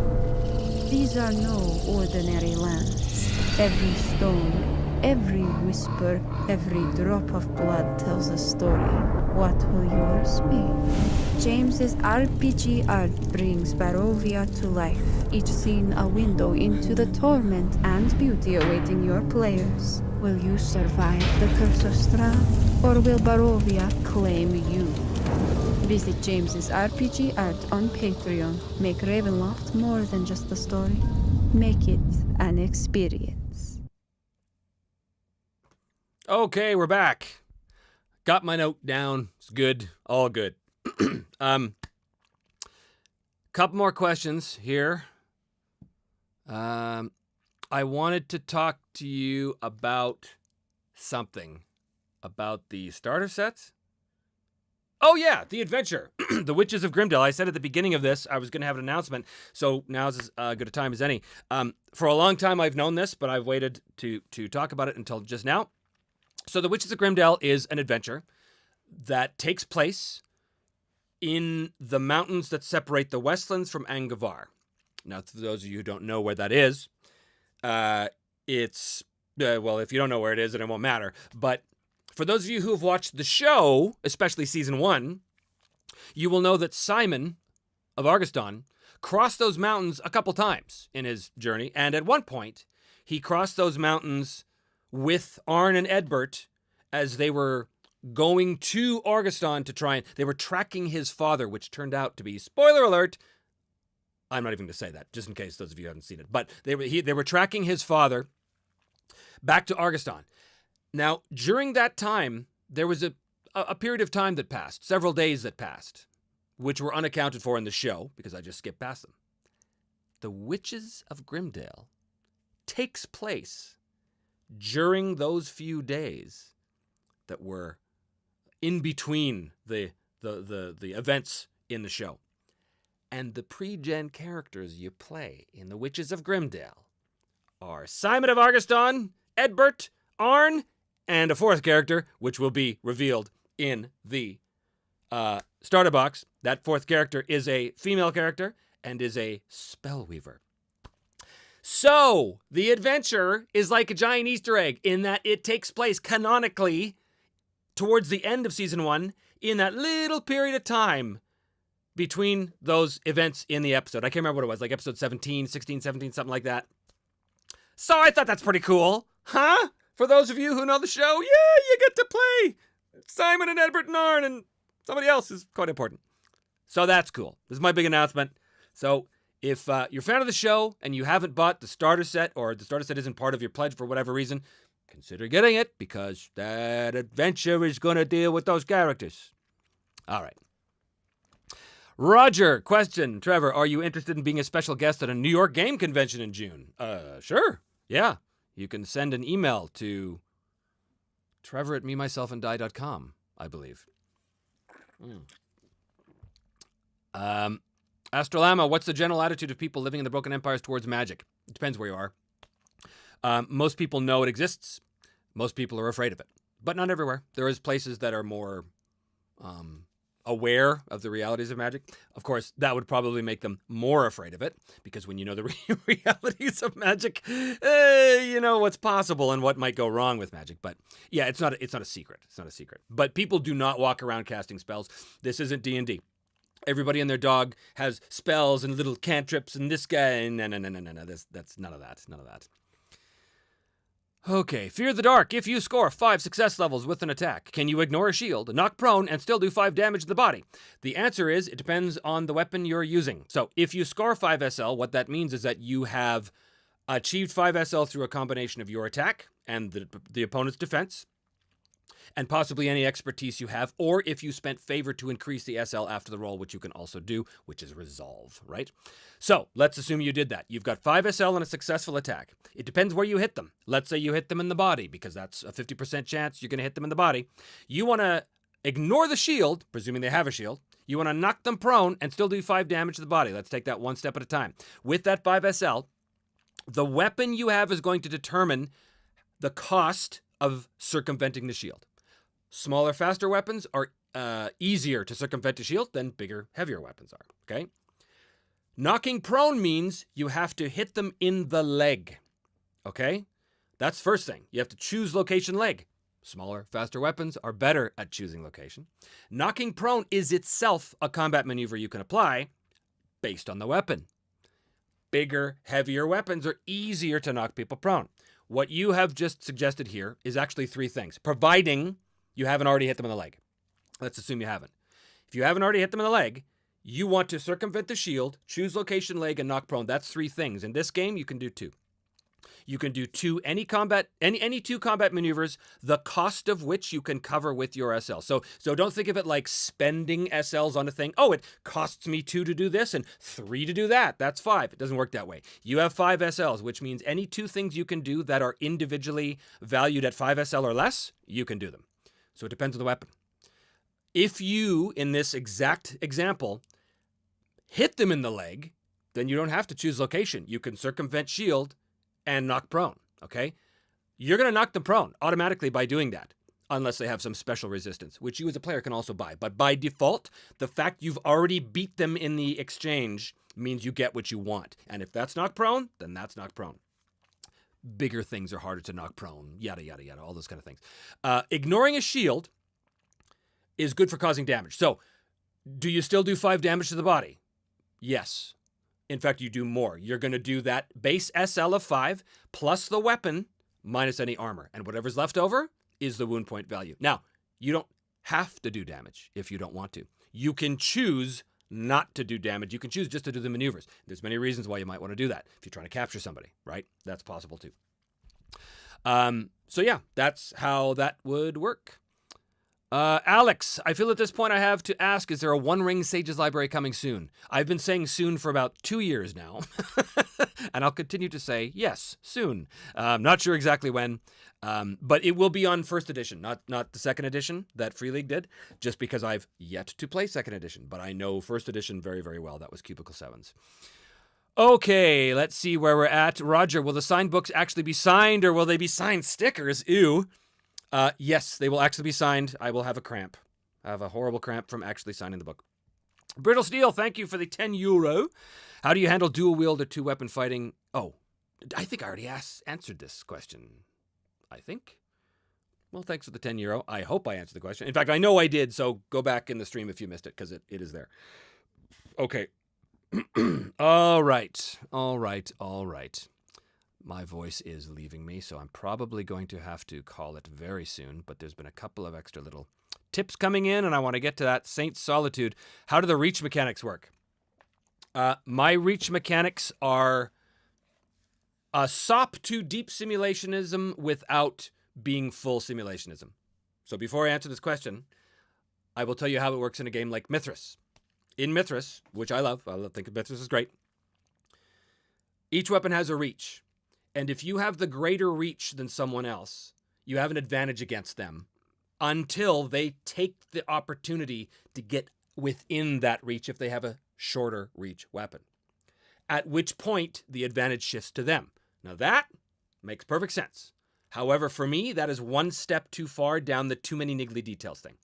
These are no ordinary lands. Every stone, every whisper, every drop of blood tells a story. What will yours be? James's RPG art brings Barovia to life, each scene a window into the torment and beauty awaiting your players. Will you survive the curse of Strahd, or will Barovia claim you? Visit James's RPG art on Patreon. Make Ravenloft more than just a story. Make it an experience. Okay, we're back. Got my note down. It's good. All good. Couple more questions here. I wanted to talk to you about something. About the starter sets? Oh yeah, the adventure. The Witches of Grimdale. I said at the beginning of this I was going to have an announcement, so now's as good a time as any. For a long time I've known this, but I've waited to talk about it until just now. So The Witches of Grimdale is an adventure that takes place in the mountains that separate the Westlands from Angavar. Now, for those of you who don't know where that is, it's, well, if you don't know where it is, then it won't matter. But for those of you who have watched the show, especially season 1, you will know that Simon of Argoston crossed those mountains a couple times in his journey. And at one point, he crossed those mountains with Arn and Edbert as they were going to Argoston to try and... They were tracking his father, which turned out to be, spoiler alert, I'm not even going to say that, just in case those of you haven't seen it. But they were tracking his father back to Argoston. Now, during that time, there was a period of time that passed, several days that passed, which were unaccounted for in the show, because I just skipped past them. The Witches of Grimdale takes place during those few days that were in between the events in the show. And the pre-gen characters you play in The Witches of Grimdale are Simon of Argiston, Edbert, Arn, and a fourth character, which will be revealed in the starter box. That fourth character is a female character and is a spellweaver. So, the adventure is like a giant Easter egg in that it takes place canonically towards the end of season 1 in that little period of time between those events in the episode. I can't remember what it was, like episode 17, 16, 17, something like that. So I thought that's pretty cool. Huh? For those of you who know the show, yeah, you get to play Simon and Edbert and Arn and somebody else is quite important. So that's cool. This is my big announcement. So if you're a fan of the show and you haven't bought the starter set, or the starter set isn't part of your pledge for whatever reason, consider getting it, because that adventure is going to deal with those characters. All right. Roger, question. Trevor, are you interested in being a special guest at a New York game convention in June? Sure. Yeah. You can send an email to trevor@memyselfandie.com, I believe. Astrolama, what's the general attitude of people living in the Broken Empires towards magic? It depends where you are. Most people know it exists. Most people are afraid of it. But not everywhere. There is places that are more aware of the realities of magic. Of course, that would probably make them more afraid of it, because when you know the realities of magic, you know what's possible and what might go wrong with magic. But yeah, it's not a secret. It's not a secret. But people do not walk around casting spells. This isn't D&D. Everybody and their dog has spells and little cantrips, and this guy, no. That's none of that. None of that. Okay, Fear the Dark. If you score 5 success levels with an attack, can you ignore a shield, knock prone, and still do 5 damage to the body? The answer is, it depends on the weapon you're using. So, if you score 5 SL, what that means is that you have achieved 5 SL through a combination of your attack and the opponent's defense, and possibly any expertise you have, or if you spent favor to increase the SL after the roll, which you can also do, which is resolve, right? So, let's assume you did that. You've got 5 SL and a successful attack. It depends where you hit them. Let's say you hit them in the body, because that's a 50% chance you're going to hit them in the body. You want to ignore the shield, presuming they have a shield. You want to knock them prone and still do 5 damage to the body. Let's take that one step at a time. With that 5 SL, the weapon you have is going to determine the cost of circumventing the shield. Smaller, faster weapons are easier to circumvent a shield than bigger, heavier weapons are, okay? Knocking prone means you have to hit them in the leg, okay? That's first thing. You have to choose location leg. Smaller, faster weapons are better at choosing location. Knocking prone is itself a combat maneuver you can apply based on the weapon. Bigger, heavier weapons are easier to knock people prone. What you have just suggested here is actually 3 things, providing you haven't already hit them in the leg. Let's assume you haven't. If you haven't already hit them in the leg, you want to circumvent the shield, choose location leg, and knock prone. That's 3 things. In this game, you can do 2. You can do any 2 combat maneuvers, the cost of which you can cover with your SL. So don't think of it like spending SLs on a thing. Oh, it costs me 2 to do this and 3 to do that. That's 5. It doesn't work that way. You have 5 SLs, which means any 2 things you can do that are individually valued at 5 SL or less, you can do them. So it depends on the weapon. If you, in this exact example, hit them in the leg, then you don't have to choose location. You can circumvent shield and knock prone, okay? You're going to knock them prone automatically by doing that, unless they have some special resistance, which you as a player can also buy. But by default, the fact you've already beat them in the exchange means you get what you want. And if that's knock prone, then that's knock prone. Bigger things are harder to knock prone, yada, yada, yada, all those kind of things. Ignoring a shield is good for causing damage. So, do you still do 5 damage to the body? Yes. In fact, you do more. You're going to do that base SL of 5 plus the weapon minus any armor. And whatever's left over is the wound point value. Now, you don't have to do damage if you don't want to. You can choose not to do damage. You can choose just to do the maneuvers. There's many reasons why you might want to do that. If you're trying to capture somebody, right? That's possible too. So yeah, that's how that would work. Alex, I feel at this point I have to ask, is there a One Ring Sages library coming soon? I've been saying soon for about 2 years now. And I'll continue to say yes, soon. Not sure exactly when, but it will be on first edition, not the second edition that Free League did, just because I've yet to play second edition. But I know first edition very, very well. That was Cubicle 7's. Okay, let's see where we're at. Roger, will the signed books actually be signed, or will they be signed stickers? Ew. Yes, they will actually be signed. I will have a cramp. I have a horrible cramp from actually signing the book. Brittle Steel, thank you for the €10. How do you handle dual wield or 2-weapon fighting? Oh, I think I already answered this question. I think. Well, thanks for the €10. I hope I answered the question. In fact, I know I did, so go back in the stream if you missed it, because it is there. Okay. All right. My voice is leaving me, so I'm probably going to have to call it very soon, but there's been a couple of extra little tips coming in, and I want to get to that. Saint Solitude. How do the reach mechanics work? My reach mechanics are a sop to deep simulationism without being full simulationism. So before I answer this question, I will tell you how it works in a game like Mithras. In Mithras, which I think Mithras is great, each weapon has a reach. And if you have the greater reach than someone else, you have an advantage against them until they take the opportunity to get within that reach if they have a shorter reach weapon. At which point, the advantage shifts to them. Now that makes perfect sense. However, for me, that is one step too far down the too many niggly details thing.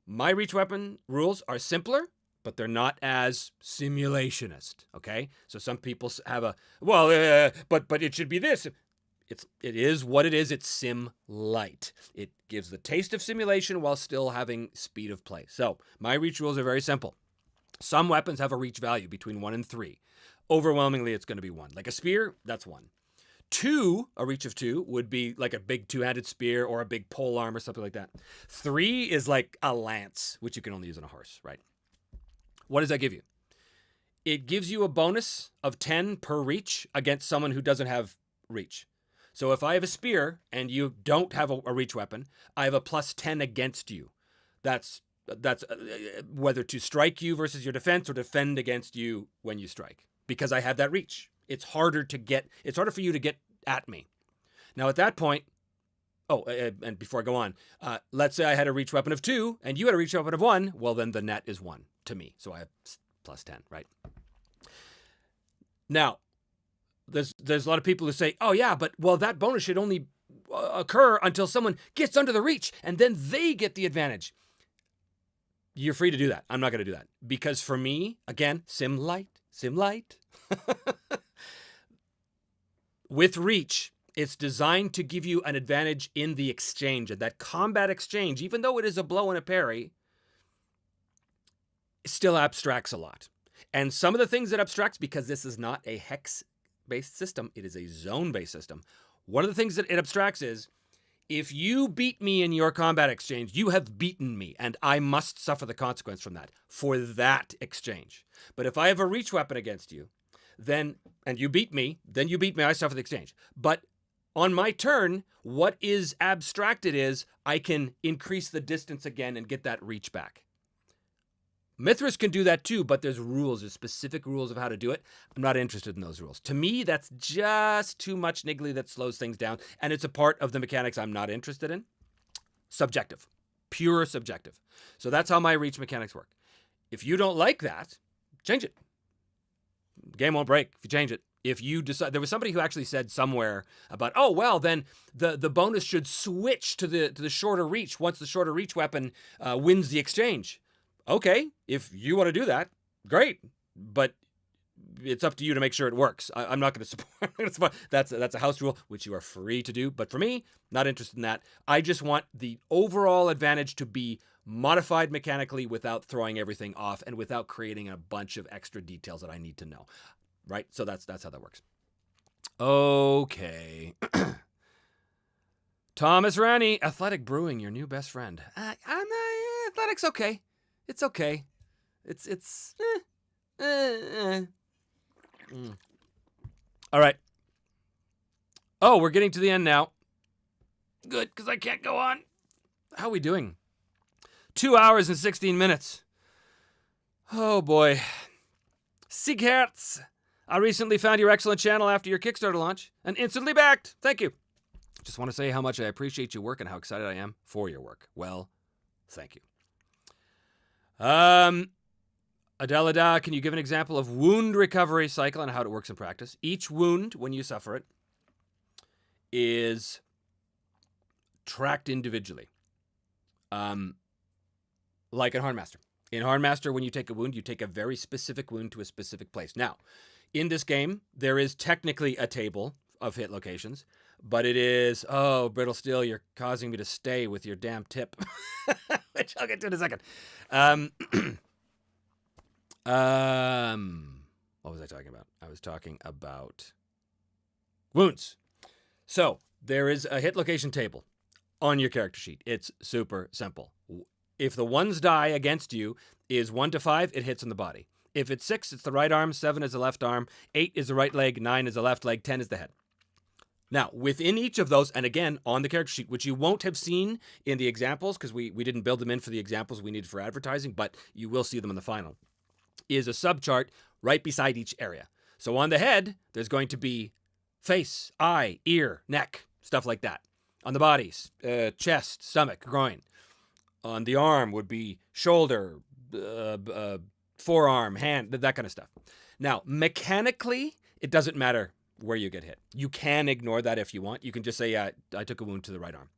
My reach weapon rules are simpler, but they're not as simulationist, okay? So some people have but it should be this. It is what it is. It's sim light. It gives the taste of simulation while still having speed of play. So my reach rules are very simple. Some weapons have a reach value between 1 and 3. Overwhelmingly, it's going to be 1. Like a spear, that's 1. 2, a reach of 2, would be like a big 2-handed spear or a big pole arm or something like that. 3 is like a lance, which you can only use on a horse, right? What does that give you? It gives you a bonus of 10 per reach against someone who doesn't have reach. So if I have a spear and you don't have a reach weapon, I have a plus 10 against you. That's whether to strike you versus your defense or defend against you when you strike, because I have that reach. It's harder for you to get at me. Now at that point, and before I go on, let's say I had a reach weapon of 2 and you had a reach weapon of 1. Well, then the net is 1 to me. So I have plus 10, right? Now, there's a lot of people who say, oh yeah, but that bonus should only occur until someone gets under the reach and then they get the advantage. You're free to do that. I'm not going to do that. Because for me, again, sim light. With reach, it's designed to give you an advantage in the exchange. And that combat exchange, even though it is a blow and a parry, still abstracts a lot. And some of the things it abstracts, because this is not a hex-based system, it is a zone-based system. One of the things that it abstracts is, if you beat me in your combat exchange, you have beaten me, and I must suffer the consequence from that, for that exchange. But if I have a reach weapon against you, and you beat me, I suffer the exchange. But on my turn, what is abstracted is I can increase the distance again and get that reach back. Mithras can do that too, but there's specific rules of how to do it. I'm not interested in those rules. To me, that's just too much niggly that slows things down, and it's a part of the mechanics I'm not interested in. Subjective. Pure subjective. So that's how my reach mechanics work. If you don't like that, change it. The game won't break if you change it. If you decide, there was somebody who actually said somewhere about, then the bonus should switch to the shorter reach once the shorter reach weapon wins the exchange. Okay, if you want to do that, great. But it's up to you to make sure it works. I'm not going to support. That's a house rule, which you are free to do. But for me, not interested in that. I just want the overall advantage to be modified mechanically without throwing everything off and without creating a bunch of extra details that I need to know. Right? So that's how that works. Okay. Thomas Rani, Athletic Brewing, your new best friend. Athletic's okay. It's okay. All right. Oh, we're getting to the end now. Good, because I can't go on. How are we doing? 2 hours and 16 minutes. Oh boy. Sighertz, I recently found your excellent channel after your Kickstarter launch and instantly backed. Thank you. Just want to say how much I appreciate your work and how excited I am for your work. Well, thank you. Adelida, can you give an example of wound recovery cycle and how it works in practice? Each wound, when you suffer it, is tracked individually. Like in Hornmaster. In Hornmaster, when you take a wound, you take a very specific wound to a specific place. Now, in this game, there is technically a table of hit locations, but it is, oh, Brittle Steel, you're causing me to stay with your damn tip, which I'll get to in a second. What was I talking about? I was talking about wounds. So, there is a hit location table on your character sheet. It's super simple. If the ones die against you is 1 to 5, it hits in the body. If it's 6, it's the right arm, 7 is the left arm, 8 is the right leg, 9 is the left leg, 10 is the head. Now, within each of those, and again, on the character sheet, which you won't have seen in the examples because we didn't build them in for the examples we needed for advertising, but you will see them in the final, is a subchart right beside each area. So on the head, there's going to be face, eye, ear, neck, stuff like that. On the body, chest, stomach, groin. On the arm would be shoulder, forearm, hand, that kind of stuff. Now, mechanically, it doesn't matter where you get hit. You can ignore that if you want. You can just say, I took a wound to the right arm.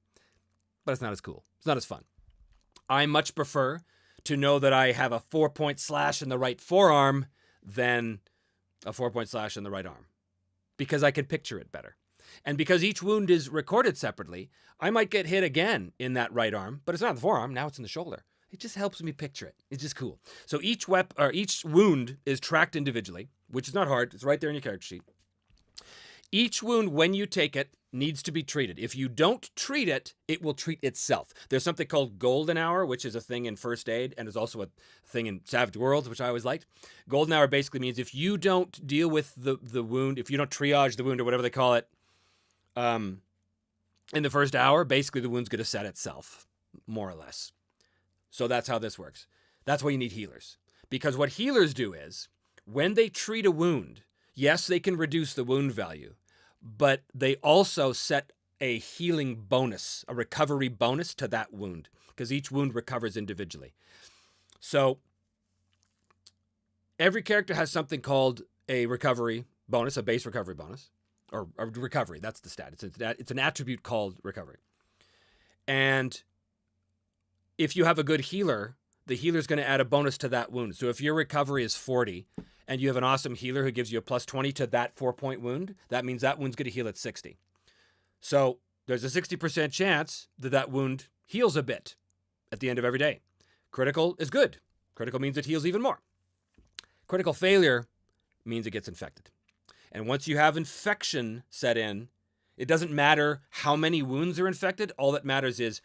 But it's not as cool. It's not as fun. I much prefer to know that I have a 4-point slash in the right forearm than a 4-point slash in the right arm. Because I can picture it better. And because each wound is recorded separately, I might get hit again in that right arm, but it's not in the forearm, now it's in the shoulder. It just helps me picture it. It's just cool. So each wound is tracked individually, which is not hard. It's right there in your character sheet. Each wound, when you take it, needs to be treated. If you don't treat it, it will treat itself. There's something called golden hour, which is a thing in first aid, and is also a thing in Savage Worlds, which I always liked. Golden hour basically means if you don't deal with the wound, if you don't triage the wound or whatever they call it, in the first hour, basically the wound's going to set itself, more or less. So that's how this works. That's why you need healers. Because what healers do is, when they treat a wound, yes, they can reduce the wound value, but they also set a healing bonus, a recovery bonus to that wound, because each wound recovers individually. So every character has something called a recovery bonus, a base recovery bonus. Or recovery, that's the stat. It's an attribute called recovery. And if you have a good healer, the healer's going to add a bonus to that wound. So if your recovery is 40 and you have an awesome healer who gives you a plus 20 to that 4-point wound, that means that wound's going to heal at 60. So there's a 60% chance that that wound heals a bit at the end of every day. Critical is good. Critical means it heals even more. Critical failure means it gets infected. And once you have infection set in, it doesn't matter how many wounds are infected. All that matters is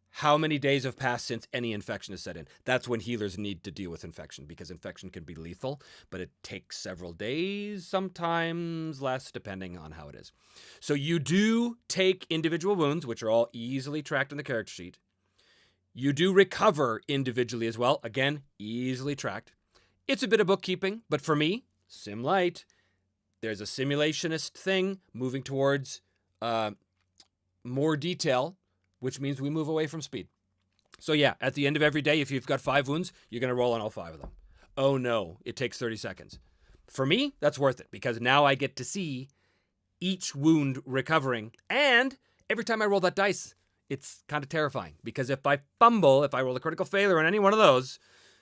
how many days have passed since any infection is set in. That's when healers need to deal with infection, because infection can be lethal, but it takes several days, sometimes less, depending on how it is. So you do take individual wounds, which are all easily tracked in the character sheet. You do recover individually as well. Again, easily tracked. It's a bit of bookkeeping, but for me, Sim Light, there's a simulationist thing moving towards more detail, which means we move away from speed. So yeah, at the end of every day, if you've got 5 wounds, you're going to roll on all 5 of them. Oh no, it takes 30 seconds. For me, that's worth it, because now I get to see each wound recovering. And every time I roll that dice, it's kind of terrifying, because if I fumble, if I roll a critical failure on any one of those,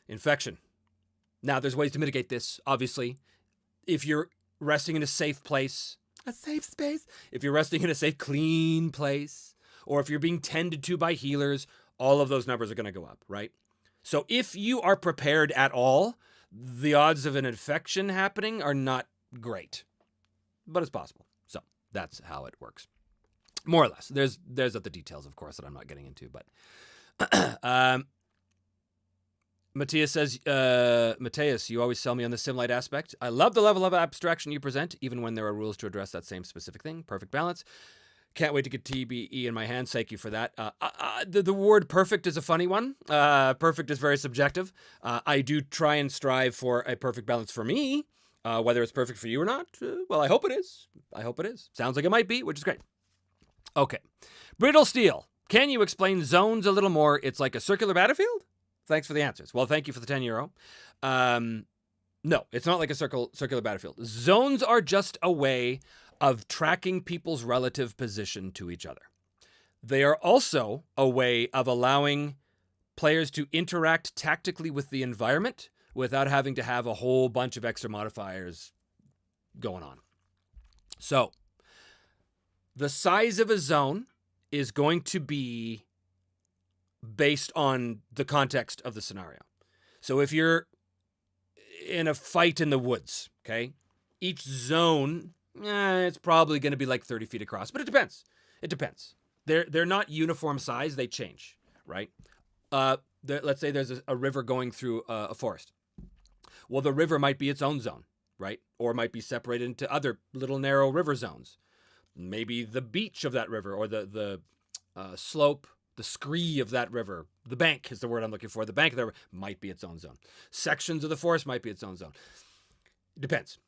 infection. Now, there's ways to mitigate this, obviously. If you're resting in a safe place, a safe space, if you're resting in a safe, clean place, or if you're being tended to by healers, all of those numbers are going to go up, right? So if you are prepared at all, the odds of an infection happening are not great, but it's possible. So that's how it works, more or less. There's other details, of course, that I'm not getting into, but Matthias says, Matthias, you always sell me on the sim light aspect. I love the level of abstraction you present, even when there are rules to address that same specific thing. Perfect balance. Can't wait to get TBE in my hands. Thank you for that. The word perfect is a funny one. Perfect is very subjective. I do try and strive for a perfect balance for me. Whether it's perfect for you or not, well, I hope it is. I hope it is. Sounds like it might be, which is great. Okay. Brittle Steel. Can you explain zones a little more? It's like a circular battlefield? Thanks for the answers. Well, thank you for the €10. No, it's not like a circular battlefield. Zones are just a way of tracking people's relative position to each other. They are also a way of allowing players to interact tactically with the environment without having to have a whole bunch of extra modifiers going on. So, the size of a zone is going to be based on the context of the scenario. So if you're in a fight in the woods, okay, each zone, it's probably going to be like 30 feet across, but it depends. It depends. They're not uniform size. They change, right? Let's say there's a river going through a forest. Well, the river might be its own zone, right? Or might be separated into other little narrow river zones. Maybe the beach of that river or the slope, the scree of that river, the bank is the word I'm looking for. The bank of the river might be its own zone. Sections of the forest might be its own zone. Depends.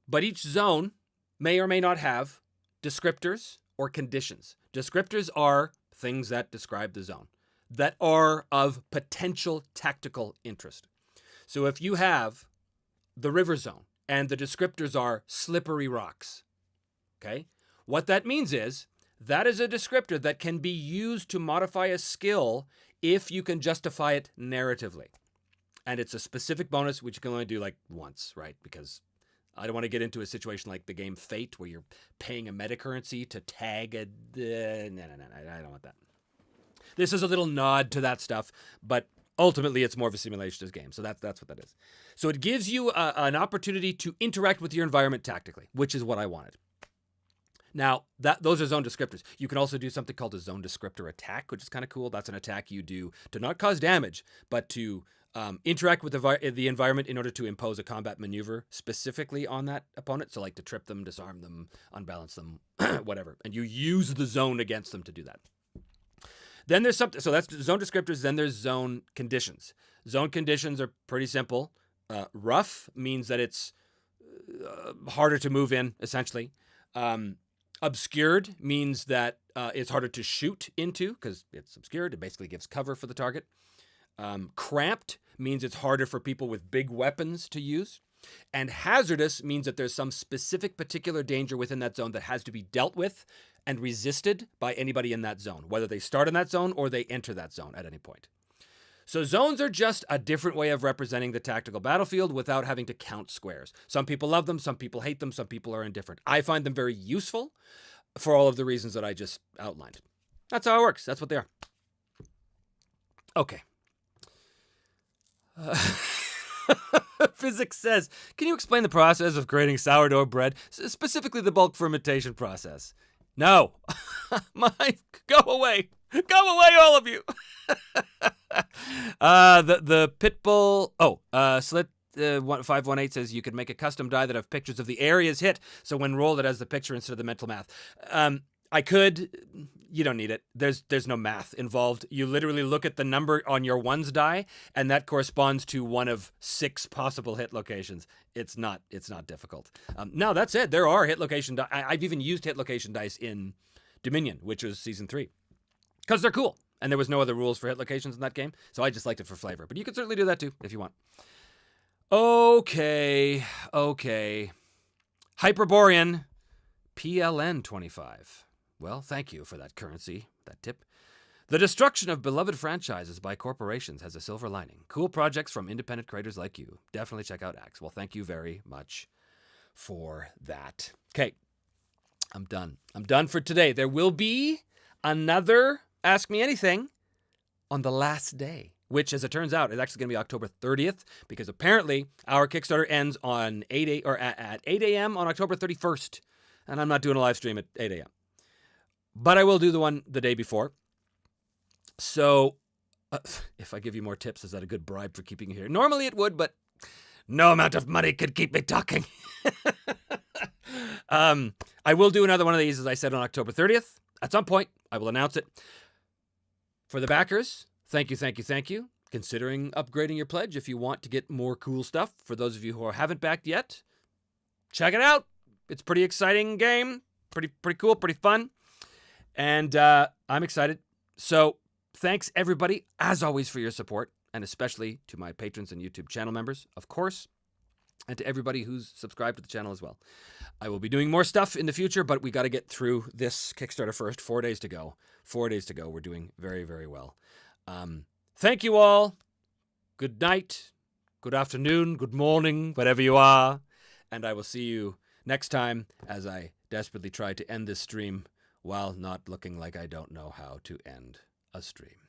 But each zone may or may not have descriptors or conditions. Descriptors are things that describe the zone that are of potential tactical interest. So if you have the river zone and the descriptors are slippery rocks, okay, what that means is that is a descriptor that can be used to modify a skill if you can justify it narratively. And it's a specific bonus, which you can only do like once, right? Because I don't want to get into a situation like the game Fate where you're paying a meta currency to tag a... No, I don't want that. This is a little nod to that stuff, but ultimately it's more of a simulationist game. So that's what that is. So it gives you an opportunity to interact with your environment tactically, which is what I wanted. Now, those are zone descriptors. You can also do something called a zone descriptor attack, which is kind of cool. That's an attack you do to not cause damage, but to interact with the environment in order to impose a combat maneuver specifically on that opponent. So like to trip them, disarm them, unbalance them, whatever. And you use the zone against them to do that. Then there's something, so that's zone descriptors. Then there's zone conditions. Zone conditions are pretty simple. Rough means that it's harder to move in, essentially. Obscured means that it's harder to shoot into because it's obscured. It basically gives cover for the target. Cramped means it's harder for people with big weapons to use. And hazardous means that there's some specific particular danger within that zone that has to be dealt with and resisted by anybody in that zone, whether they start in that zone or they enter that zone at any point. So zones are just a different way of representing the tactical battlefield without having to count squares. Some people love them, some people hate them, some people are indifferent. I find them very useful for all of the reasons that I just outlined. That's how it works. That's what they are. Okay. Physics says, can you explain the process of creating sourdough bread, specifically the bulk fermentation process? No. Go away. Go away, all of you. The Pitbull. Slit 518 says you could make a custom die that have pictures of the areas hit. So when rolled, it has the picture instead of the mental math. I could. You don't need it. There's no math involved. You literally look at the number on your ones die, and that corresponds to one of 6 possible hit locations. It's not difficult. Now that's it. There are hit location dice. I've even used hit location dice in Dominion, which was season 3, because they're cool. And there was no other rules for hit locations in that game, so I just liked it for flavor. But you can certainly do that too if you want. Okay. Hyperborean PLN 25. Well, thank you for that currency, that tip. The destruction of beloved franchises by corporations has a silver lining. Cool projects from independent creators like you. Definitely check out Axe. Well, thank you very much for that. Okay, I'm done. I'm done for today. There will be another Ask Me Anything on the last day, which, as it turns out, is actually going to be October 30th, because apparently our Kickstarter ends on at 8 a.m. on October 31st, and I'm not doing a live stream at 8 a.m. But I will do the one the day before. So, if I give you more tips, is that a good bribe for keeping you here? Normally it would, but no amount of money could keep me talking. I will do another one of these, as I said, on October 30th. At some point, I will announce it. For the backers, thank you, thank you, thank you. Considering upgrading your pledge if you want to get more cool stuff. For those of you who haven't backed yet, check it out. It's a pretty exciting game. Pretty cool, pretty fun. And I'm excited. So thanks, everybody, as always, for your support, and especially to my patrons and YouTube channel members, of course, and to everybody who's subscribed to the channel as well. I will be doing more stuff in the future, but we got to get through this Kickstarter first. 4 days to go. 4 days to go. We're doing very, very well. Thank you all. Good night, good afternoon, good morning, wherever you are. And I will see you next time as I desperately try to end this stream while not looking like I don't know how to end a stream.